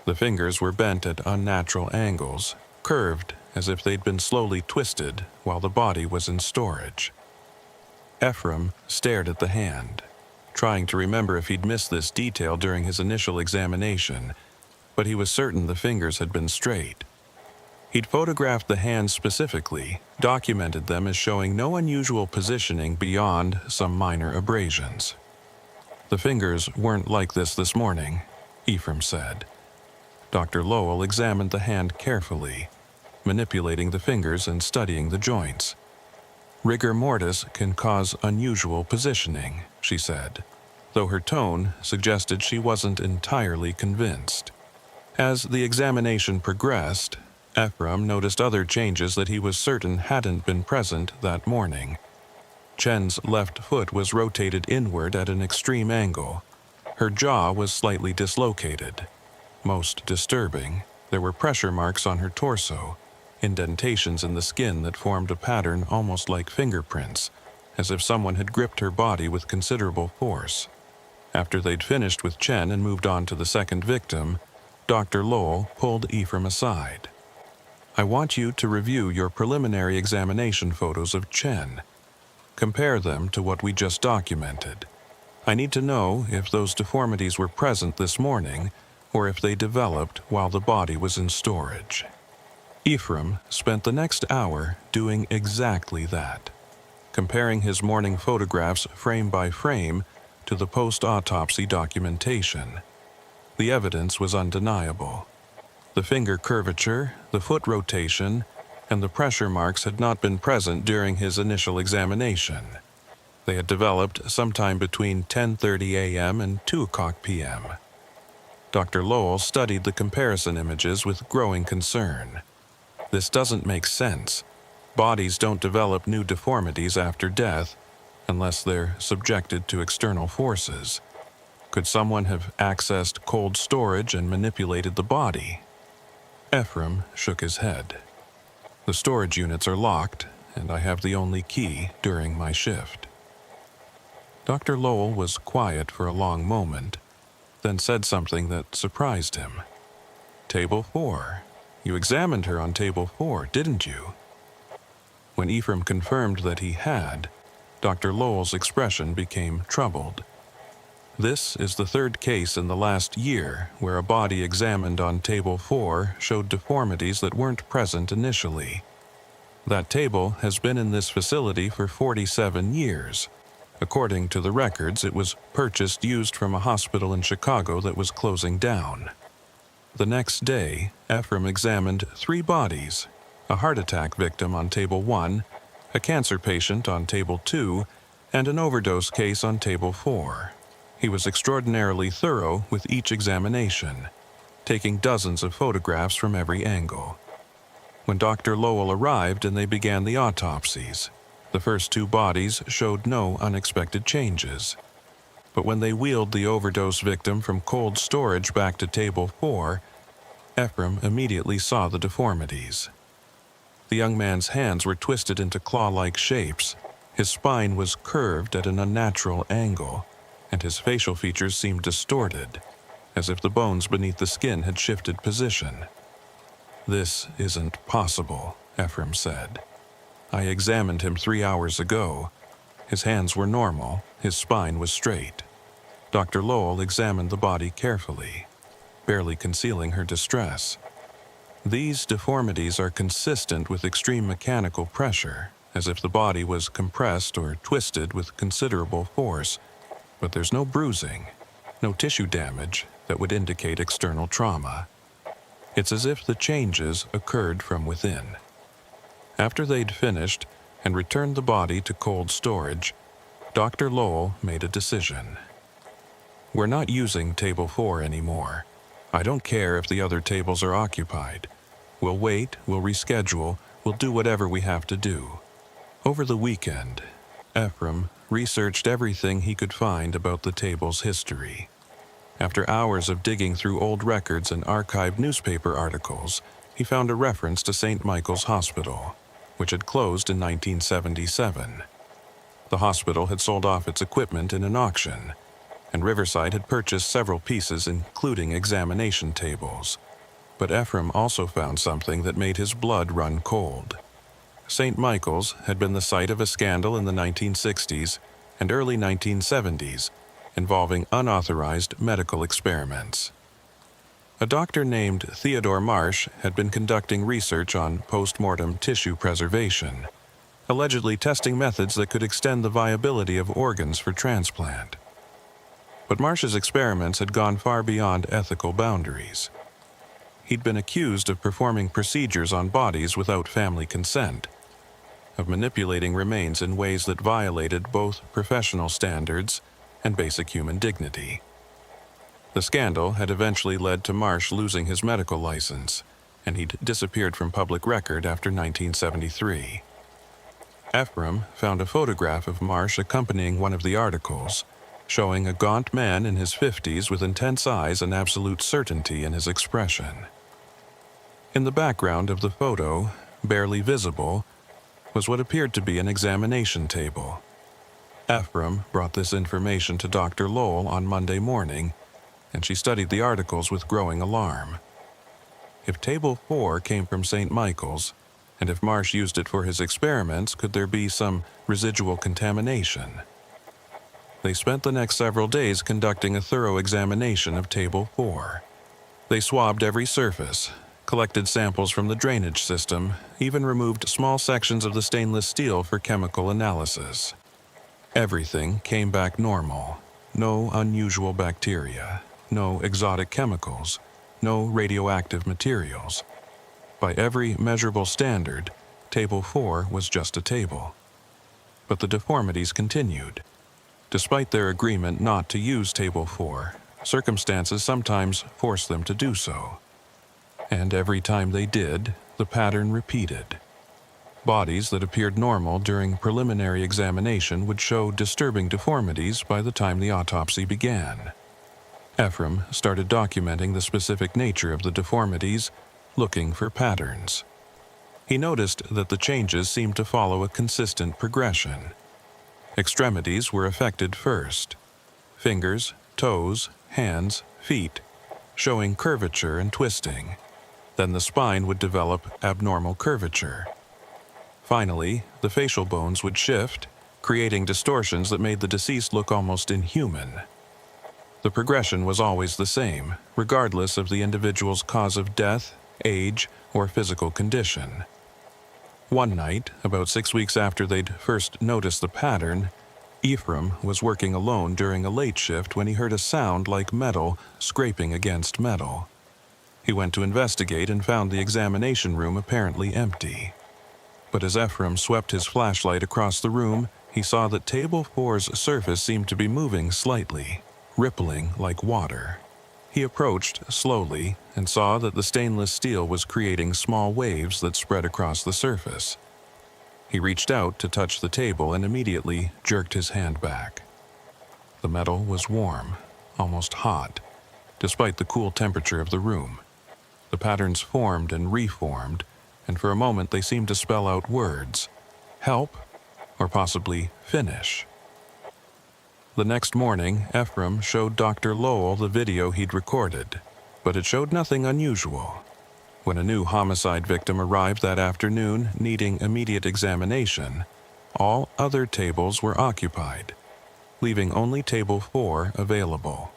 The fingers were bent at unnatural angles, curved as if they'd been slowly twisted while the body was in storage. Ephraim stared at the hand, trying to remember if he'd missed this detail during his initial examination, but he was certain the fingers had been straight. He'd photographed the hands specifically, documented them as showing no unusual positioning beyond some minor abrasions. "The fingers weren't like this morning," Ephraim said. Dr. Lowell examined the hand carefully, manipulating the fingers and studying the joints. "Rigor mortis can cause unusual positioning," she said, though her tone suggested she wasn't entirely convinced. As the examination progressed, Ephraim noticed other changes that he was certain hadn't been present that morning. Chen's left foot was rotated inward at an extreme angle. Her jaw was slightly dislocated. Most disturbing, there were pressure marks on her torso, indentations in the skin that formed a pattern almost like fingerprints, as if someone had gripped her body with considerable force. After they'd finished with Chen and moved on to the second victim, Dr. Lowell pulled Ephraim aside. "I want you to review your preliminary examination photos of Chen. Compare them to what we just documented. I need to know if those deformities were present this morning or if they developed while the body was in storage." Ephraim spent the next hour doing exactly that, comparing his morning photographs frame by frame to the post-autopsy documentation. The evidence was undeniable. The finger curvature, the foot rotation, and the pressure marks had not been present during his initial examination. They had developed sometime between 10:30 a.m. and 2:00 p.m. Dr. Lowell studied the comparison images with growing concern. This doesn't make sense. Bodies don't develop new deformities after death unless they're subjected to external forces. Could someone have accessed cold storage and manipulated the body? Ephraim shook his head. The storage units are locked, and I have the only key during my shift. Dr. Lowell was quiet for a long moment, then said something that surprised him. Table 4. You examined her on table 4, didn't you? When Ephraim confirmed that he had, Dr. Lowell's expression became troubled. This is the third case in the last year where a body examined on table 4 showed deformities that weren't present initially. That table has been in this facility for 47 years. According to the records, it was purchased used from a hospital in Chicago that was closing down. The next day, Ephraim examined 3 bodies, a heart attack victim on table 1, a cancer patient on table 2, and an overdose case on table 4. He was extraordinarily thorough with each examination, taking dozens of photographs from every angle. When Dr. Lowell arrived and they began the autopsies, the first 2 bodies showed no unexpected changes. But when they wheeled the overdose victim from cold storage back to table 4, Ephraim immediately saw the deformities. The young man's hands were twisted into claw-like shapes, his spine was curved at an unnatural angle, and his facial features seemed distorted, as if the bones beneath the skin had shifted position. This isn't possible, Ephraim said. I examined him 3 hours ago. His hands were normal, his spine was straight. Dr. Lowell examined the body carefully, barely concealing her distress. These deformities are consistent with extreme mechanical pressure, as if the body was compressed or twisted with considerable force, but there's no bruising, no tissue damage that would indicate external trauma. It's as if the changes occurred from within. After they'd finished and returned the body to cold storage, Dr. Lowell made a decision. We're not using table 4 anymore. I don't care if the other tables are occupied. We'll wait, we'll reschedule, we'll do whatever we have to do. Over the weekend, Ephraim researched everything he could find about the table's history. After hours of digging through old records and archived newspaper articles, he found a reference to St. Michael's Hospital, which had closed in 1977. The hospital had sold off its equipment in an auction, and Riverside had purchased several pieces, including examination tables. But Ephraim also found something that made his blood run cold. St. Michael's had been the site of a scandal in the 1960s and early 1970s involving unauthorized medical experiments. A doctor named Theodore Marsh had been conducting research on post-mortem tissue preservation, allegedly testing methods that could extend the viability of organs for transplant. But Marsh's experiments had gone far beyond ethical boundaries. He'd been accused of performing procedures on bodies without family consent, of manipulating remains in ways that violated both professional standards and basic human dignity. The scandal had eventually led to Marsh losing his medical license, and he'd disappeared from public record after 1973. Ephraim found a photograph of Marsh accompanying one of the articles, showing a gaunt man in his 50s with intense eyes and absolute certainty in his expression. In the background of the photo, barely visible, was what appeared to be an examination table. Ephraim brought this information to Dr. Lowell on Monday morning, and she studied the articles with growing alarm. If table 4 came from St. Michael's, and if Marsh used it for his experiments, could there be some residual contamination? They spent the next several days conducting a thorough examination of table 4. They swabbed every surface, collected samples from the drainage system, even removed small sections of the stainless steel for chemical analysis. Everything came back normal. No unusual bacteria, no exotic chemicals, no radioactive materials. By every measurable standard, Table 4 was just a table. But the deformities continued. Despite their agreement not to use Table 4, circumstances sometimes forced them to do so. And every time they did, the pattern repeated. Bodies that appeared normal during preliminary examination would show disturbing deformities by the time the autopsy began. Ephraim started documenting the specific nature of the deformities, looking for patterns. He noticed that the changes seemed to follow a consistent progression. Extremities were affected first. Fingers, toes, hands, feet, showing curvature and twisting. Then the spine would develop abnormal curvature. Finally, the facial bones would shift, creating distortions that made the deceased look almost inhuman. The progression was always the same, regardless of the individual's cause of death, age, or physical condition. One night, about 6 weeks after they'd first noticed the pattern, Ephraim was working alone during a late shift when he heard a sound like metal scraping against metal. He went to investigate and found the examination room apparently empty. But as Ephraim swept his flashlight across the room, he saw that Table 4's surface seemed to be moving slightly, rippling like water. He approached slowly and saw that the stainless steel was creating small waves that spread across the surface. He reached out to touch the table and immediately jerked his hand back. The metal was warm, almost hot, despite the cool temperature of the room. The patterns formed and reformed, and for a moment they seemed to spell out words: help, or possibly finish. The next morning, Ephraim showed Dr. Lowell the video he'd recorded, but it showed nothing unusual. When a new homicide victim arrived that afternoon needing immediate examination, all other tables were occupied, leaving only Table 4 available.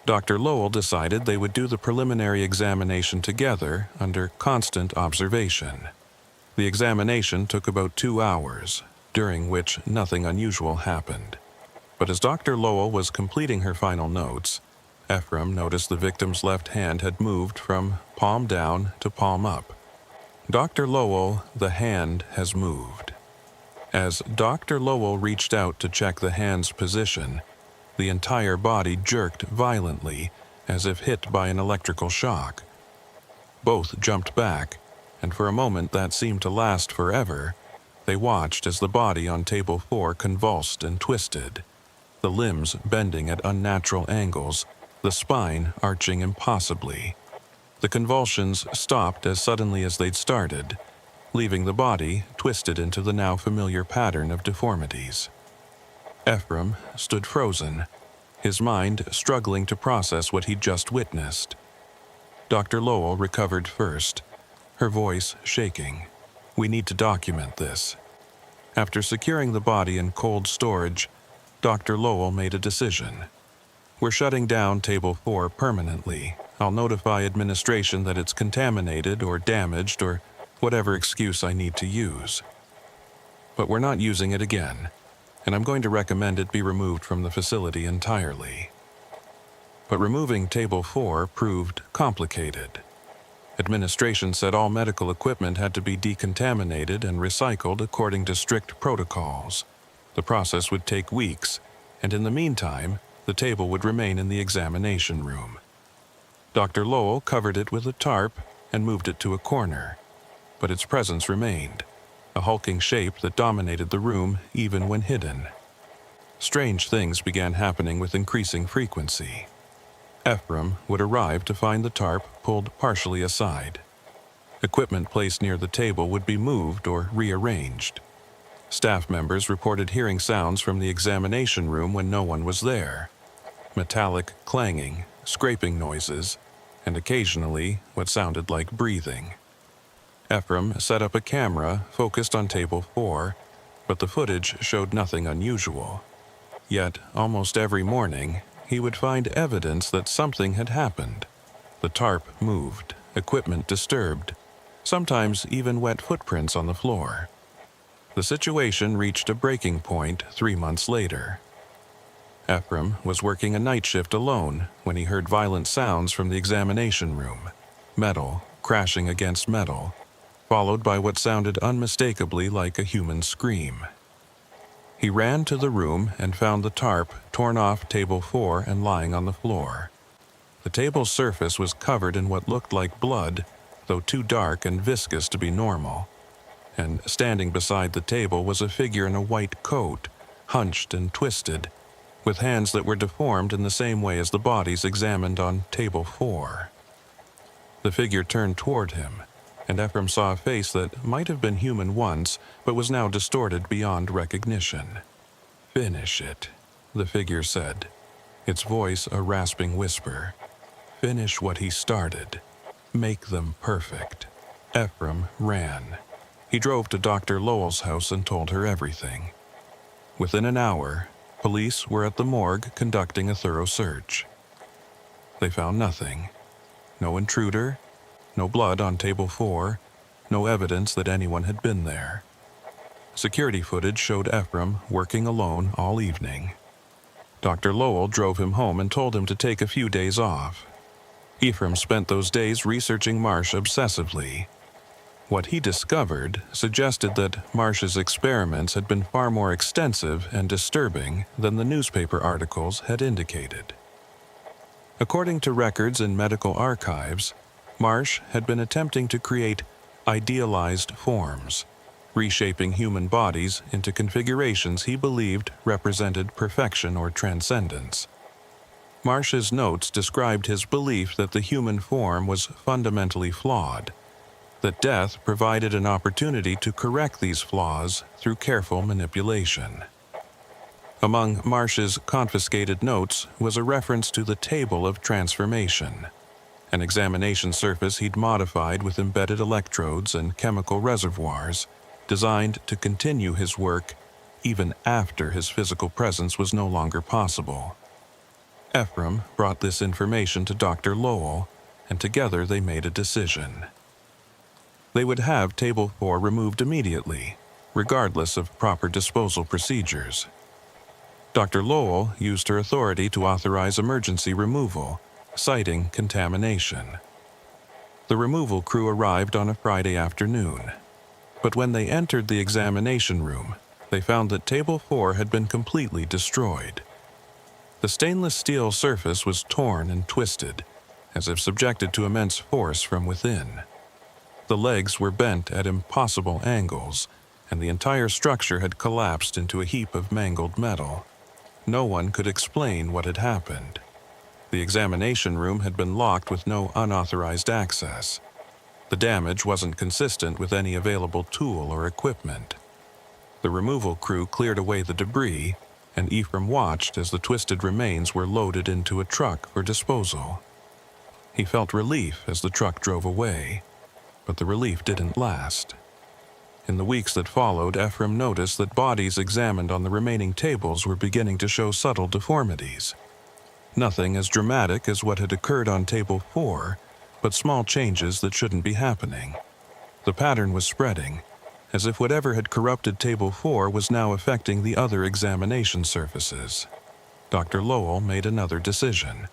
Dr. Lowell decided they would do the preliminary examination together under constant observation. The examination took about 2 hours, during which nothing unusual happened. But as Dr. Lowell was completing her final notes, Ephraim noticed the victim's left hand had moved from palm down to palm up. Dr. Lowell, the hand has moved. As Dr. Lowell reached out to check the hand's position, the entire body jerked violently, as if hit by an electrical shock. Both jumped back, and for a moment that seemed to last forever, they watched as the body on Table 4 convulsed and twisted, the limbs bending at unnatural angles, the spine arching impossibly. The convulsions stopped as suddenly as they'd started, leaving the body twisted into the now familiar pattern of deformities. Ephraim stood frozen, his mind struggling to process what he'd just witnessed. Dr. Lowell recovered first, her voice shaking. "We need to document this." After securing the body in cold storage, Dr. Lowell made a decision. "We're shutting down Table 4 permanently. I'll notify administration that it's contaminated or damaged or whatever excuse I need to use. But we're not using it again, and I'm going to recommend it be removed from the facility entirely." But removing Table 4 proved complicated. Administration said all medical equipment had to be decontaminated and recycled according to strict protocols. The process would take weeks, and in the meantime, the table would remain in the examination room. Dr. Lowell covered it with a tarp and moved it to a corner, but its presence remained, a hulking shape that dominated the room even when hidden. Strange things began happening with increasing frequency. Ephraim would arrive to find the tarp pulled partially aside. Equipment placed near the table would be moved or rearranged. Staff members reported hearing sounds from the examination room when no one was there. Metallic clanging, scraping noises, and occasionally what sounded like breathing. Ephraim set up a camera focused on Table 4, but the footage showed nothing unusual. Yet, almost every morning, he would find evidence that something had happened. The tarp moved, equipment disturbed, sometimes even wet footprints on the floor. The situation reached a breaking point 3 months later. Ephraim was working a night shift alone when he heard violent sounds from the examination room, metal crashing against metal, followed by what sounded unmistakably like a human scream. He ran to the room and found the tarp torn off table 4 and lying on the floor. The table's surface was covered in what looked like blood, though too dark and viscous to be normal. And standing beside the table was a figure in a white coat, hunched and twisted, with hands that were deformed in the same way as the bodies examined on table 4. The figure turned toward him, and Ephraim saw a face that might have been human once, but was now distorted beyond recognition. "Finish it," the figure said, its voice a rasping whisper. "Finish what he started. Make them perfect." Ephraim ran. He drove to Dr. Lowell's house and told her everything. Within an hour, police were at the morgue conducting a thorough search. They found nothing. No intruder, no blood on table 4, no evidence that anyone had been there. Security footage showed Ephraim working alone all evening. Dr. Lowell drove him home and told him to take a few days off. Ephraim spent those days researching Marsh obsessively. What he discovered suggested that Marsh's experiments had been far more extensive and disturbing than the newspaper articles had indicated. According to records in medical archives, Marsh had been attempting to create idealized forms, reshaping human bodies into configurations he believed represented perfection or transcendence. Marsh's notes described his belief that the human form was fundamentally flawed, that death provided an opportunity to correct these flaws through careful manipulation. Among Marsh's confiscated notes was a reference to the table of transformation, an examination surface he'd modified with embedded electrodes and chemical reservoirs, designed to continue his work even after his physical presence was no longer possible. Ephraim brought this information to Dr. Lowell, and together they made a decision. They would have table 4 removed immediately, regardless of proper disposal procedures. Dr. Lowell used her authority to authorize emergency removal, citing contamination. The removal crew arrived on a Friday afternoon, but when they entered the examination room, they found that table 4 had been completely destroyed. The stainless steel surface was torn and twisted, as if subjected to immense force from within. The legs were bent at impossible angles, and the entire structure had collapsed into a heap of mangled metal. No one could explain what had happened. The examination room had been locked with no unauthorized access. The damage wasn't consistent with any available tool or equipment. The removal crew cleared away the debris, and Ephraim watched as the twisted remains were loaded into a truck for disposal. He felt relief as the truck drove away, but the relief didn't last. In the weeks that followed, Ephraim noticed that bodies examined on the remaining tables were beginning to show subtle deformities. Nothing as dramatic as what had occurred on table 4, but small changes that shouldn't be happening. The pattern was spreading, as if whatever had corrupted table 4 was now affecting the other examination surfaces. Dr. Lowell made another decision.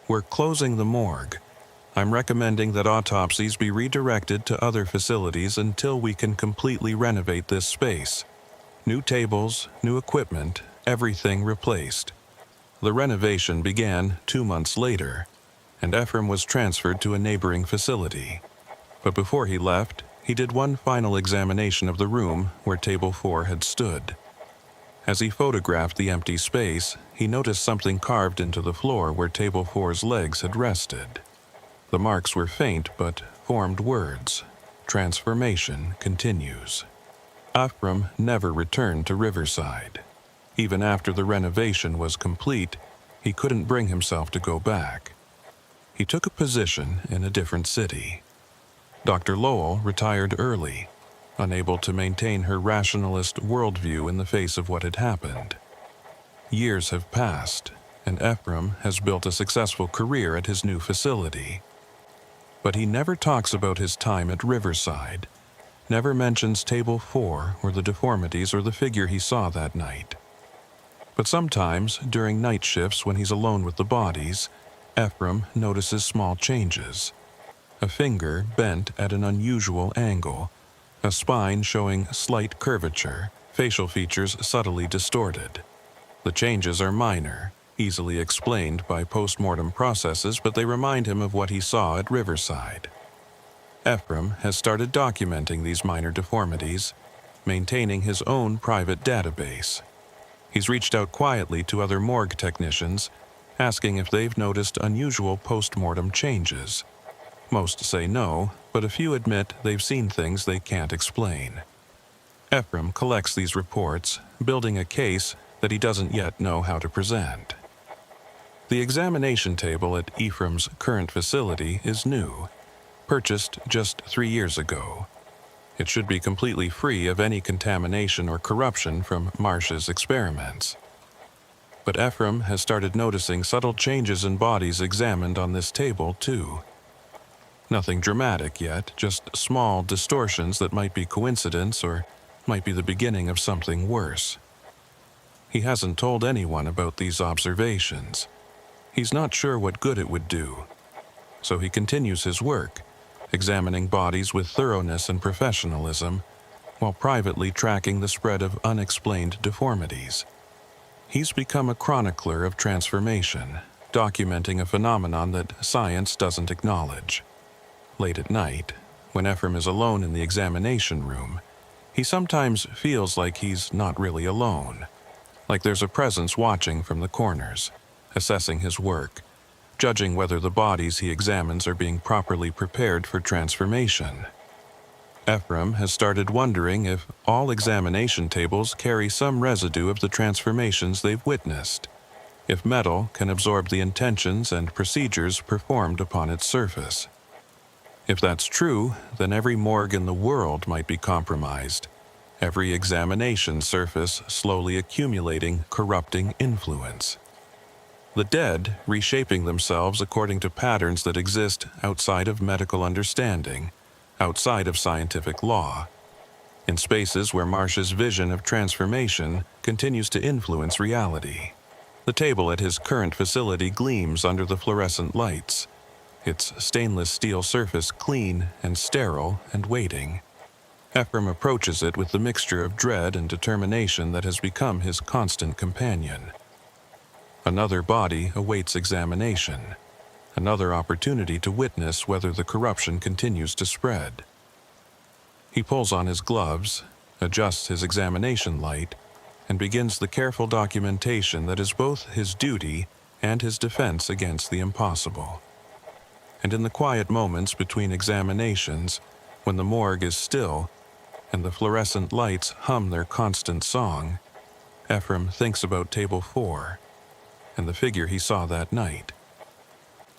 "We're closing the morgue. I'm recommending that autopsies be redirected to other facilities until we can completely renovate this space. New tables, new equipment, everything replaced." The renovation began 2 months later, and Ephraim was transferred to a neighboring facility. But before he left, he did one final examination of the room where table 4 had stood. As he photographed the empty space, he noticed something carved into the floor where table 4's legs had rested. The marks were faint but formed words. "Transformation continues." Ephraim never returned to Riverside. Even after the renovation was complete, he couldn't bring himself to go back. He took a position in a different city. Dr. Lowell retired early, unable to maintain her rationalist worldview in the face of what had happened. Years have passed, and Ephraim has built a successful career at his new facility. But he never talks about his time at Riverside, never mentions table 4 or the deformities or the figure he saw that night. But sometimes, during night shifts when he's alone with the bodies, Ephraim notices small changes. A finger bent at an unusual angle, a spine showing slight curvature, facial features subtly distorted. The changes are minor, easily explained by post-mortem processes, but they remind him of what he saw at Riverside. Ephraim has started documenting these minor deformities, maintaining his own private database. He's reached out quietly to other morgue technicians, asking if they've noticed unusual post-mortem changes. Most say no, but a few admit they've seen things they can't explain. Ephraim collects these reports, building a case that he doesn't yet know how to present. The examination table at Ephraim's current facility is new, purchased just 3 years ago. It should be completely free of any contamination or corruption from Marsh's experiments. But Ephraim has started noticing subtle changes in bodies examined on this table, too. Nothing dramatic yet, just small distortions that might be coincidence or might be the beginning of something worse. He hasn't told anyone about these observations. He's not sure what good it would do. So he continues his work, examining bodies with thoroughness and professionalism, while privately tracking the spread of unexplained deformities. He's become a chronicler of transformation, documenting a phenomenon that science doesn't acknowledge. Late at night, when Ephraim is alone in the examination room, he sometimes feels like he's not really alone, like there's a presence watching from the corners, assessing his work, judging whether the bodies he examines are being properly prepared for transformation. Ephraim has started wondering if all examination tables carry some residue of the transformations they've witnessed, if metal can absorb the intentions and procedures performed upon its surface. If that's true, then every morgue in the world might be compromised, every examination surface slowly accumulating corrupting influence. The dead reshaping themselves according to patterns that exist outside of medical understanding, outside of scientific law, in spaces where Marsh's vision of transformation continues to influence reality. The table at his current facility gleams under the fluorescent lights, its stainless steel surface clean and sterile and waiting. Ephraim approaches it with the mixture of dread and determination that has become his constant companion. Another body awaits examination, another opportunity to witness whether the corruption continues to spread. He pulls on his gloves, adjusts his examination light, and begins the careful documentation that is both his duty and his defense against the impossible. And in the quiet moments between examinations, when the morgue is still and the fluorescent lights hum their constant song, Ephraim thinks about Table 4 and the figure he saw that night.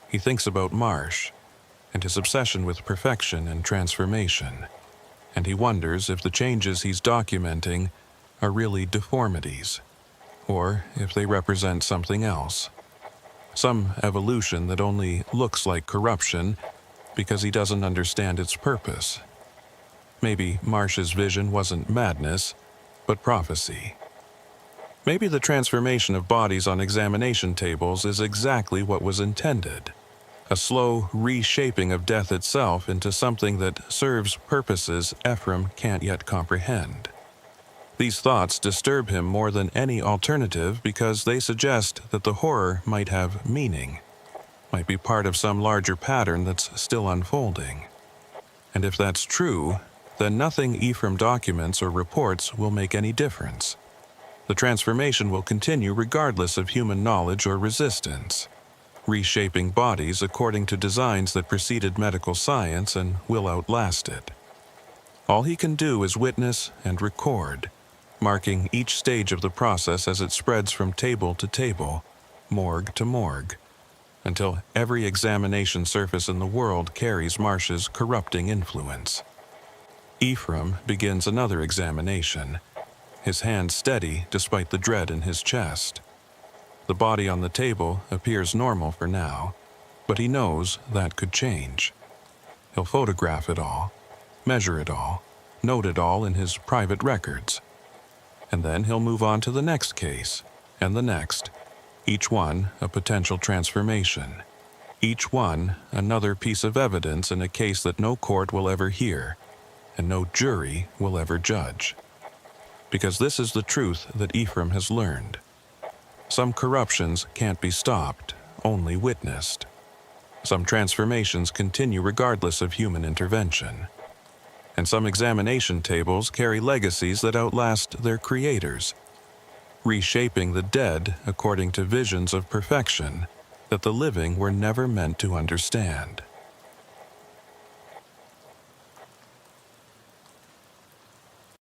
He thinks about Marsh and his obsession with perfection and transformation, and he wonders if the changes he's documenting are really deformities, or if they represent something else, some evolution that only looks like corruption because he doesn't understand its purpose. Maybe Marsh's vision wasn't madness, but prophecy. Maybe the transformation of bodies on examination tables is exactly what was intended, a slow reshaping of death itself into something that serves purposes Ephraim can't yet comprehend. These thoughts disturb him more than any alternative because they suggest that the horror might have meaning, might be part of some larger pattern that's still unfolding. And if that's true, then nothing Ephraim documents or reports will make any difference. The transformation will continue regardless of human knowledge or resistance, reshaping bodies according to designs that preceded medical science and will outlast it. All he can do is witness and record, marking each stage of the process as it spreads from table to table, morgue to morgue, until every examination surface in the world carries Marsh's corrupting influence. Ephraim begins another examination, his hand steady despite the dread in his chest. The body on the table appears normal for now, but he knows that could change. He'll photograph it all, measure it all, note it all in his private records. And then he'll move on to the next case and the next, each one a potential transformation, each one another piece of evidence in a case that no court will ever hear and no jury will ever judge. Because this is the truth that Ephraim has learned. Some corruptions can't be stopped, only witnessed. Some transformations continue regardless of human intervention. And some examination tables carry legacies that outlast their creators, reshaping the dead according to visions of perfection that the living were never meant to understand.